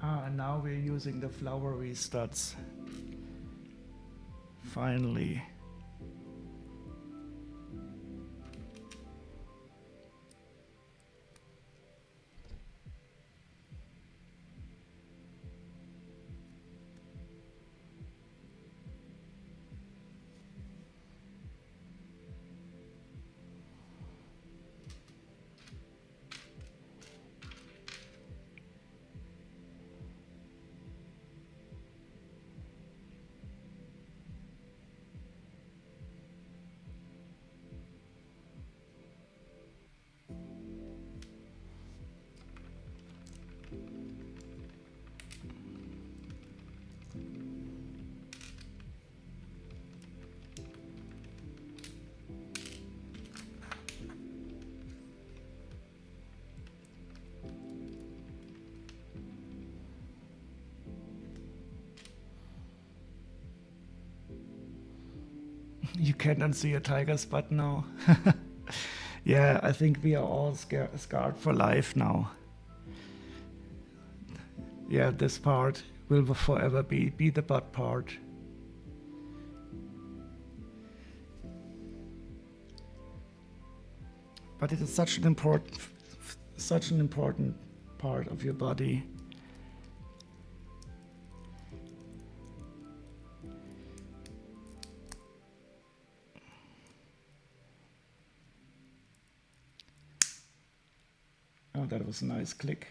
And now we're using the flowery studs. Finally. You can't unsee a tiger spot now. Yeah, I think we are all scarred for life now. Yeah, this part will forever be the butt part. But it is such an important part of your body. Oh, that was a nice click.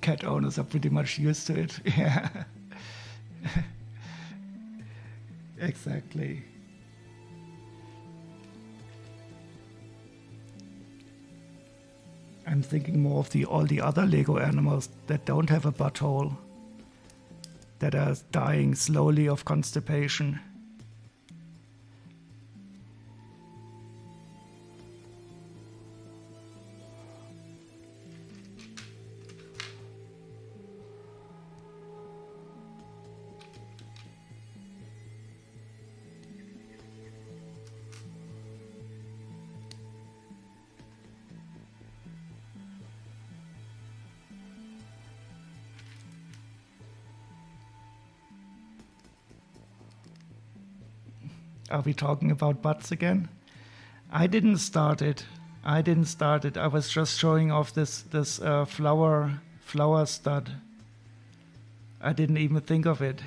Cat owners are pretty much used to it. Yeah. Exactly. I'm thinking more of all the other Lego animals that don't have a butthole, that are dying slowly of constipation. Are we talking about butts again? I didn't start it. I was just showing off this flower stud. I didn't even think of it.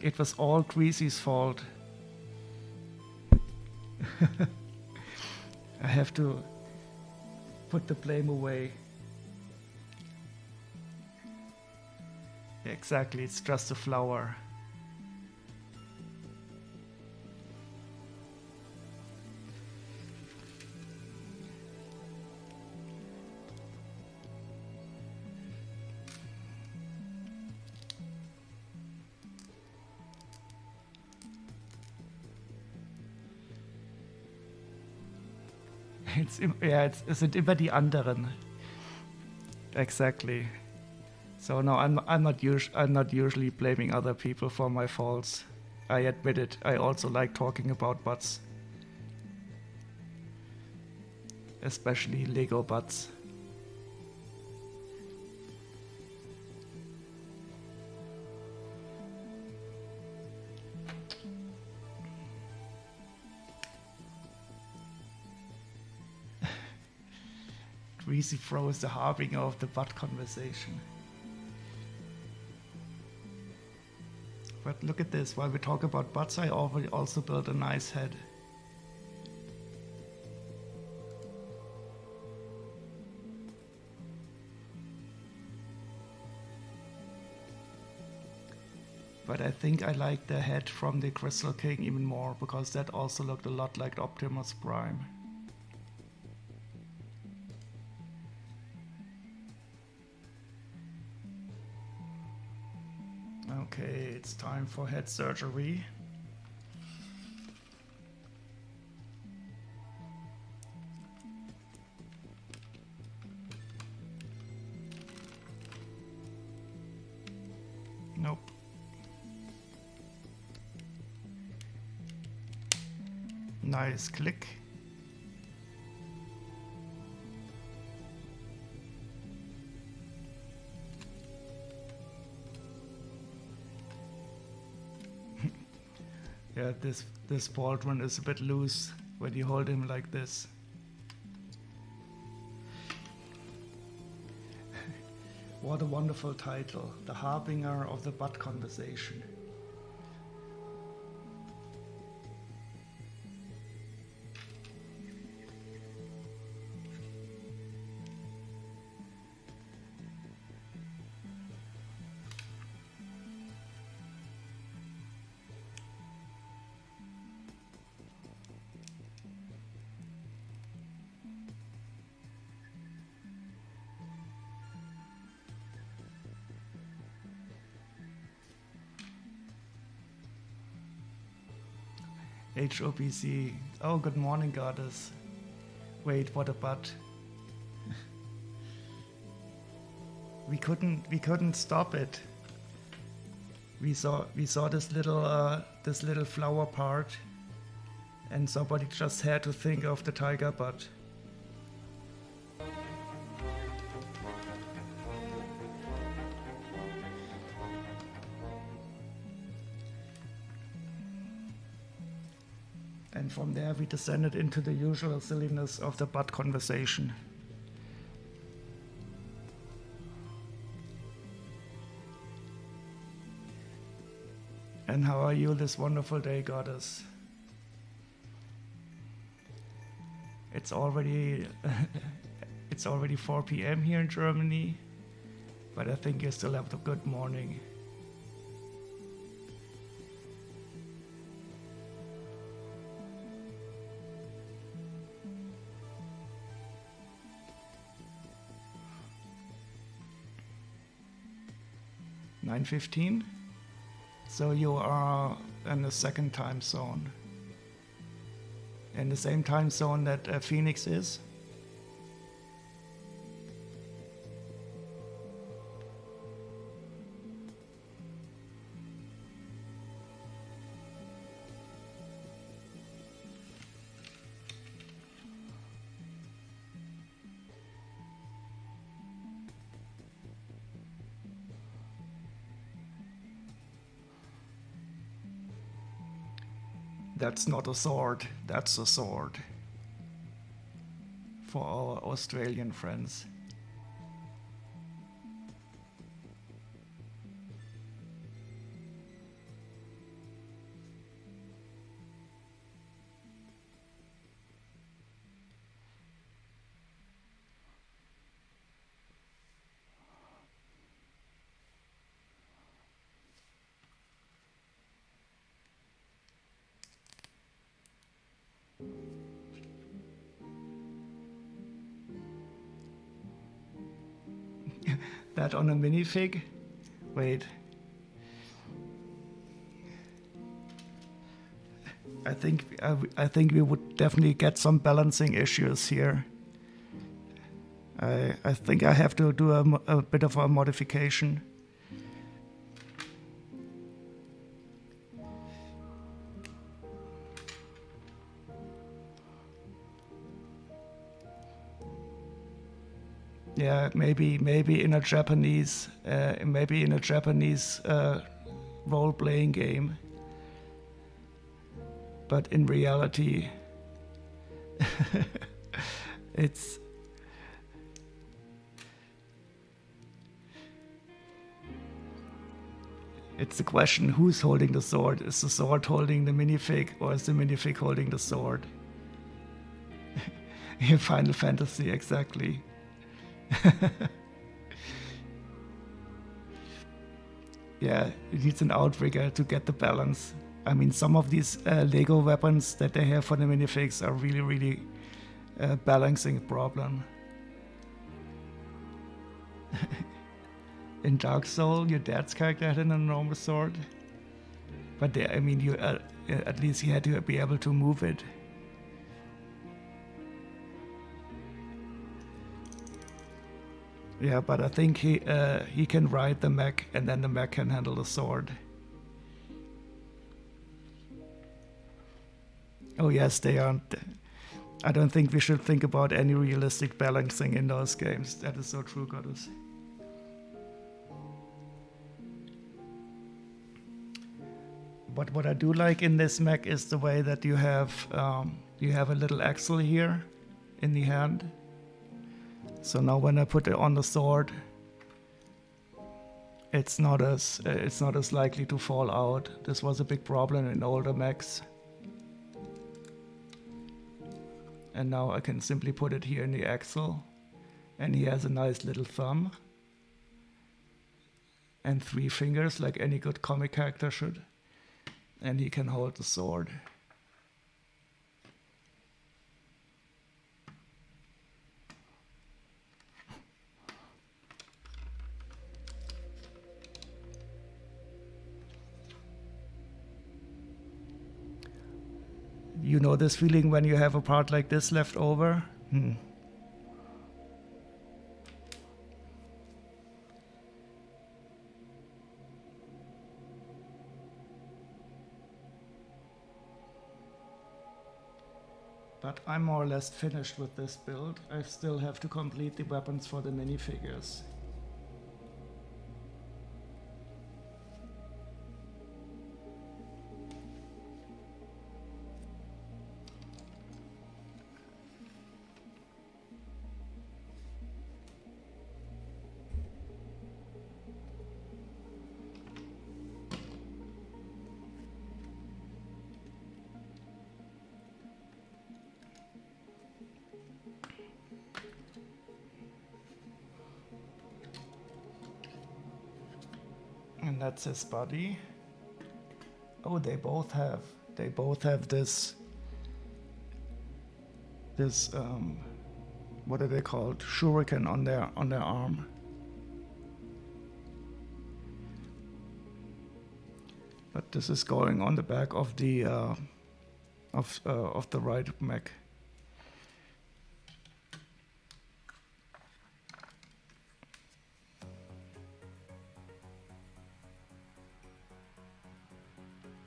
It was all Greasy's fault. I have to put the blame away. Exactly, it's just a flower. Es sind immer die anderen. Exactly. So no, I'm not usually blaming other people for my faults. I admit it. I also like talking about butts, especially Lego butts. Greasy Fro is the harbinger of the butt conversation. But look at this, while we talk about butts, I also built a nice head. But I think I like the head from the Crystal King even more, because that also looked a lot like Optimus Prime. Okay, it's time for head surgery. Nope. Nice click. Yeah, this pauldron is a bit loose when you hold him like this. What a wonderful title, The Harbinger of the Butt Conversation. HOPC. Oh, good morning, goddess. Wait, what a butt. We couldn't stop it. We saw this little flower part, and somebody just had to think of the tiger butt. And from there we descended into the usual silliness of the butt conversation. And how are you this wonderful day, goddess? It's already it's already 4 p.m. here in Germany, but I think you still have the good morning. (9:15). So you are in the second time zone. In the same time zone that Phoenix is. That's not a sword, that's a sword. For our Australian friends. That on a minifig? Wait. I think we would definitely get some balancing issues here. I think I have to do a bit of a modification. Yeah, maybe in a Japanese role-playing game, but in reality, it's the question: who's holding the sword? Is the sword holding the minifig, or is the minifig holding the sword? In Final Fantasy, exactly. Yeah, it needs an outrigger to get the balance. I mean, some of these Lego weapons that they have for the minifigs are really balancing problem. In Dark Souls, your dad's character had an enormous sword, but I mean, you at least he had to be able to move it. Yeah, but I think he can ride the mech, and then the mech can handle the sword. Oh yes, they aren't. I don't think we should think about any realistic balancing in those games. That is so true, goddess. But what I do like in this mech is the way that you have a little axle here in the hand. So now when I put it on the sword, it's not as likely to fall out. This was a big problem in older mechs. And now I can simply put it here in the axle, and he has a nice little thumb and 3 fingers like any good comic character should, and he can hold the sword. You know this feeling when you have a part like this left over? But I'm more or less finished with this build. I still have to complete the weapons for the minifigures. And that's his body. Oh, they both have this what are they called? Shuriken on their arm. But this is going on the back of the right mech.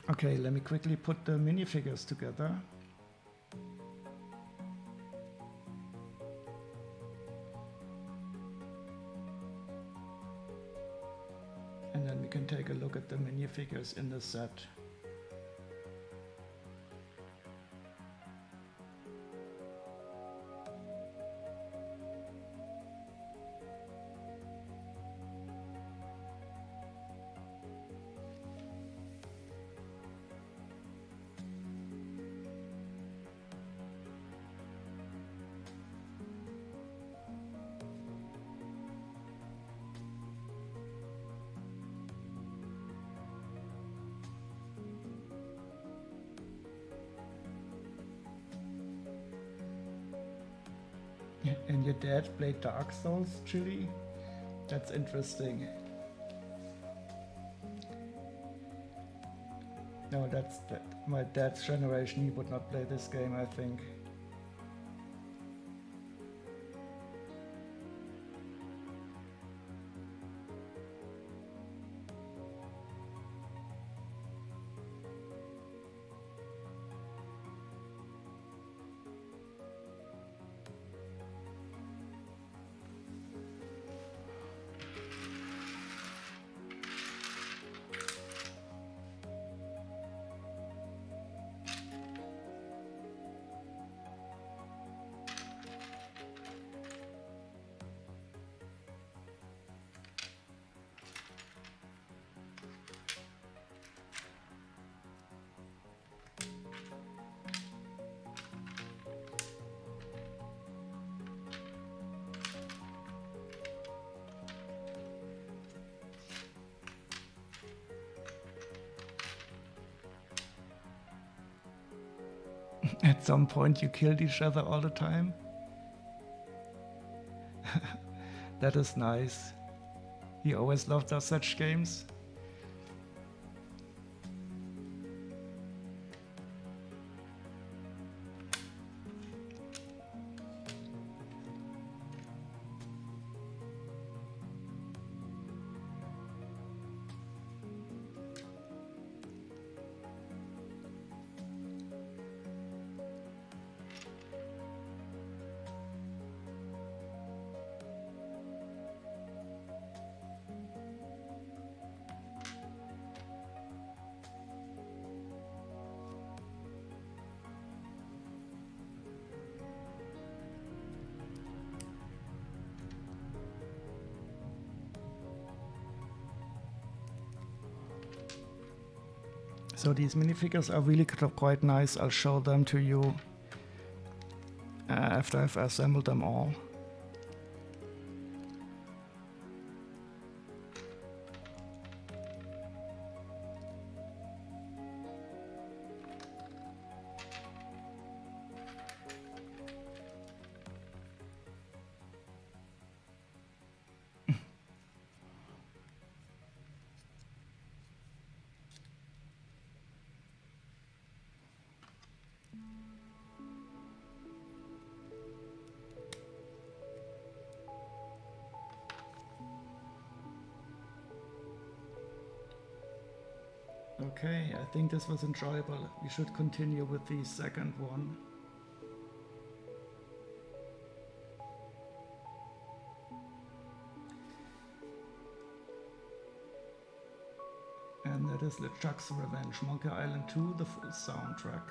Okay, let me quickly put the minifigures together. And then we can take a look at the minifigures in the set. And your dad played Dark Souls, Chili? That's interesting. No, that's my dad's generation. He would not play this game, I think. At some point you killed each other all the time? That is nice. He always loved such games. So these minifigures are really quite nice. I'll show them to you after I've assembled them all. Okay, I think this was enjoyable. We should continue with the second one. And that is LeChuck's Revenge, Monkey Island 2, the full soundtrack.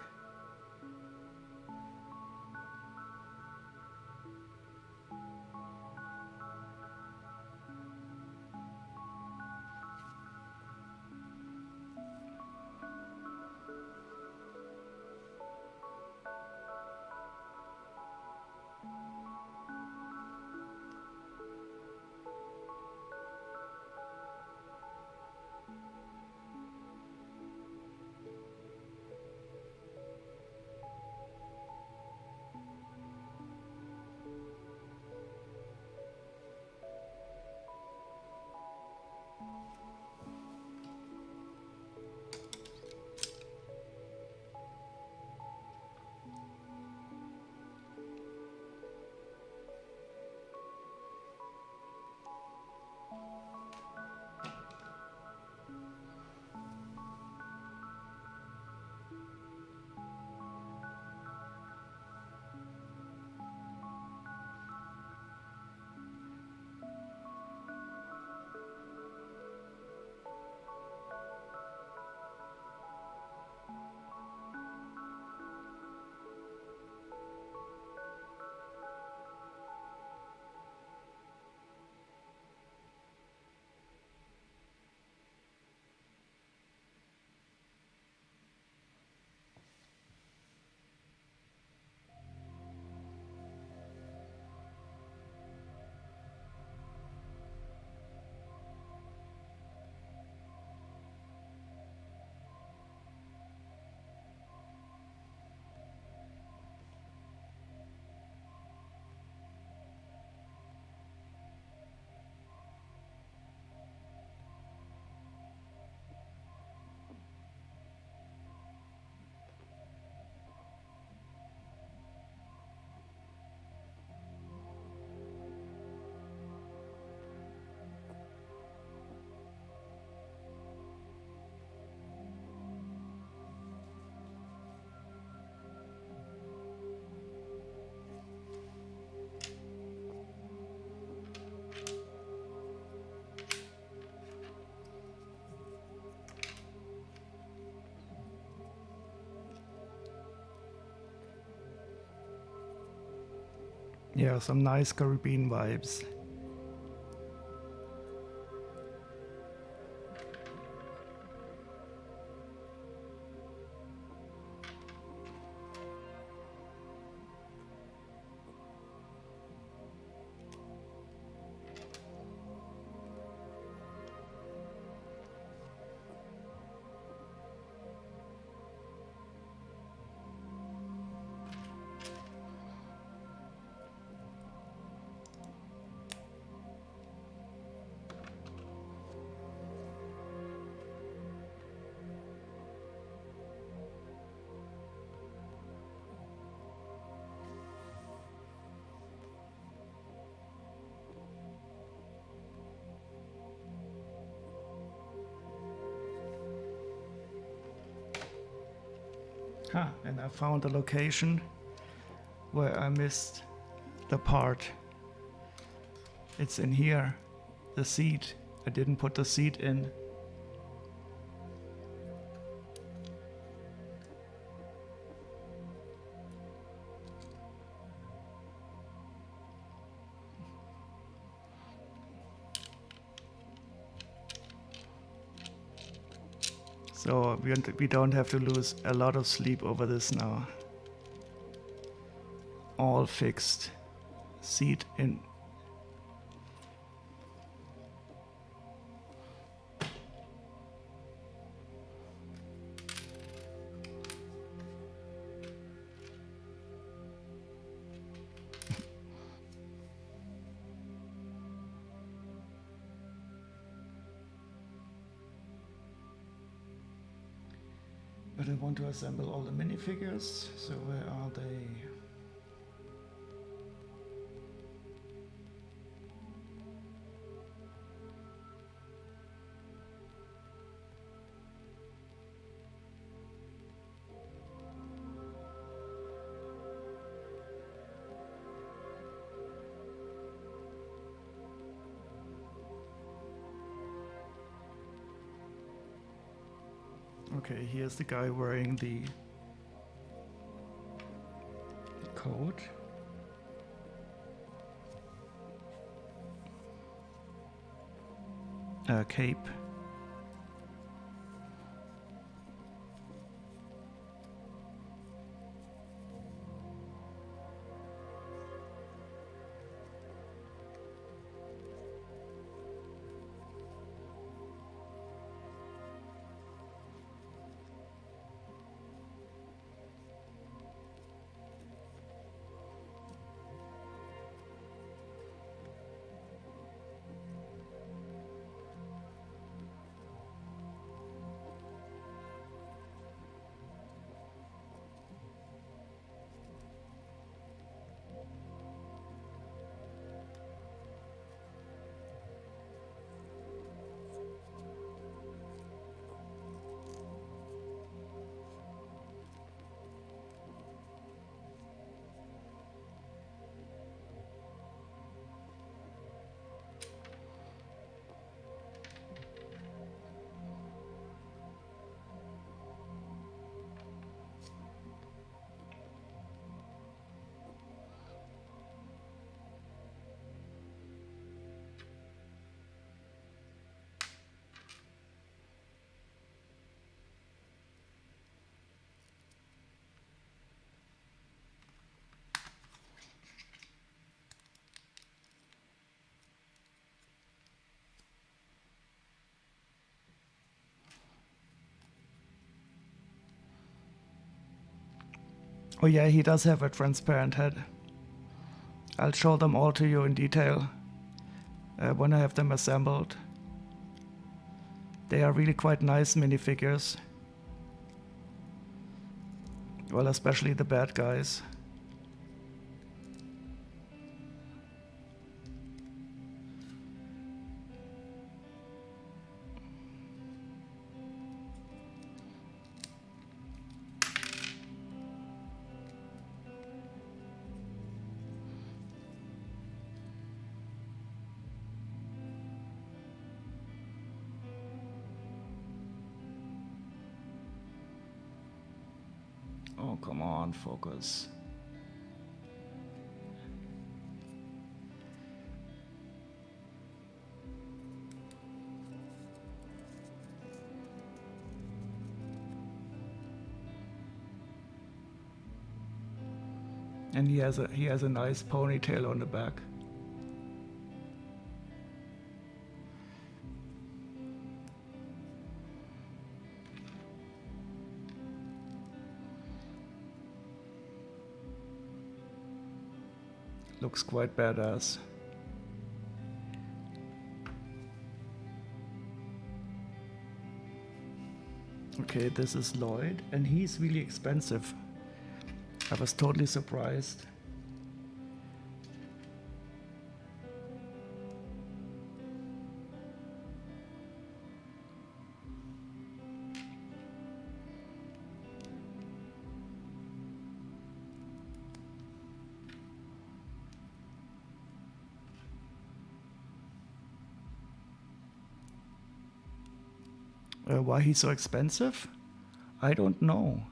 Yeah, some nice Caribbean vibes. Huh, and I found a location where I missed the part. It's in here, the seat. I didn't put the seat in. So we don't have to lose a lot of sleep over this now. All fixed. Seat in. But I want to assemble all the minifigures, so where are they? Okay, here's the guy wearing the coat. Cape. Oh yeah, he does have a transparent head. I'll show them all to you in detail when I have them assembled. They are really quite nice minifigures. Well, especially the bad guys. Oh, come on, focus. And he has a nice ponytail on the back. Looks quite badass. Okay, this is Lloyd, and he's really expensive. I was totally surprised. Why he's so expensive? I don't know.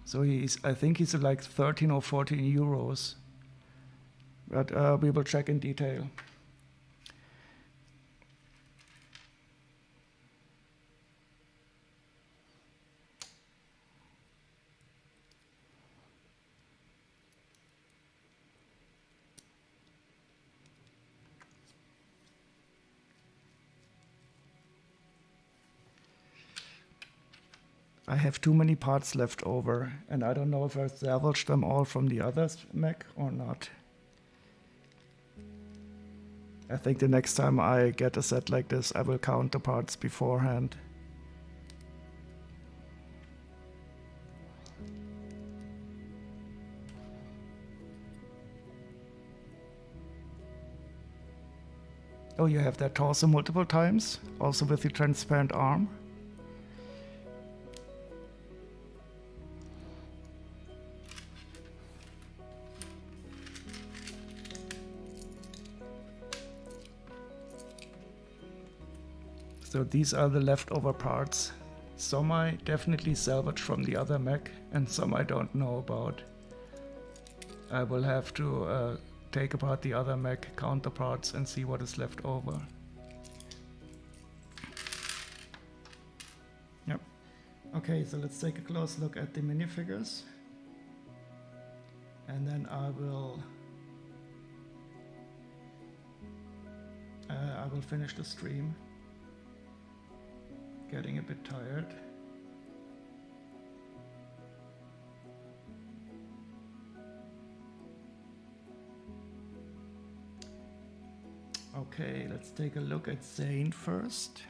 So I think he's like 13 or 14 euros. But we will check in detail. I have too many parts left over, and I don't know if I salvaged them all from the other mech or not. I think the next time I get a set like this, I will count the parts beforehand. Oh, you have that torso multiple times, also with the transparent arm. So these are the leftover parts. Some I definitely salvaged from the other mech, and some I don't know about. I will have to take apart the other mech, count the parts, and see what is left over. Yep. Okay, so let's take a close look at the minifigures. And then I will finish the stream. Getting a bit tired. Okay, let's take a look at Zane first.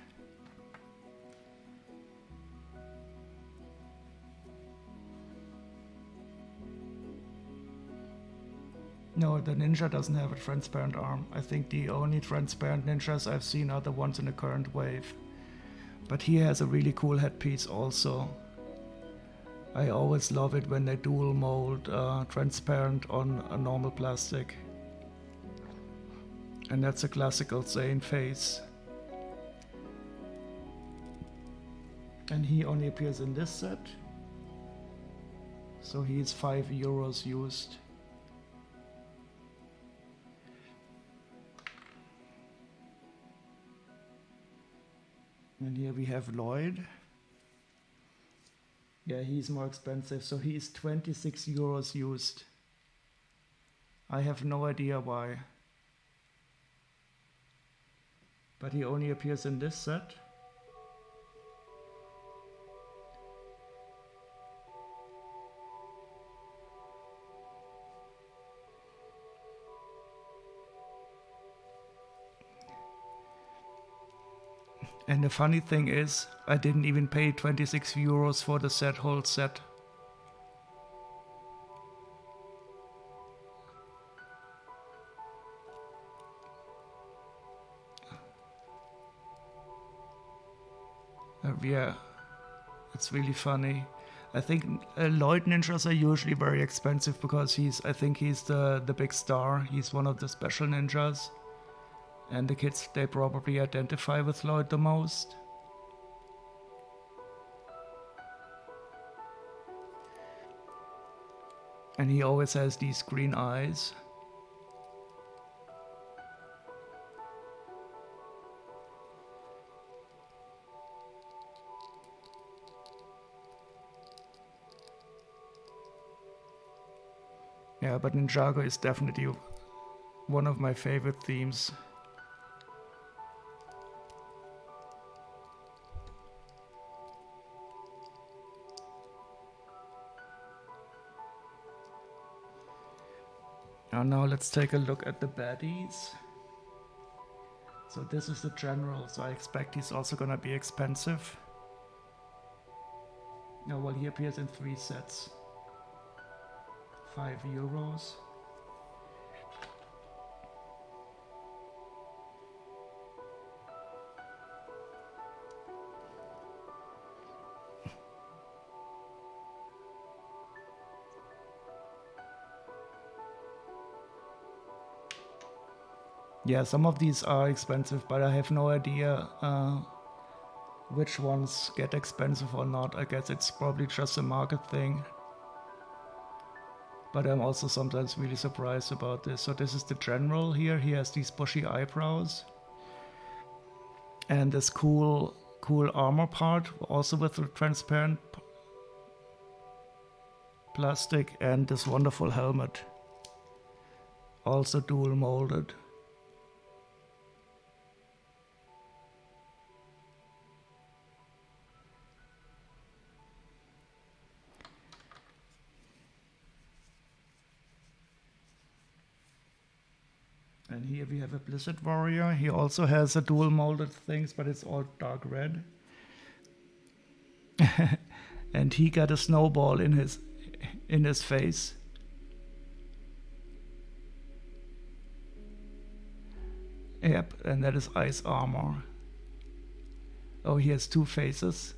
No, the ninja doesn't have a transparent arm. I think the only transparent ninjas I've seen are the ones in the current wave. But he has a really cool headpiece also. I always love it when they dual mold transparent on a normal plastic. And that's a classical Zane face. And he only appears in this set. So he's 5 euros used. And here we have Lloyd. Yeah, he's more expensive, so he's 26 euros used. I have no idea why. But he only appears in this set. And the funny thing is, I didn't even pay 26 euros for the whole set. Yeah, it's really funny. I think Lloyd ninjas are usually very expensive because I think he's the big star. He's one of the special ninjas. And the kids, they probably identify with Lloyd the most. And he always has these green eyes. Yeah, but Ninjago is definitely one of my favorite themes. And now let's take a look at the baddies. So this is the general, so I expect he's also gonna be expensive. No, well, he appears in 3 sets. €5. Yeah, some of these are expensive, but I have no idea which ones get expensive or not. I guess it's probably just a market thing. But I'm also sometimes really surprised about this. So this is the general here. He has these bushy eyebrows. And this cool armor part, also with the transparent plastic, and this wonderful helmet. Also dual molded. And here we have a Blizzard Warrior. He also has a dual molded things, but it's all dark red. And he got a snowball in his face. Yep, and that is ice armor. Oh, he has 2 faces.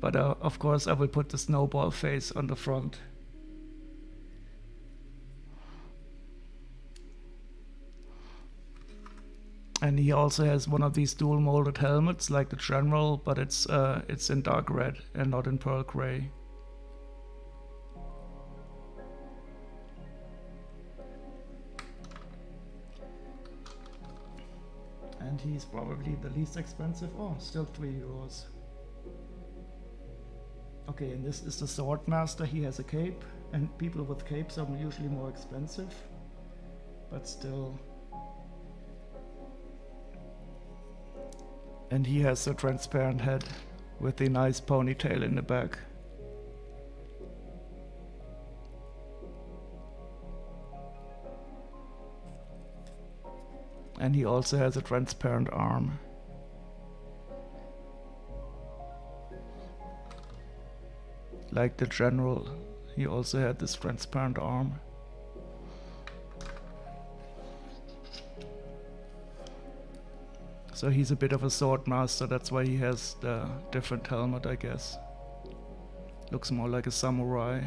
But of course I will put the snowball face on the front. And he also has one of these dual molded helmets like the general, but it's in dark red and not in pearl gray. And he's probably the least expensive. Oh, still €3. Okay, and this is the Swordmaster. He has a cape, and people with capes are usually more expensive, but still. And he has a transparent head with a nice ponytail in the back. And he also has a transparent arm. Like the general, he also had this transparent arm. So he's a bit of a sword master, that's why he has the different helmet, I guess. Looks more like a samurai.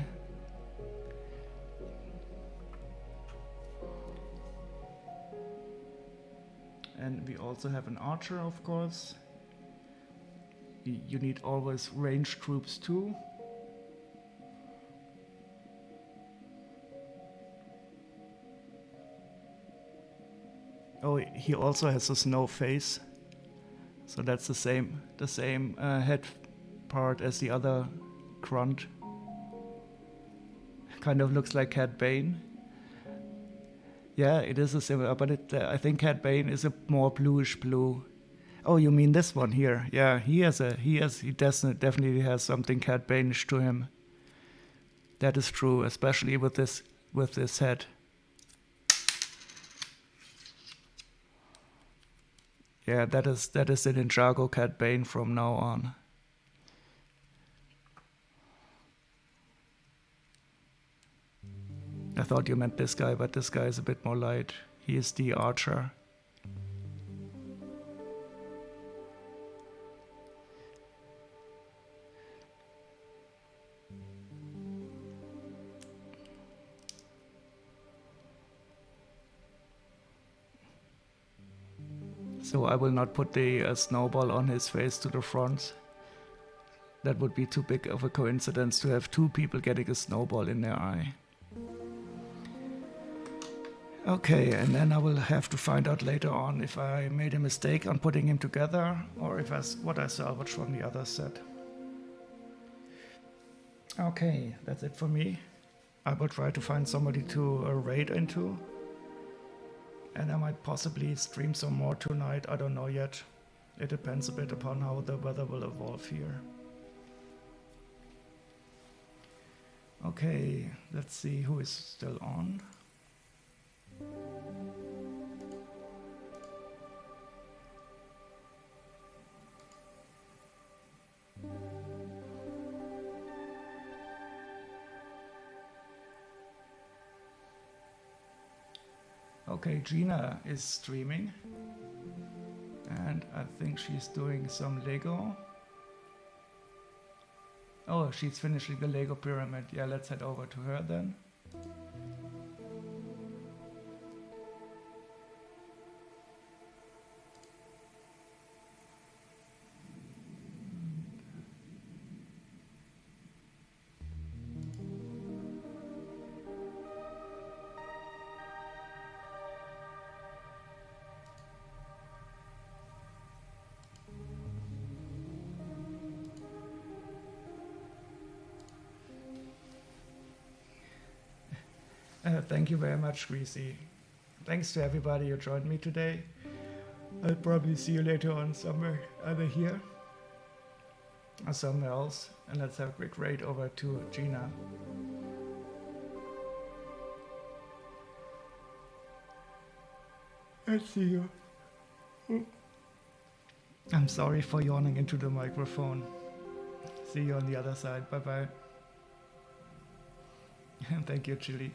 And we also have an archer, of course. You need always ranged troops too. Oh, he also has a snow face, so that's the same head part as the other grunt. Kind of looks like Cad Bane. Yeah, it is a similar, but I think Cad Bane is a more bluish blue. Oh, you mean this one here? Yeah, he definitely has something Cad Bane-ish to him. That is true, especially with this head. Yeah, that is the Ninjago Cad Bane from now on. I thought you meant this guy, but this guy is a bit more light. He is the archer. So I will not put the snowball on his face to the front. That would be too big of a coincidence to have 2 people getting a snowball in their eye. Okay, and then I will have to find out later on if I made a mistake on putting him together or if what I salvaged from the other set. Okay, that's it for me. I will try to find somebody to raid into. And I might possibly stream some more tonight, I don't know yet. It depends a bit upon how the weather will evolve here. Okay, let's see who is still on. Okay, Gina is streaming. And I think she's doing some Lego. Oh, she's finishing the Lego pyramid. Yeah, let's head over to her then. Thank you very much, Greasy. Thanks to everybody who joined me today. I'll probably see you later on somewhere, either here or somewhere else. And let's have a quick raid over to Gina. I'll see you. I'm sorry for yawning into the microphone. See you on the other side. Bye-bye. And thank you, Chili.